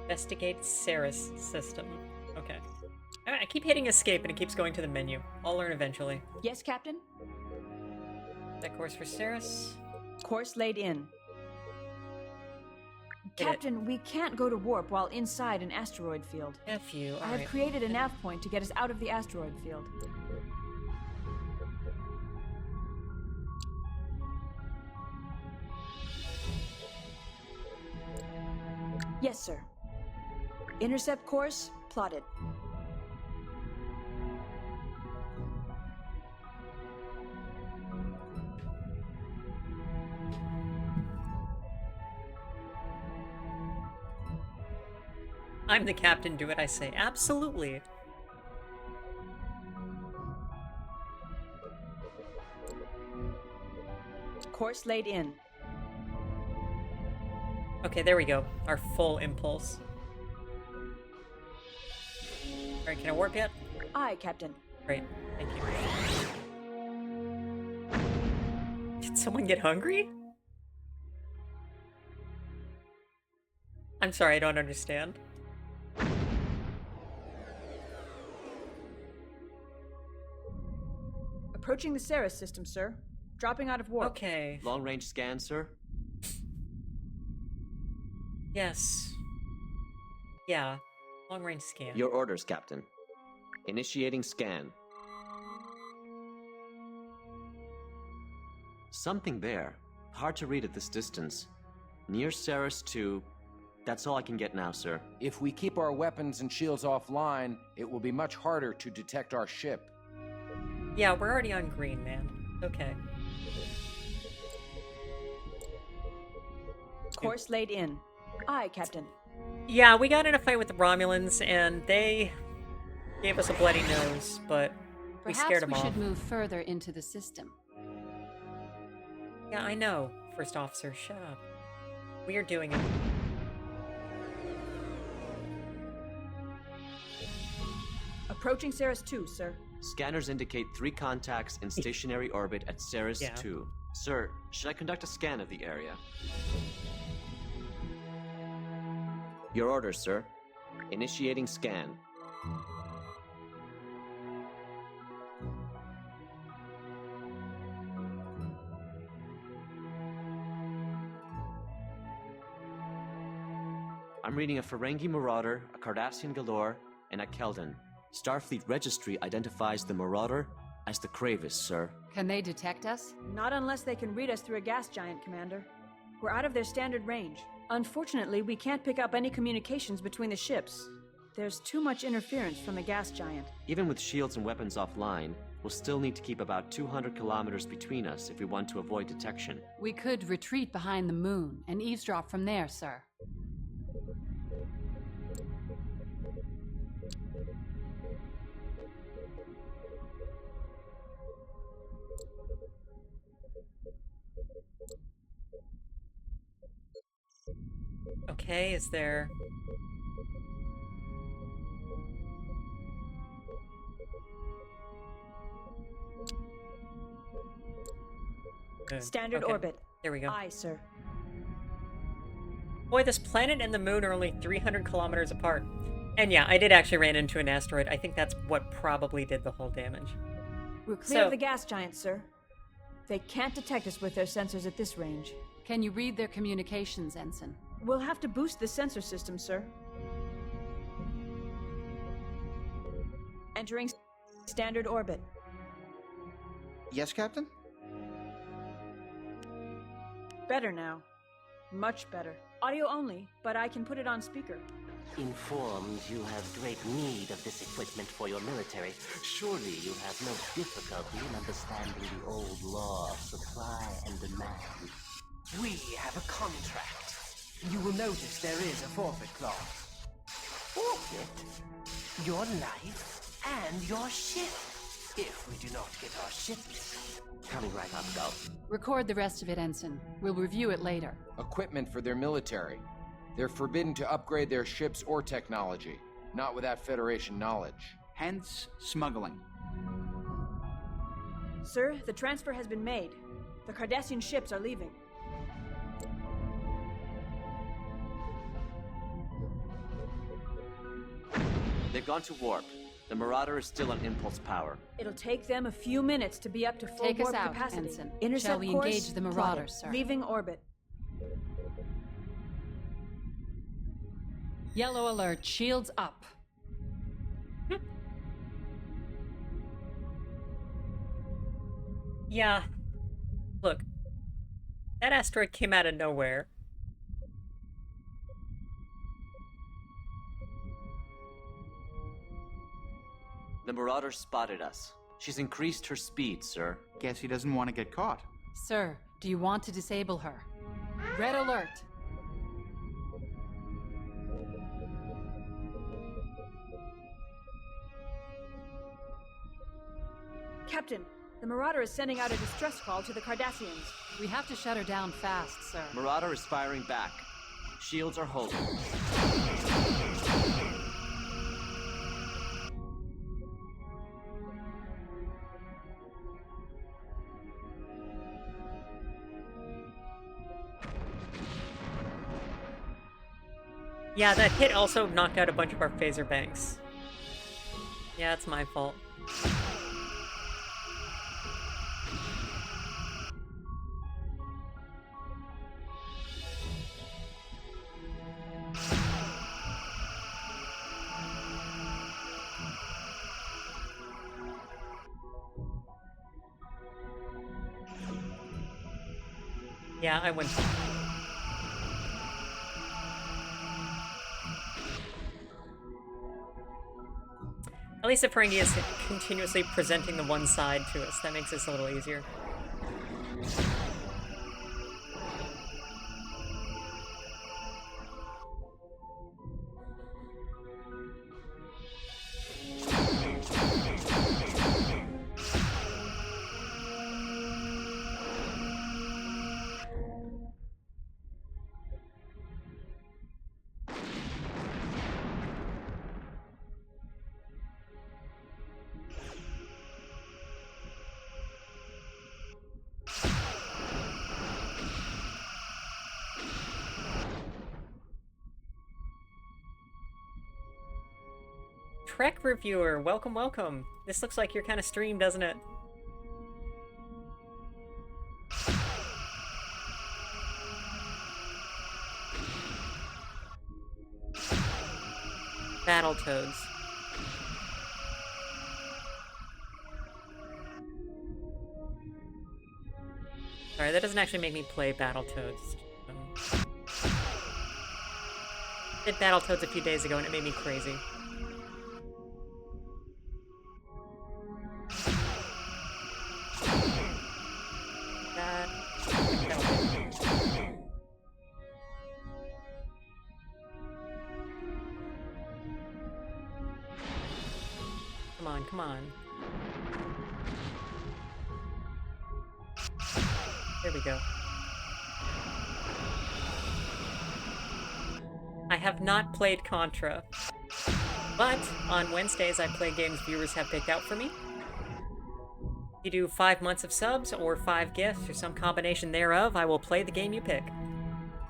Investigate Ceres system. Okay. I keep hitting escape and it keeps going to the menu. I'll learn eventually.
Yes, Captain?
That course for Ceres.
Course laid in.
Hit
Captain, we can't go to warp while inside an asteroid field.
F you.
I have created a nav point to get us out of the asteroid field. Yes, sir. Intercept course plotted.
I'm the captain, do what I say. Absolutely.
Course laid in.
Okay, there we go. Our full impulse. Alright, can I warp yet?
Aye, Captain.
Great, thank you. Did someone get hungry? I'm sorry, I don't understand.
Approaching the Ceres system, sir. Dropping out of warp.
Okay.
Long-range scan, sir?
Yes. Yeah. Long-range scan.
Your orders, Captain. Initiating scan. Something there. Hard to read at this distance. Near Ceres 2. That's all I can get now, sir.
If we keep our weapons and shields offline, it will be much harder to detect our ship.
Yeah, we're already on green, man. Okay.
Course laid in. Aye, Captain.
Yeah, we got in a fight with the Romulans, and they gave us a bloody nose, but we scared them off.
Perhaps we should move further into the system.
Yeah, I know. First officer, shut up. We are doing it.
Approaching Ceres 2, sir.
Scanners indicate 3 contacts in stationary orbit at Ceres 2. Sir, should I conduct a scan of the area? Your orders, sir. Initiating scan. I'm reading a Ferengi Marauder, a Cardassian Galore, and a Keldon. Starfleet Registry identifies the Marauder as the Kravis, sir.
Can they detect us?
Not unless they can read us through a gas giant, Commander. We're out of their standard range. Unfortunately, we can't pick up any communications between the ships. There's too much interference from the gas giant.
Even with shields and weapons offline, we'll still need to keep about 200 kilometers between us if we want to avoid detection.
We could retreat behind the moon and eavesdrop from there, sir.
Okay, is there... Good.
Standard
Okay.
orbit.
There we go.
Aye, sir.
Boy, this planet and the moon are only 300 kilometers apart. And yeah, I did actually ran into an asteroid. I think that's what probably did the whole damage.
We're clear of the gas giant, sir. They can't detect us with their sensors at this range.
Can you read their communications, Ensign?
We'll have to boost the sensor system, sir. Entering standard orbit.
Yes, Captain?
Better now. Much better. Audio only, but I can put it on speaker.
Informed you have great need of this equipment for your military, surely you have no difficulty in understanding the old law of supply and demand.
We have a contract. You will notice there is a forfeit clause. Forfeit? Your life and your ship, if we do not get our ships.
Coming right up, go.
Record the rest of it, Ensign. We'll review it later.
Equipment for their military. They're forbidden to upgrade their ships or technology, not without Federation knowledge.
Hence, smuggling.
Sir, the transfer has been made. The Cardassian ships are leaving.
They've gone to warp. The Marauder is still on impulse power.
It'll take them a few minutes to be up to full
Take us
warp
out,
capacity.
Ensign.
Intercept
Shall we
course
engage the Marauder,
plotted.
sir?
Leaving orbit.
Yellow alert. Shields up.
Yeah. Look. That asteroid came out of nowhere.
The Marauder spotted us. She's increased her speed, sir.
Guess he doesn't want to get caught.
Sir, do you want to disable her? Red alert.
Captain, the Marauder is sending out a distress call to the Cardassians.
We have to shut her down fast, sir.
Marauder is firing back. Shields are holding.
Yeah, that hit also knocked out a bunch of our phaser banks. Yeah, it's my fault. Yeah, I went. At least the Ferengi is continuously presenting the one side to us. That makes this a little easier. Trek reviewer, welcome, welcome. This looks like your kind of stream, doesn't it? Battletoads. Sorry, that doesn't actually make me play Battletoads. I did Battletoads a few days ago and it made me crazy. Come on, come on. There we go. I have not played Contra, but on Wednesdays I play games viewers have picked out for me. You do 5 months of subs or 5 gifts or some combination thereof, I will play the game you pick.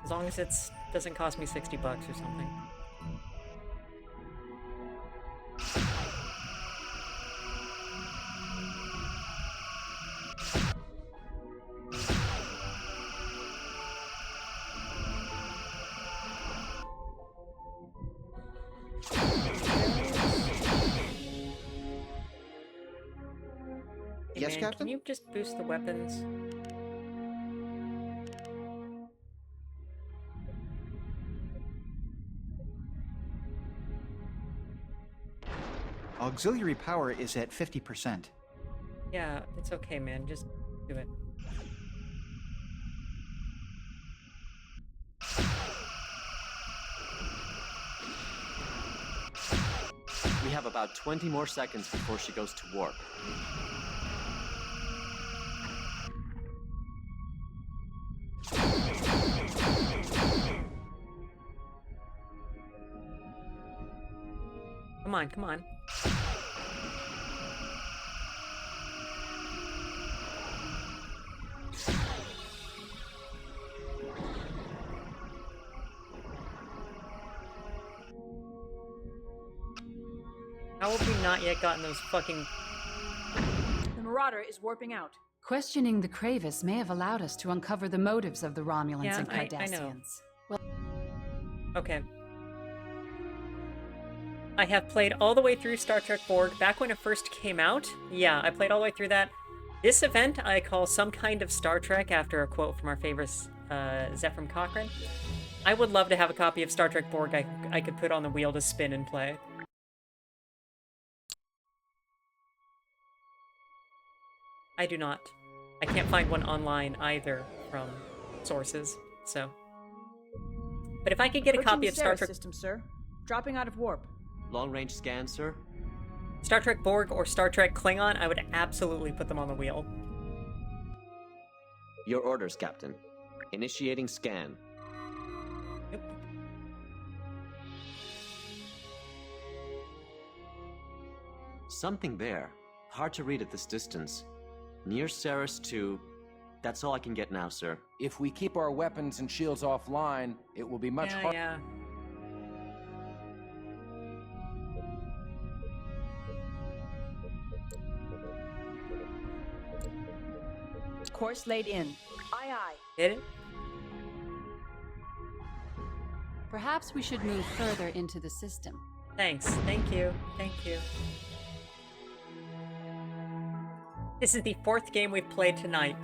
As long as it doesn't cost me $60 or something. Hey,
Yes,
man,
Captain?
can you just boost the weapons?
Auxiliary power is at 50%.
Yeah, it's okay, man. Just do it.
We have about 20 more seconds before she goes to warp.
Come on, come on. How have we not yet gotten those fucking...
The Marauder is warping out.
Questioning the Kravis may have allowed us to uncover the motives of the Romulans
Yeah,
and
I
Cardassians.
know.
Well,
Okay. I have played all the way through Star Trek Borg back when it first came out. Yeah, I played all the way through that. This event I call some kind of Star Trek after a quote from our favorite Zephram Cochrane. I would love to have a copy of Star Trek Borg I could put on the wheel to spin and play. I do not. I can't find one online either from sources, so. But if I could get a copy of Star Trek
system, sir. Dropping out of warp.
Long-range scan, sir?
Star Trek Borg or Star Trek Klingon, I would absolutely put them on the wheel.
Your orders, Captain. Initiating scan.
Yep.
Something there. Hard to read at this distance. Near Ceres 2. That's all I can get now, sir.
If we keep our weapons and shields offline, it will be much harder.
Yeah.
Course laid in. Aye, aye.
Hit it?
perhaps we should move further into the system.
Thanks. Thank you. Thank you. This is the 4th game we've played tonight.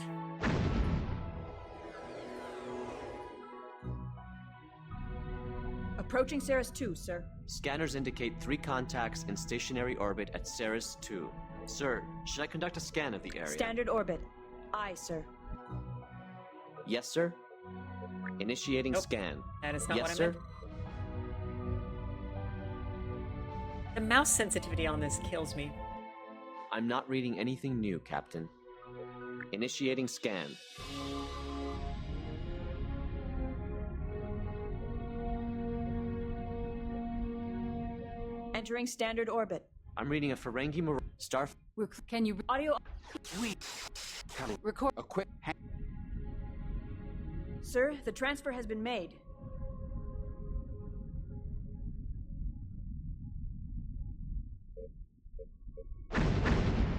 Approaching Ceres 2, sir.
Scanners indicate 3 contacts in stationary orbit at Ceres 2. Sir, should I conduct a scan of the area?
Standard orbit. Aye, sir.
Yes, sir. Initiating scan.
That is not
yes,
what I
sir.
meant. The mouse sensitivity on this kills me.
I'm not reading anything new, Captain. Initiating scan.
Entering standard orbit.
I'm reading a Ferengi Star.
Can you
audio?
Record.
Equip.
Sir, the transfer has been made.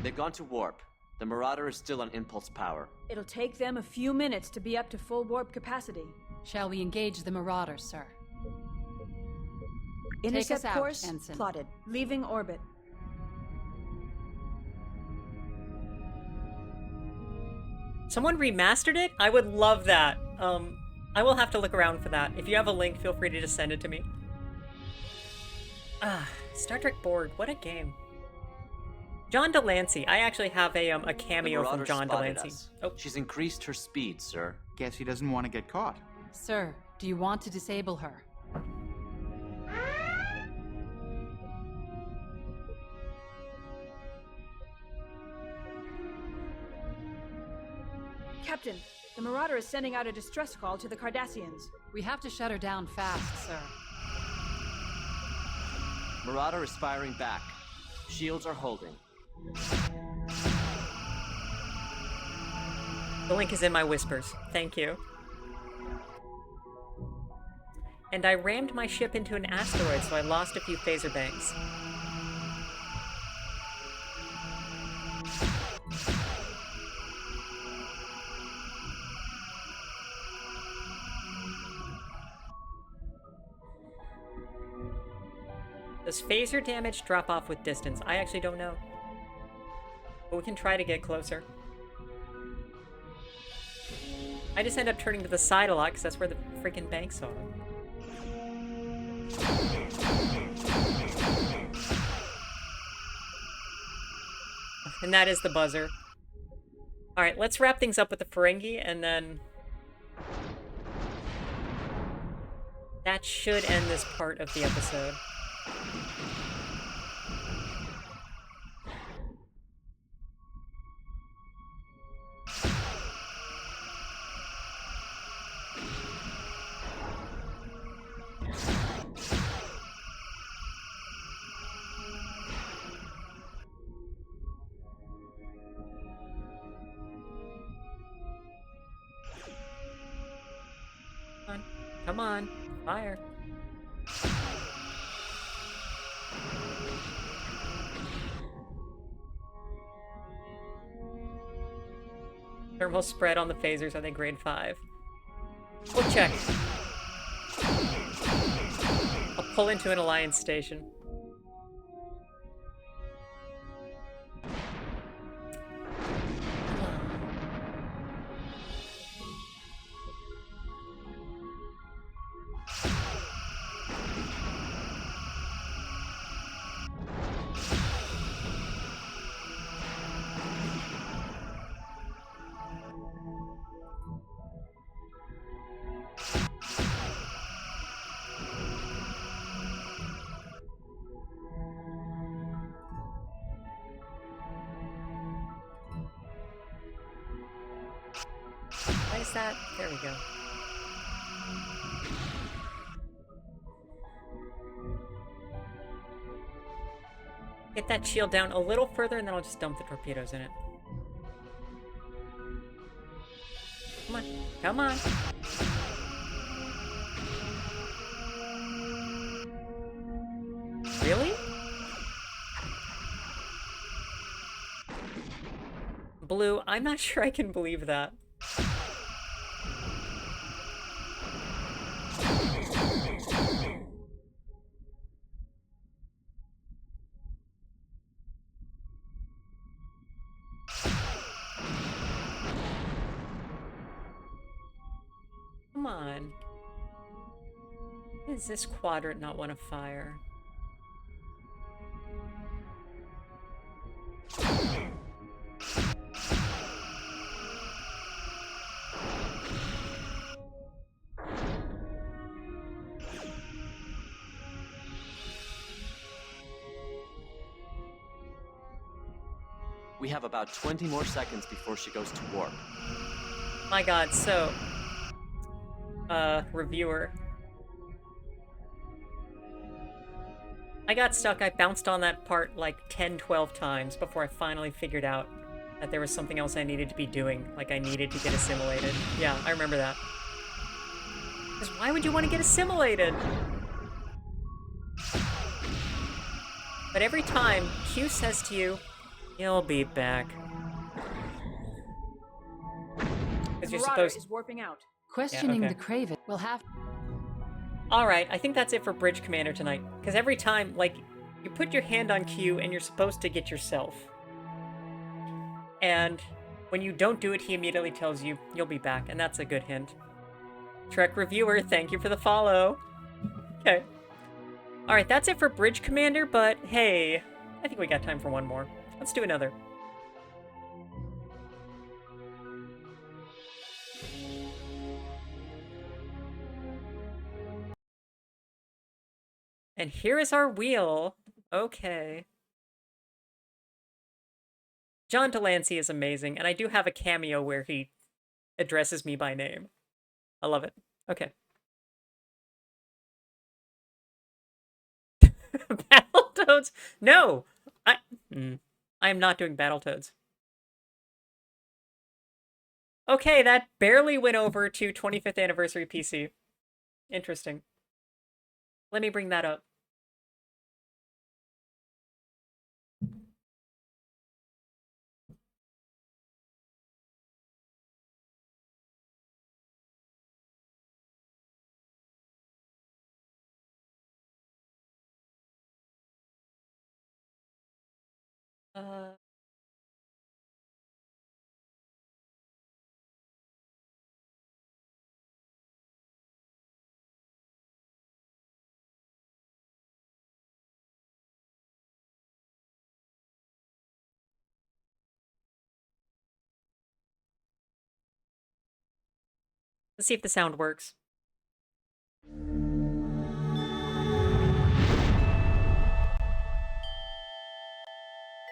They've gone to warp. The Marauder is still on impulse power.
It'll take them a few minutes to be up to full warp capacity.
Shall we engage the Marauder, sir?
Intercept
Take us
course
out, Ensign.
plotted. Leaving orbit.
Someone remastered it? I would love that. I will have to look around for that. If you have a link, feel free to just send it to me. Star Trek Borg, what a game. John Delancey. I actually have a cameo from John Delancey.
Oh, she's increased her speed, sir.
Guess he doesn't want to get caught.
Sir, do you want to disable her?
Captain, the Marauder is sending out a distress call to the Cardassians.
We have to shut her down fast, sir.
Marauder is firing back. Shields are holding.
The link is in my whispers. Thank you. And I rammed my ship into an asteroid, so I lost a few phaser banks. Does phaser damage drop off with distance? I actually don't know. But we can try to get closer. I just end up turning to the side a lot because that's where the freaking banks are. And that is the buzzer. Alright, let's wrap things up with the Ferengi, and then... that should end this part of the episode. Come on, fire. Thermal spread on the phasers, are they grade 5? We'll check. I'll pull into an Alliance station. That. There we go. Get that shield down a little further, and then I'll just dump the torpedoes in it. Come on. Come on. Really? Blue, I'm not sure I can believe that. Come on. Why does this quadrant not want to fire?
We have about 20 more seconds before she goes to warp.
My god, so... reviewer. I got stuck. I bounced on that part like 10, 12 times before I finally figured out that there was something else I needed to be doing. Like I needed to get assimilated. Yeah, I remember that. Because why would you want to get assimilated? But every time, Q says to you, you'll be back. Because you're supposed
is warping out.
Questioning
yeah, okay.
the Craven will have...
Alright, I think that's it for Bridge Commander tonight. Because every time, like, you put your hand on Q and you're supposed to get yourself. And when you don't do it, he immediately tells you, you'll be back. And that's a good hint. Trek Reviewer, thank you for the follow. Okay. Alright, that's it for Bridge Commander, but hey, I think we got time for one more. Let's do another. And here is our wheel. Okay. John Delancey is amazing, and I do have a cameo where he addresses me by name. I love it. Okay. Battletoads? No! I am not doing Battletoads. Okay, that barely went over to 25th anniversary PC. Interesting. Let me bring that up. Let's see if the sound works.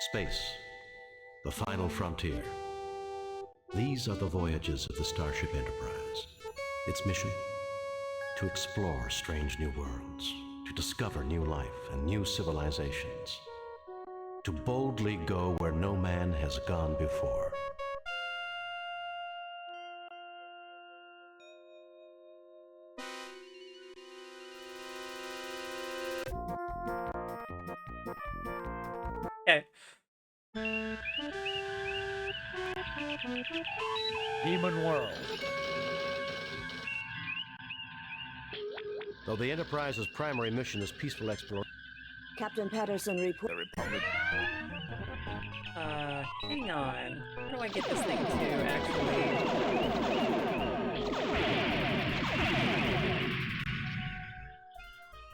Space, the final frontier. These are the voyages of the Starship Enterprise. Its mission? To explore strange new worlds, to discover new life and new civilizations, to boldly go where no man has gone before.
Okay.
Demon World.
Though the Enterprise's primary mission is peaceful exploration.
Captain Patterson report.
The Republic.
Hang on. How do I get this thing to actually...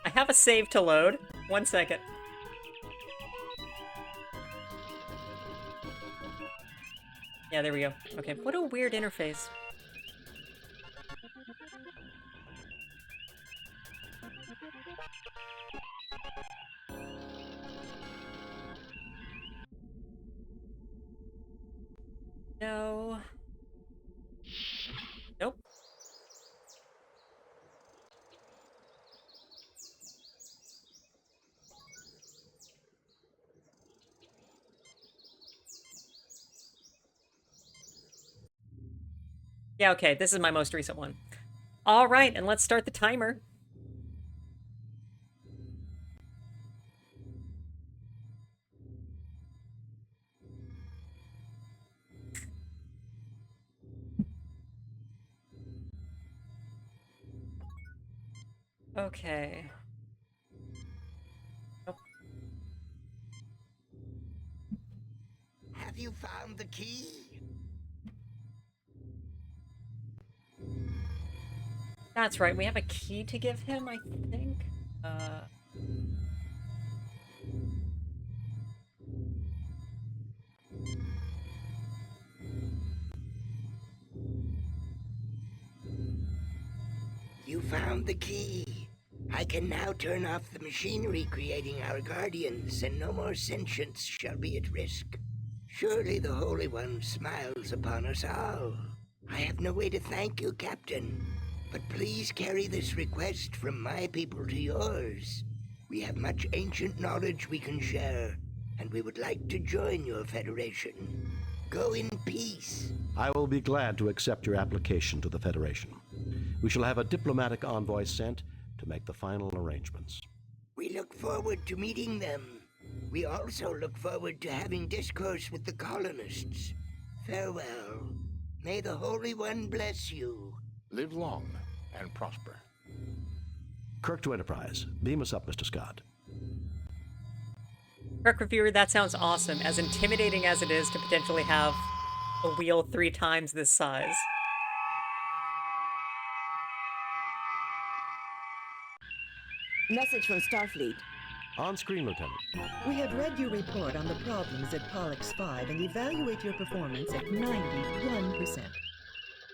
I have a save to load. 1 second. Yeah, there we go. Okay, what a weird interface. No. Nope. Yeah, okay, this is my most recent one. All right, and let's start the timer. Okay. Nope.
Have you found the key?
That's right, we have a key to give him, I think.
You found the key. I can now turn off the machinery creating our guardians, and no more sentience shall be at risk. Surely the Holy One smiles upon us all. I have no way to thank you, Captain, but please carry this request from my people to yours. We have much ancient knowledge we can share, and we would like to join your Federation. Go in peace.
I will be glad to accept your application to the Federation. We shall have a diplomatic envoy sent to make the final arrangements.
We look forward to meeting them. We also look forward to having discourse with the colonists. Farewell. May the Holy One bless you.
Live long and prosper.
Kirk to Enterprise. Beam us up, Mr. Scott.
Kirk Reviewer, that sounds awesome. As intimidating as it is to potentially have a wheel 3 times this size.
Message from Starfleet.
On screen, Lieutenant.
We have read your report on the problems at Pollux 5 and evaluate your performance at 91%.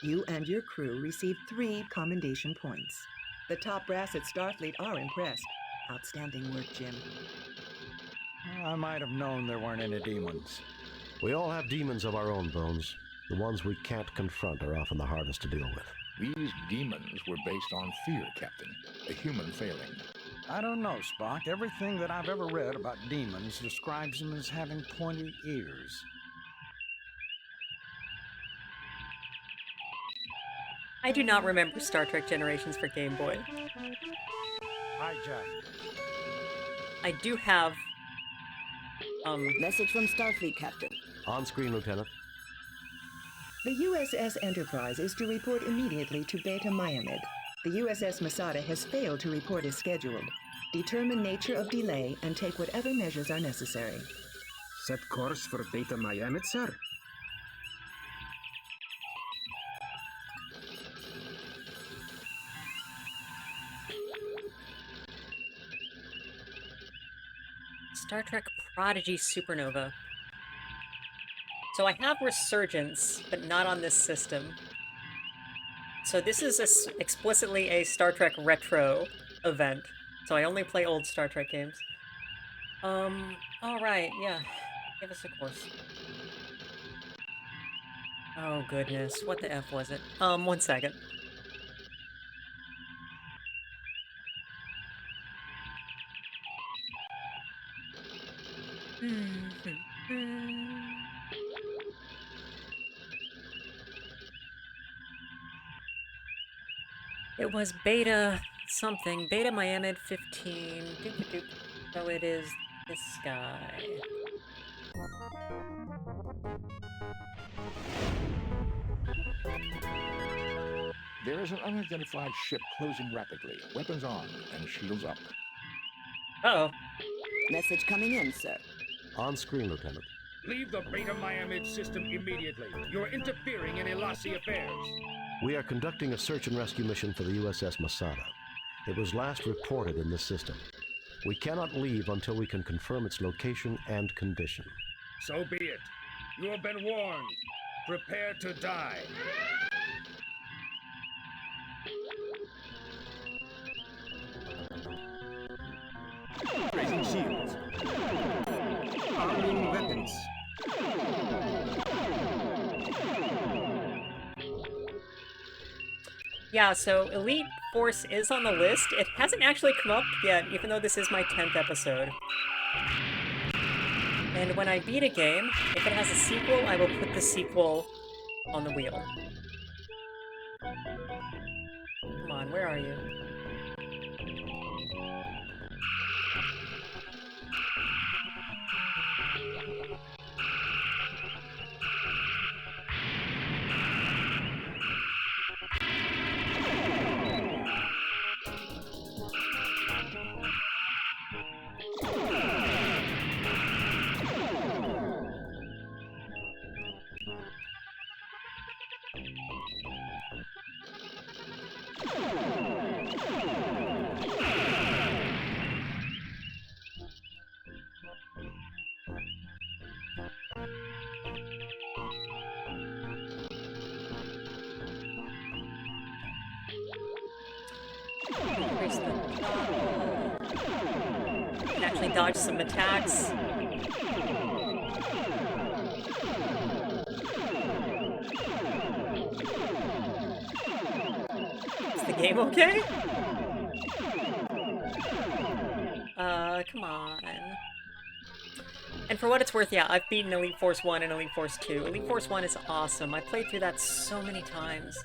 You and your crew received 3 commendation points. The top brass at Starfleet are impressed. Outstanding work, Jim.
I might have known there weren't any demons.
We all have demons of our own, Bones. The ones we can't confront are often the hardest to deal with.
These demons were based on fear, Captain. A human failing.
I don't know, Spock. Everything that I've ever read about demons describes them as having pointy ears.
I do not remember Star Trek Generations for Game Boy.
Hijack.
I do have,
Message from Starfleet, Captain.
On screen, Lieutenant.
The USS Enterprise is to report immediately to Beta Miamid. The USS Masada has failed to report as scheduled. Determine nature of delay and take whatever measures are necessary.
Set course for Beta Miamid, sir.
Star Trek Prodigy Supernova. So I have Resurgence, but not on this system. So this is explicitly a Star Trek retro event. So I only play old Star Trek games. Alright, yeah. Give us a course. Oh goodness, what the F was it? 1 second. It was Beta something. Beta Miamid 15. Doop -doop -doop. So it is this guy.
There is an unidentified ship closing rapidly. Weapons on and shields up.
Uh-oh.
Message coming in, sir.
On screen, Lieutenant.
Leave the Beta Miamid system immediately. You're interfering in Elasi affairs.
We are conducting a search and rescue mission for the USS Masada. It was last reported in this system. We cannot leave until we can confirm its location and condition.
So be it. You have been warned. Prepare to die.
Raising shields. Arming weapons.
Yeah, so Elite Force is on the list. It hasn't actually come up yet, even though this is my 10th episode. And when I beat a game, if it has a sequel, I will put the sequel on the wheel. Come on, where are you? Increase the throttle. Can actually dodge some attacks. Is the game okay? Come on. And for what it's worth, yeah, I've beaten Elite Force 1 and Elite Force 2. Elite Force 1 is awesome. I played through that so many times.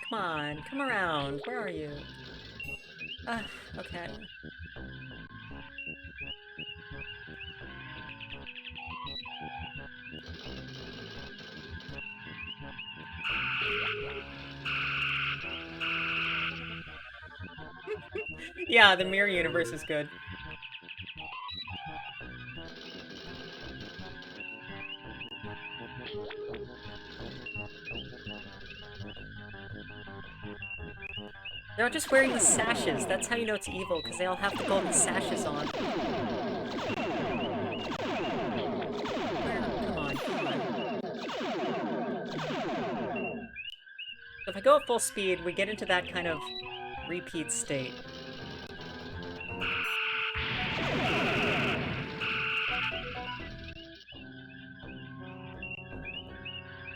Come on, come around. Where are you? Okay. Yeah, the mirror universe is good. They're all just wearing the sashes. That's how you know it's evil, because they all have the golden sashes on. Come on, come on. So if I go at full speed, we get into that kind of repeat state.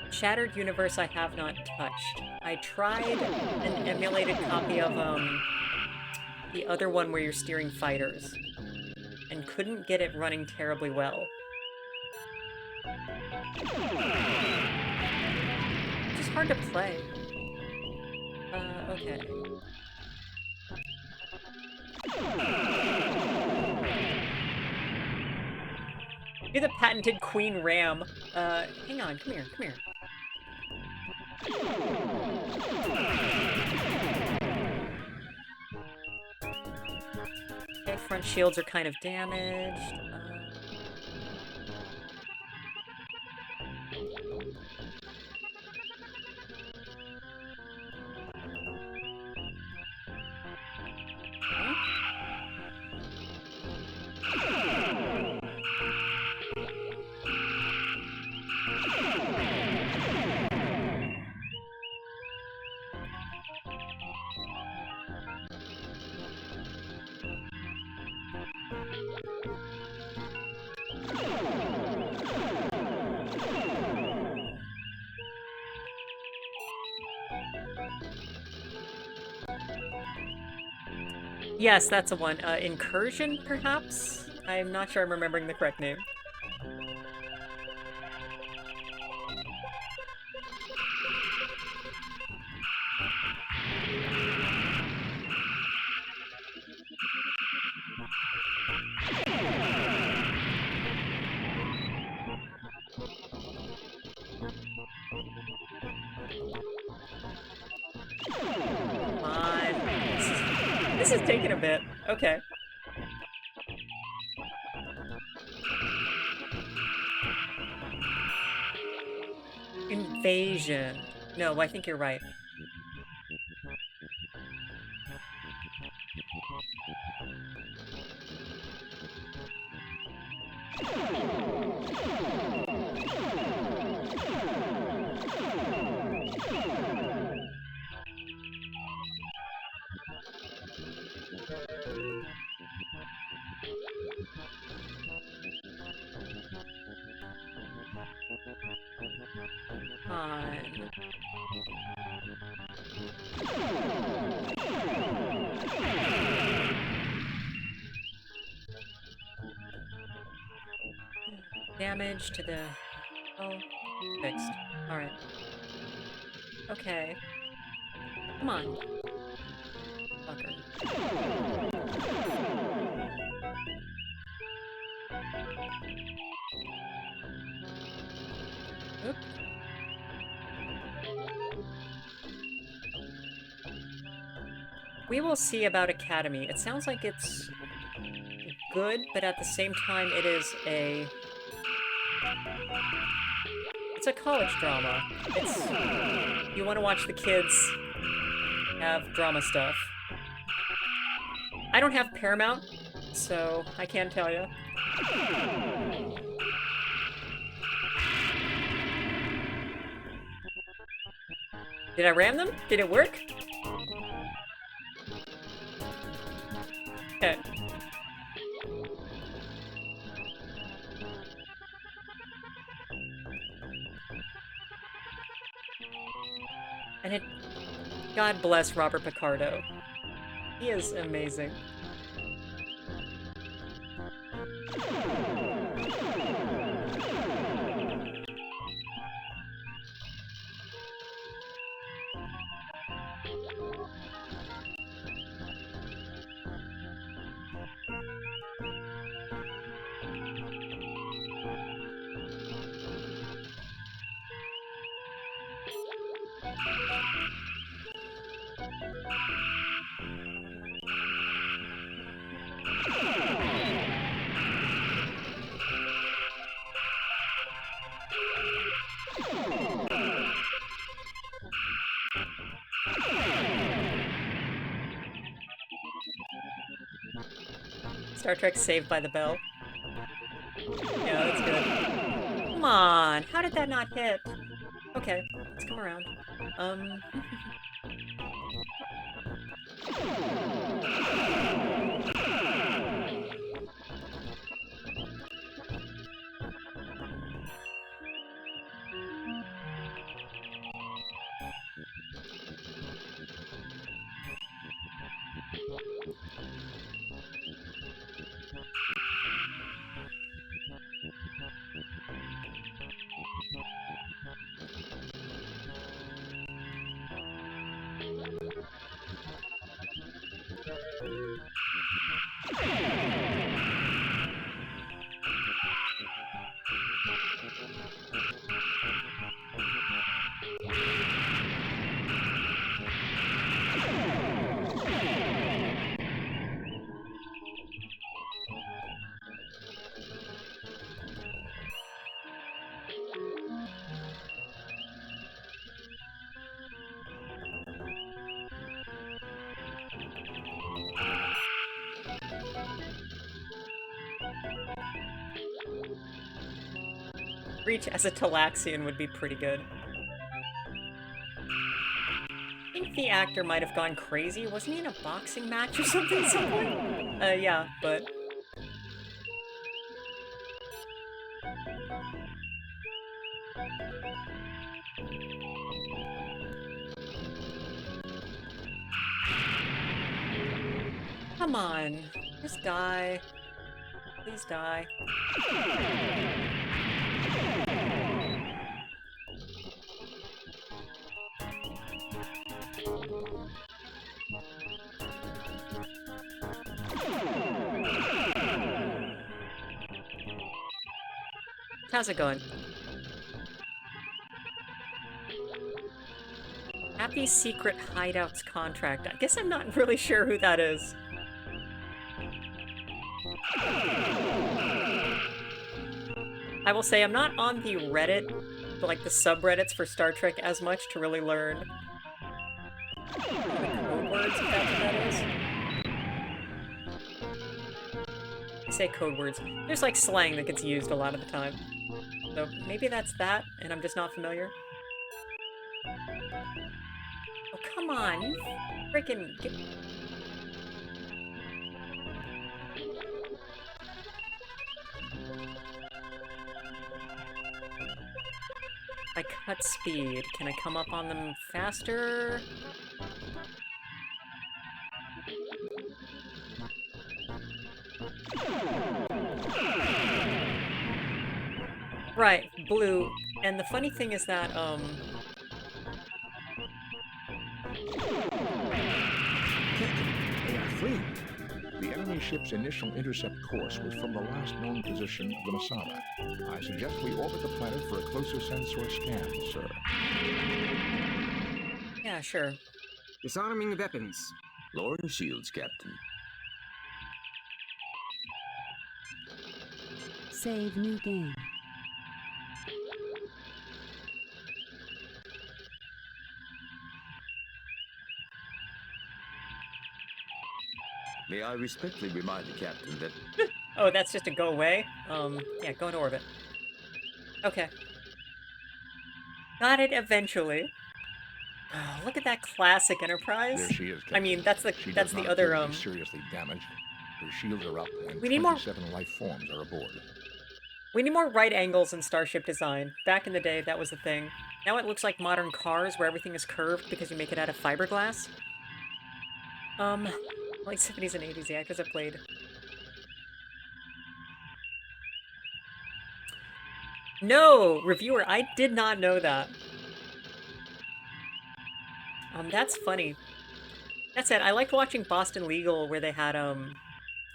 Shattered Universe I have not touched. I tried an emulated copy of the other one where you're steering fighters, and couldn't get it running terribly well. It's just hard to play. Okay. You're the patented Queen Ram. Hang on, come here, come here. Okay, front shields are kind of damaged. Yes, that's a one. Incursion, perhaps? I'm not sure I'm remembering the correct name. Come on. This is taking a bit. Okay. Invasion. No, I think you're right. Damage to the... Oh, fixed. Alright. Okay. Come on. Fucker. Oop. We will see about Academy. It sounds like it's good, but at the same time it is a... It's a college drama. It's... You want to watch the kids have drama stuff. I don't have Paramount, so I can't tell you. Did I ram them? Did it work? Okay. And it... God bless Robert Picardo. He is amazing. Star Trek Saved by the Bell. Yeah, that's good. Come on, how did that not hit? Okay, let's come around. Reach as a Talaxian would be pretty good. I think the actor might have gone crazy. Wasn't he in a boxing match or something at some point? Yeah, but... Come on. Just die. Please die. How's it going? Happy Secret Hideouts contract. I guess I'm not really sure who that is. I will say I'm not on the Reddit, like the subreddits for Star Trek as much to really learn the code words, if that's what that is. I say code words. There's like slang that gets used a lot of the time. So maybe that's that, and I'm just not familiar. Oh, come on. You freaking get... I cut speed. Can I come up on them faster? Right, blue. And the funny thing is that,
They are free. The enemy ship's initial intercept course was from the last known position of the Masada. I suggest we orbit the planet for a closer sensor scan, sir.
Yeah, sure.
Disarming weapons.
Lowering shields, Captain.
Save new game.
May I respectfully remind the Captain that...
Oh, that's just a go away? Yeah, go into orbit. Okay. Got it eventually. Oh, look at that classic Enterprise.
There she is, Captain.
I mean, that's the
She
that's
does
the
not
other
appear to be seriously damaged. Her shields are up, and
We need more-
27 life forms are aboard.
We need more right angles in starship design. Back in the day, that was the thing. Now it looks like modern cars where everything is curved because you make it out of fiberglass. Like 70s and 80s, the actors have played. No, reviewer, I did not know that. That's funny. That said, I liked watching Boston Legal where they had,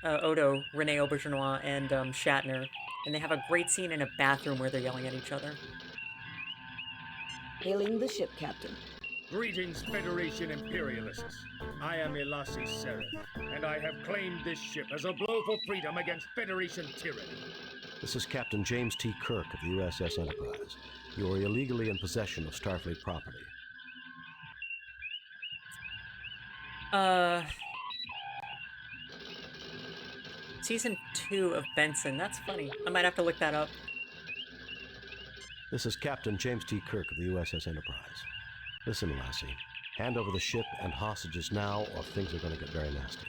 Odo, Rene Auberjonois, and, Shatner. And they have a great scene in a bathroom where they're yelling at each other.
Hailing the ship, Captain.
Greetings, Federation Imperialists. I am Elasi Seraph, and I have claimed this ship as a blow for freedom against Federation tyranny.
This is Captain James T. Kirk of the USS Enterprise. You are illegally in possession of Starfleet property.
Season 2 of Benson. That's funny. I might have to look that up.
This is Captain James T. Kirk of the USS Enterprise. Listen, Lassie. Hand over the ship and hostages now, or things are going to get very nasty.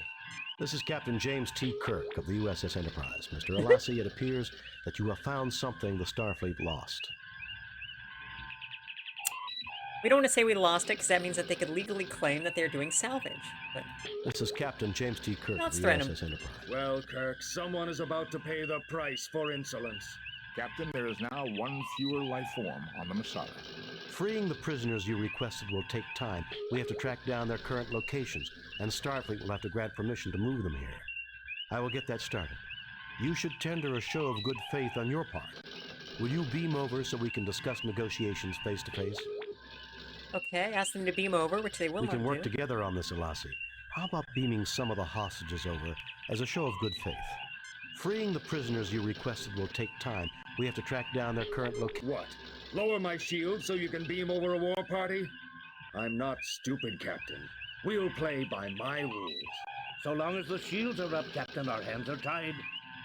This is Captain James T. Kirk of the USS Enterprise. Mr. Lassie, it appears that you have found something the Starfleet lost.
We don't want to say we lost it, because that means that they could legally claim that they're doing salvage. But
this is Captain James T. Kirk of the USS Enterprise.
Well, Kirk, someone is about to pay the price for insolence.
Captain, there is now one fewer life form on the Masada.
Freeing the prisoners you requested will take time. We have to track down their current locations, and Starfleet will have to grant permission to move them here. I will get that started. You should tender a show of good faith on your part. Will you beam over so we can discuss negotiations face to face?
Okay, ask them to beam over, which they will
We
not
can work
do.
together on this, Elassie. How about beaming some of the hostages over as a show of good faith? Freeing the prisoners you requested will take time. We have to track down their current location.
What? Lower my shield so you can beam over a war party? I'm not stupid, Captain. We'll play by my rules.
So long as the shields are up, Captain, our hands are tied.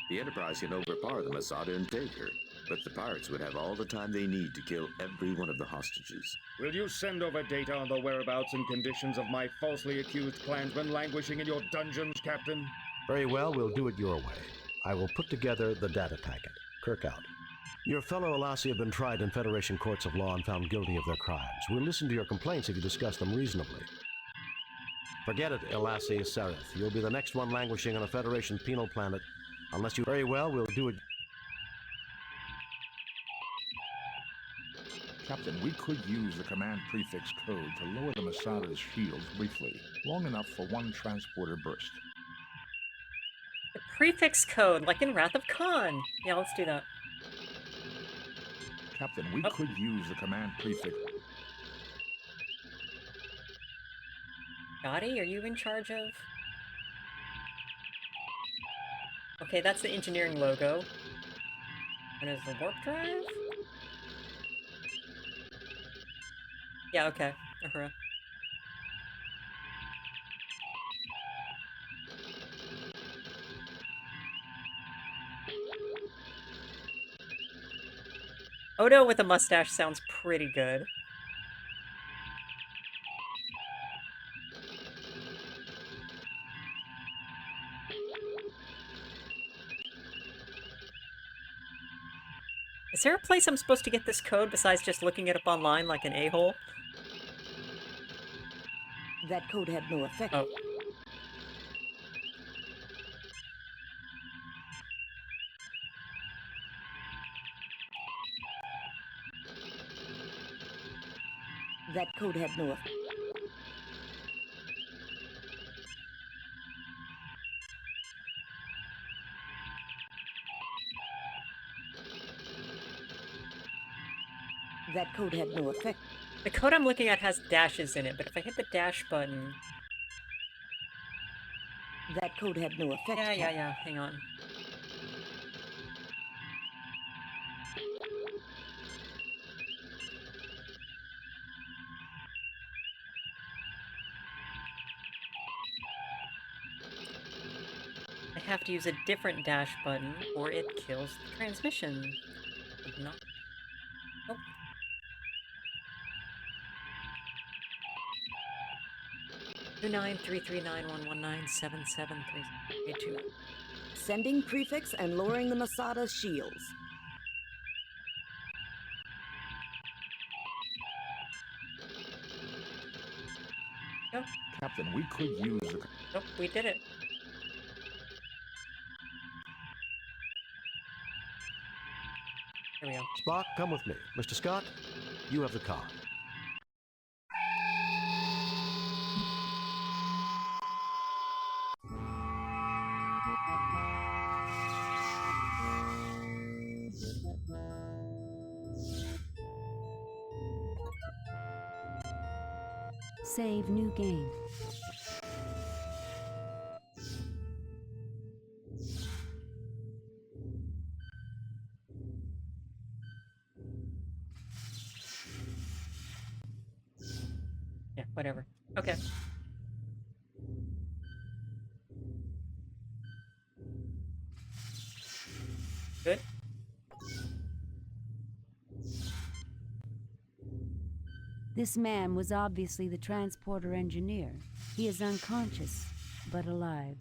The Enterprise can overpower the Masada and take her, but the pirates would have all the time they need to kill every one of the hostages.
Will you send over data on the whereabouts and conditions of my falsely accused clansmen languishing in your dungeons, Captain?
Very well, we'll do it your way. I will put together the data packet. Kirk out. Your fellow Elassie have been tried in Federation courts of law and found guilty of their crimes. We'll listen to your complaints if you discuss them reasonably. Forget it, Elassie Sereth. You'll be the next one languishing on a Federation penal planet. Unless you... Very well, we'll do it...
Captain, we could use the command prefix code to lower the Masada's shields briefly, long enough for one transporter burst.
The prefix code, like in Wrath of Khan. Yeah, let's do that.
Captain, we could use the command prefix...
Gotti, are you in charge of... Okay, that's the engineering logo. And is the warp drive? Yeah, okay. Uhura. Odo with a mustache sounds pretty good. Is there a place I'm supposed to get this code besides just looking it up online like an a-hole?
That code had no effect.
Oh.
That code had no effect. That code had no effect.
The code I'm looking at has dashes in it, but if I hit the dash button...
That code had no effect.
Yeah. Hang on. I have to use a different dash button, or it kills the transmission. Not... Nope. Two 93391197732.
Sending prefix and lowering the Masada's shields.
Go.
Captain, we could use the...
Nope, we did it. Here we go.
Spock, come with me. Mr. Scott, you have the con.
Save new game.
Yeah, whatever. Okay.
This man was obviously the transporter engineer. He is unconscious, but alive.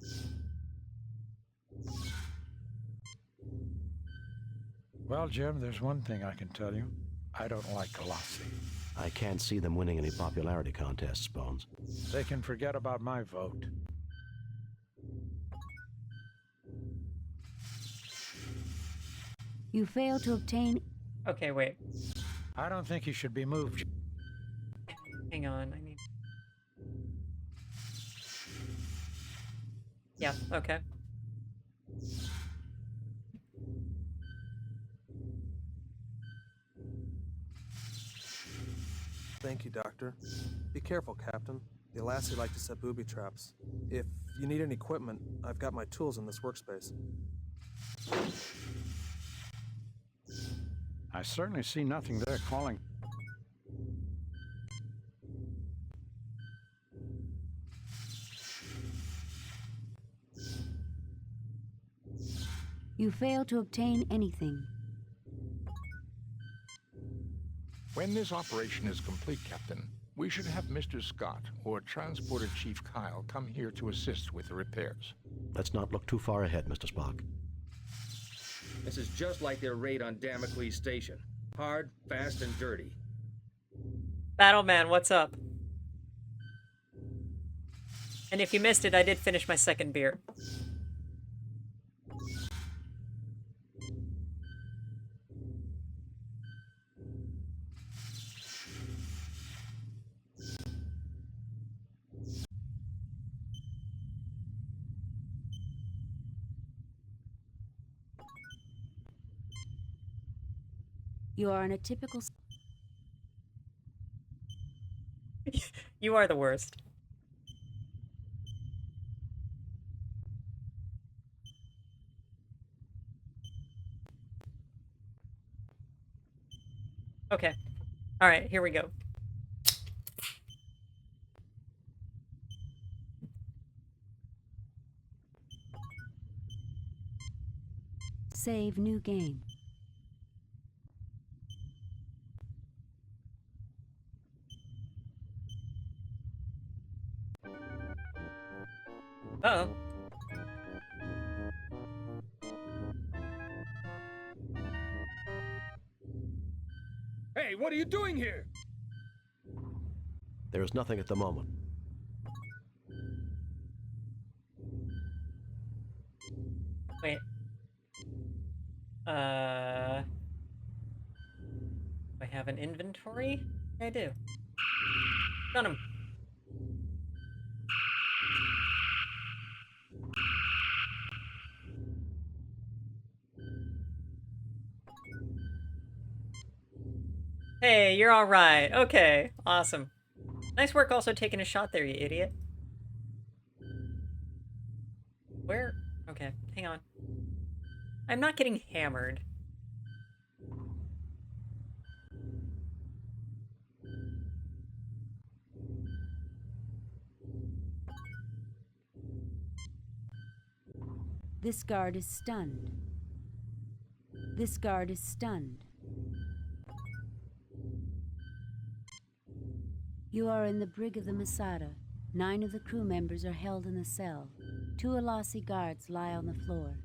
Well, Jim, there's one thing I can tell you. I don't like Colossi.
I can't see them winning any popularity contests, Bones.
They can forget about my vote.
You fail to obtain...
Okay, wait.
I don't think he should be moved.
Hang on, I need... Yeah, okay.
Thank you, Doctor. Be careful, Captain. The Alassi like to set booby traps. If you need any equipment, I've got my tools in this workspace.
I certainly see nothing there calling.
You fail to obtain anything.
When this operation is complete, Captain, we should have Mr. Scott or Transporter Chief Kyle come here to assist with the repairs.
Let's not look too far ahead, Mr. Spock.
This is just like their raid on Damocles Station. Hard, fast, and dirty.
Battleman, what's up? And if you missed it, I did finish my second beer.
You are in a typical...
You are the worst. Okay. All right, here we go.
Save new game.
Uh-oh.
Hey, what are you doing here?
There is nothing at the moment.
Wait. Do I have an inventory? I do. Got him. Hey, you're all right. Okay, awesome. Nice work also taking a shot there, you idiot. Where? Okay, hang on. I'm not getting hammered.
This guard is stunned. This guard is stunned. You are in the brig of the Masada. 9 of the crew members are held in the cell. 2 Alassi guards lie on the floor.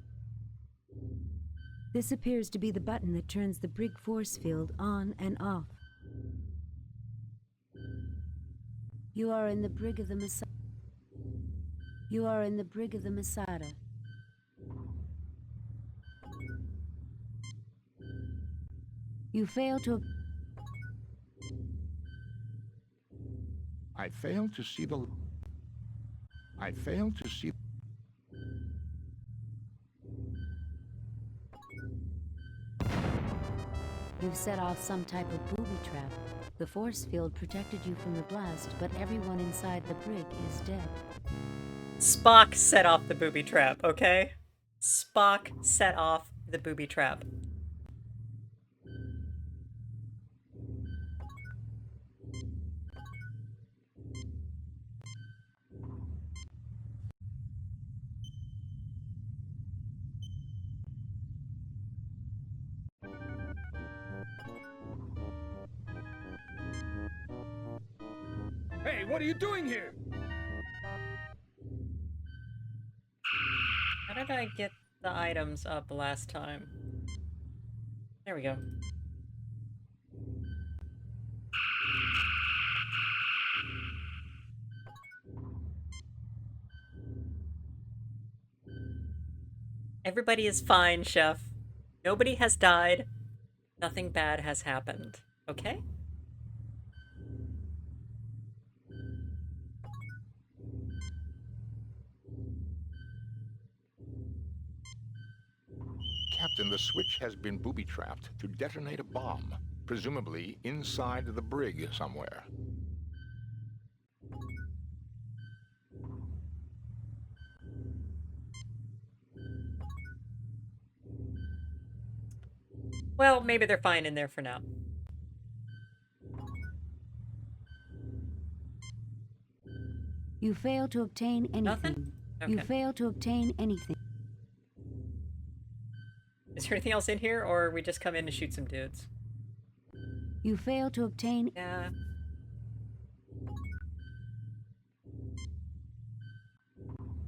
This appears to be the button that turns the brig force field on and off. You are in the brig of the Masada. You are in the brig of the Masada. You fail to...
I fail to see the... I fail to see...
You've set off some type of booby trap. The force field protected you from the blast, but everyone inside the brig is dead.
Spock set off the booby trap, okay? Spock set off the booby trap.
Hey, what are you doing here?
How did I get the items up last time? There we go. Everybody is fine, Chef. Nobody has died. Nothing bad has happened. Okay?
Captain, the switch has been booby-trapped to detonate a bomb, presumably inside the brig somewhere.
Well, maybe they're fine in there for now.
You fail to obtain anything.
Nothing? Okay.
You fail to obtain anything.
Is there anything else in here, or we just come in to shoot some dudes?
You fail to obtain...
Yeah.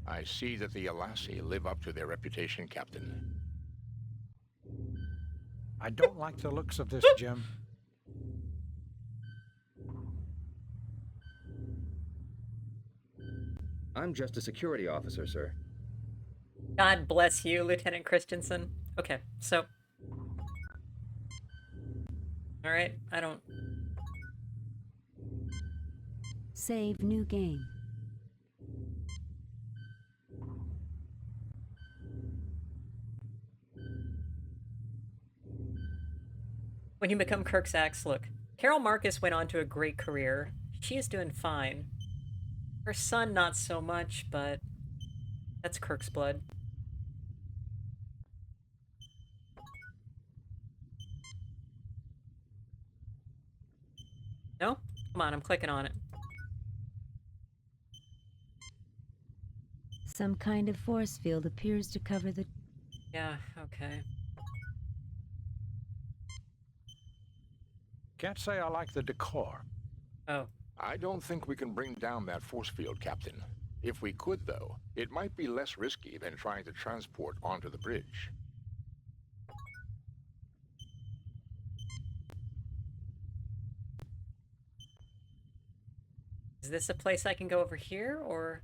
I see that the Alassi live up to their reputation, Captain.
I don't like the looks of this, Jim.
I'm just a security officer, sir.
God bless you, Lieutenant Christensen. Okay, so... Alright, I don't...
Save new game.
When you become Kirk's axe, look. Carol Marcus went on to a great career. She is doing fine. Her son, not so much, but... That's Kirk's blood. No? Come on, I'm clicking on it.
Some kind of force field appears to cover the...
Yeah, okay.
Can't say I like the decor.
Oh.
I don't think we can bring down that force field, Captain. If we could, though, it might be less risky than trying to transport onto the bridge.
Is this a place I can go over here, or...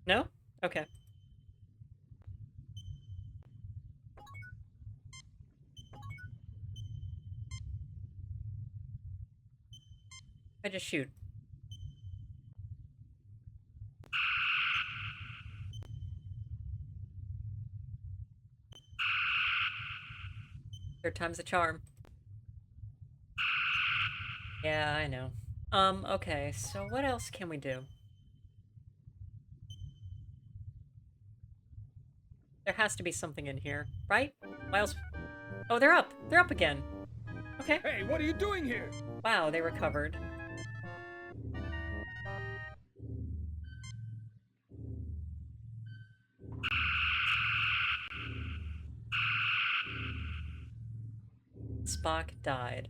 No? Okay. I just shoot. Third time's a charm. Yeah, I know. Okay, so what else can we do? There has to be something in here, right? Why else? Oh, they're up! They're up again! Okay.
Hey, what are you doing here?
Wow, they recovered. Spock died.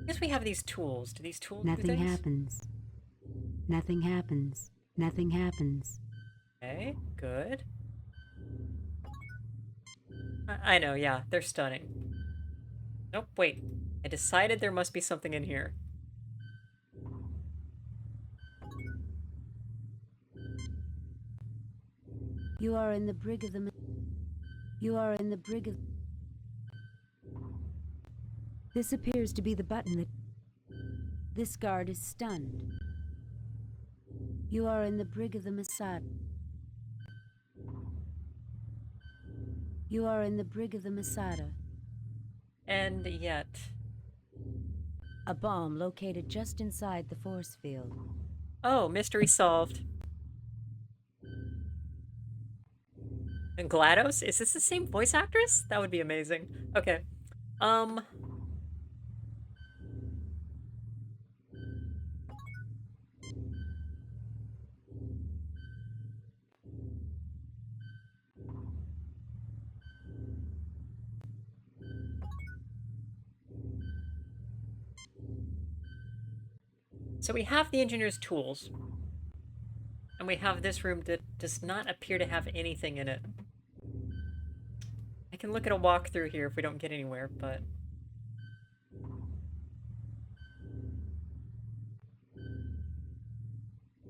I guess we have these tools. Do these tools do
Nothing
things?
happens. Nothing happens. Nothing happens.
Okay, good. I know, yeah, they're stunning. Nope, wait. I decided there must be something in here.
You are in the brig of the... You are in the brig of... This appears to be the button that... This guard is stunned. You are in the brig of the Masada. You are in the brig of the Masada.
And yet...
A bomb located just inside the force field.
Oh, mystery solved. And GLaDOS? Is this the same voice actress? That would be amazing. Okay. So we have the engineer's tools. And we have this room that does not appear to have anything in it. I can look at a walkthrough here if we don't get anywhere, but...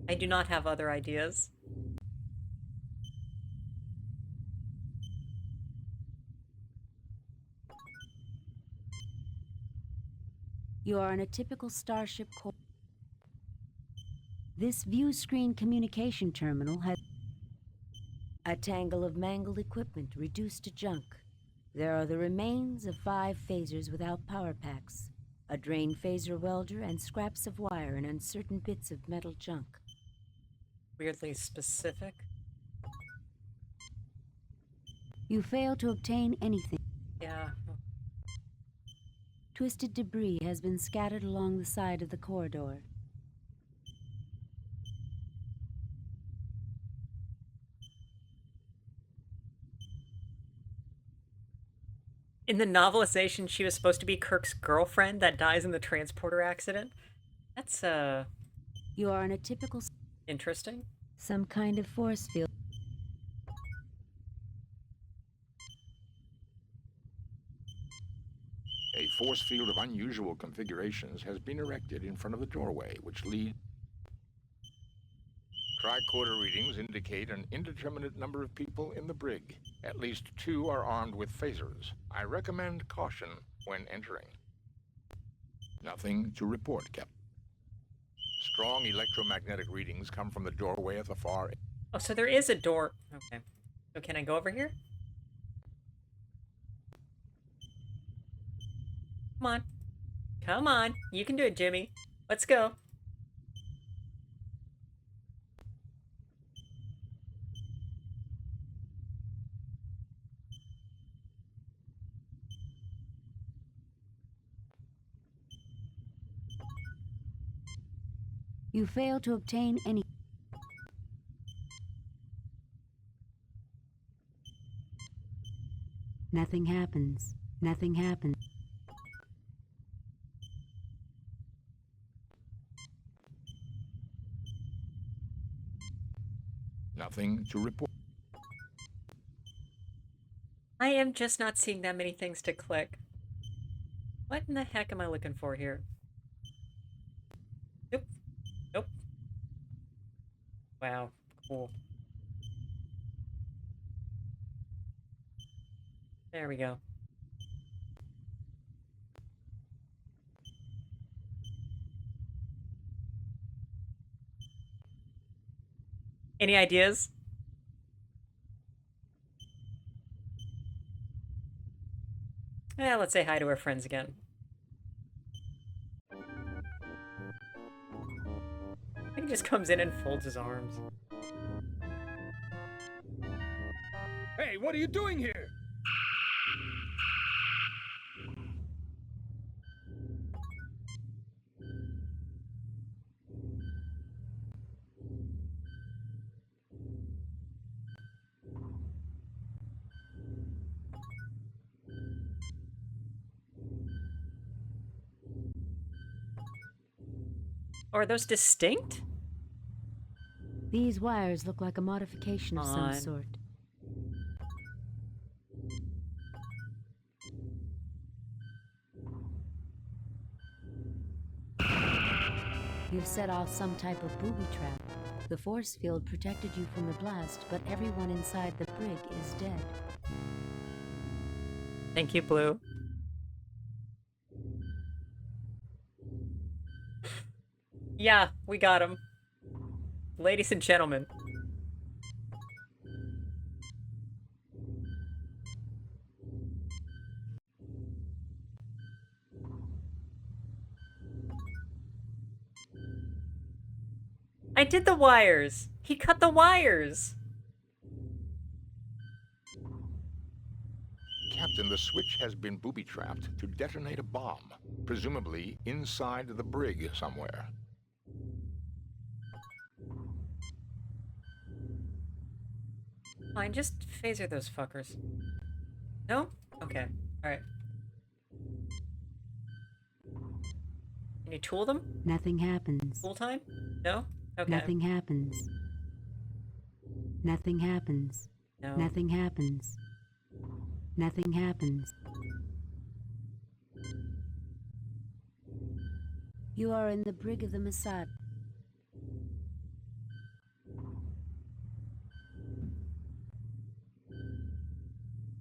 I do not have other ideas.
You are in a typical Starship core. This view screen communication terminal has a tangle of mangled equipment reduced to junk. There are the remains of 5 phasers without power packs, a drained phaser welder, and scraps of wire and uncertain bits of metal junk.
Weirdly specific.
You fail to obtain anything.
Yeah.
Twisted debris has been scattered along the side of the corridor.
In the novelization, she was supposed to be Kirk's girlfriend that dies in the transporter accident. That's,
You are in a typical...
interesting.
Some kind of force field.
A force field of unusual configurations has been erected in front of the doorway, which leads... Tricorder readings indicate an indeterminate number of people in the brig. At least 2 are armed with phasers. I recommend caution when entering. Nothing to report, Captain. Strong electromagnetic readings come from the doorway at the far end.
Oh, so there is a door. Okay. So can I go over here? Come on. Come on. You can do it, Jimmy. Let's go.
You fail to obtain any... Nothing happens. Nothing happens.
Nothing to report.
I am just not seeing that many things to click. What in the heck am I looking for here? Nope. Nope. Wow. Cool. There we go. Any ideas? Yeah, let's say hi to our friends again. He just comes in and folds his arms.
Hey, what are you doing here?
Are those distinct?
These wires look like a modification of some
On.
sort. You've set off some type of booby trap. The force field protected you from the blast, but everyone inside the brig is dead.
Thank you, Blue. Yeah, we got him. Ladies and gentlemen. I did the wires. He cut the wires.
Captain, the switch has been booby-trapped to detonate a bomb, presumably inside the brig somewhere.
Fine, just phaser those fuckers. No? Okay. Alright. Can you tool them?
Nothing happens.
Tool time? No? Okay.
Nothing happens. Nothing happens.
No.
Nothing happens. Nothing happens. You are in the brig of the Masada.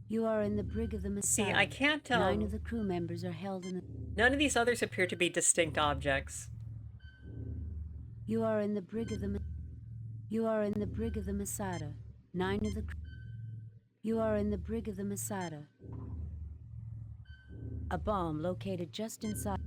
You are in the brig of the Masada.
See, I can't tell.
9 of the crew members are held in the...
None of these others appear to be distinct objects.
You are in the brig of the... You are in the brig of the Masada. 9 of the... You are in the brig of the Masada. A bomb located just inside...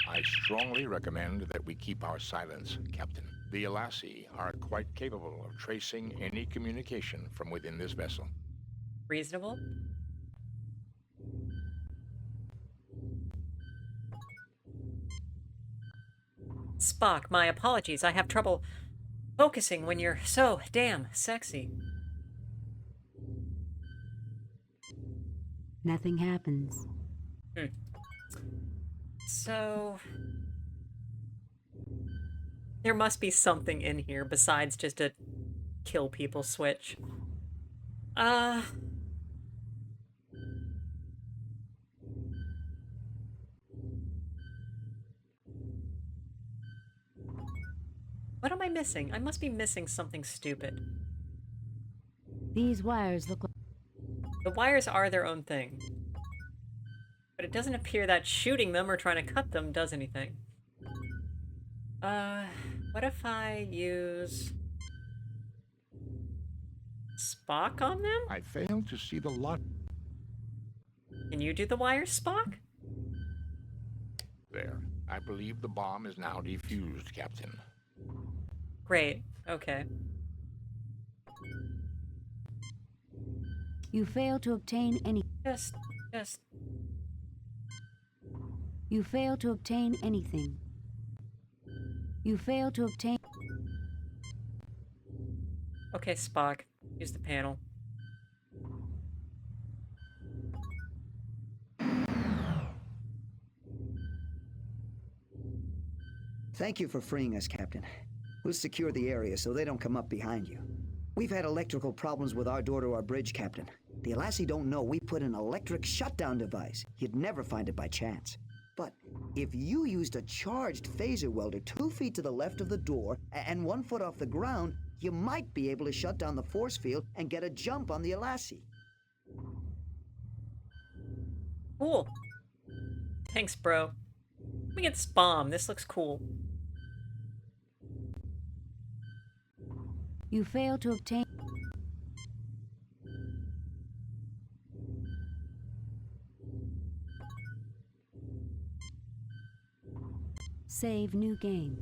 I strongly recommend that we keep our silence, Captain. The Elassi are quite capable of tracing any communication from within this vessel.
Reasonable? Spock, my apologies. I have trouble focusing when you're so damn sexy.
Nothing happens.
So... there must be something in here besides just a kill people switch. What am I missing? I must be missing something stupid.
These wires look like...
The wires are their own thing. But it doesn't appear that shooting them or trying to cut them does anything. What if I use... Spock on them?
I fail to see the lot.
Can you do the wires, Spock?
There. I believe the bomb is now defused, Captain.
Great. Okay.
You fail to obtain any...
Just...
You fail to obtain anything. You fail to obtain...
Okay, Spock. Use the panel.
Thank you for freeing us, Captain. We'll secure the area so they don't come up behind you. We've had electrical problems with our door to our bridge, Captain. The Elassi don't know we put an electric shutdown device. You'd never find it by chance. But if you used a charged phaser welder 2 feet to the left of the door and 1 foot off the ground, you might be able to shut down the force field and get a jump on the Elassi.
Cool. Thanks, bro. Let me get this bomb. This looks cool.
You fail to obtain... Save new game.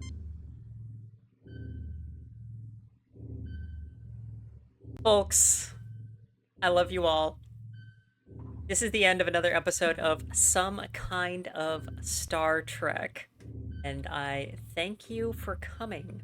Folks, I love you all. This is the end of another episode of Some Kind of Star Trek. And I thank you for coming.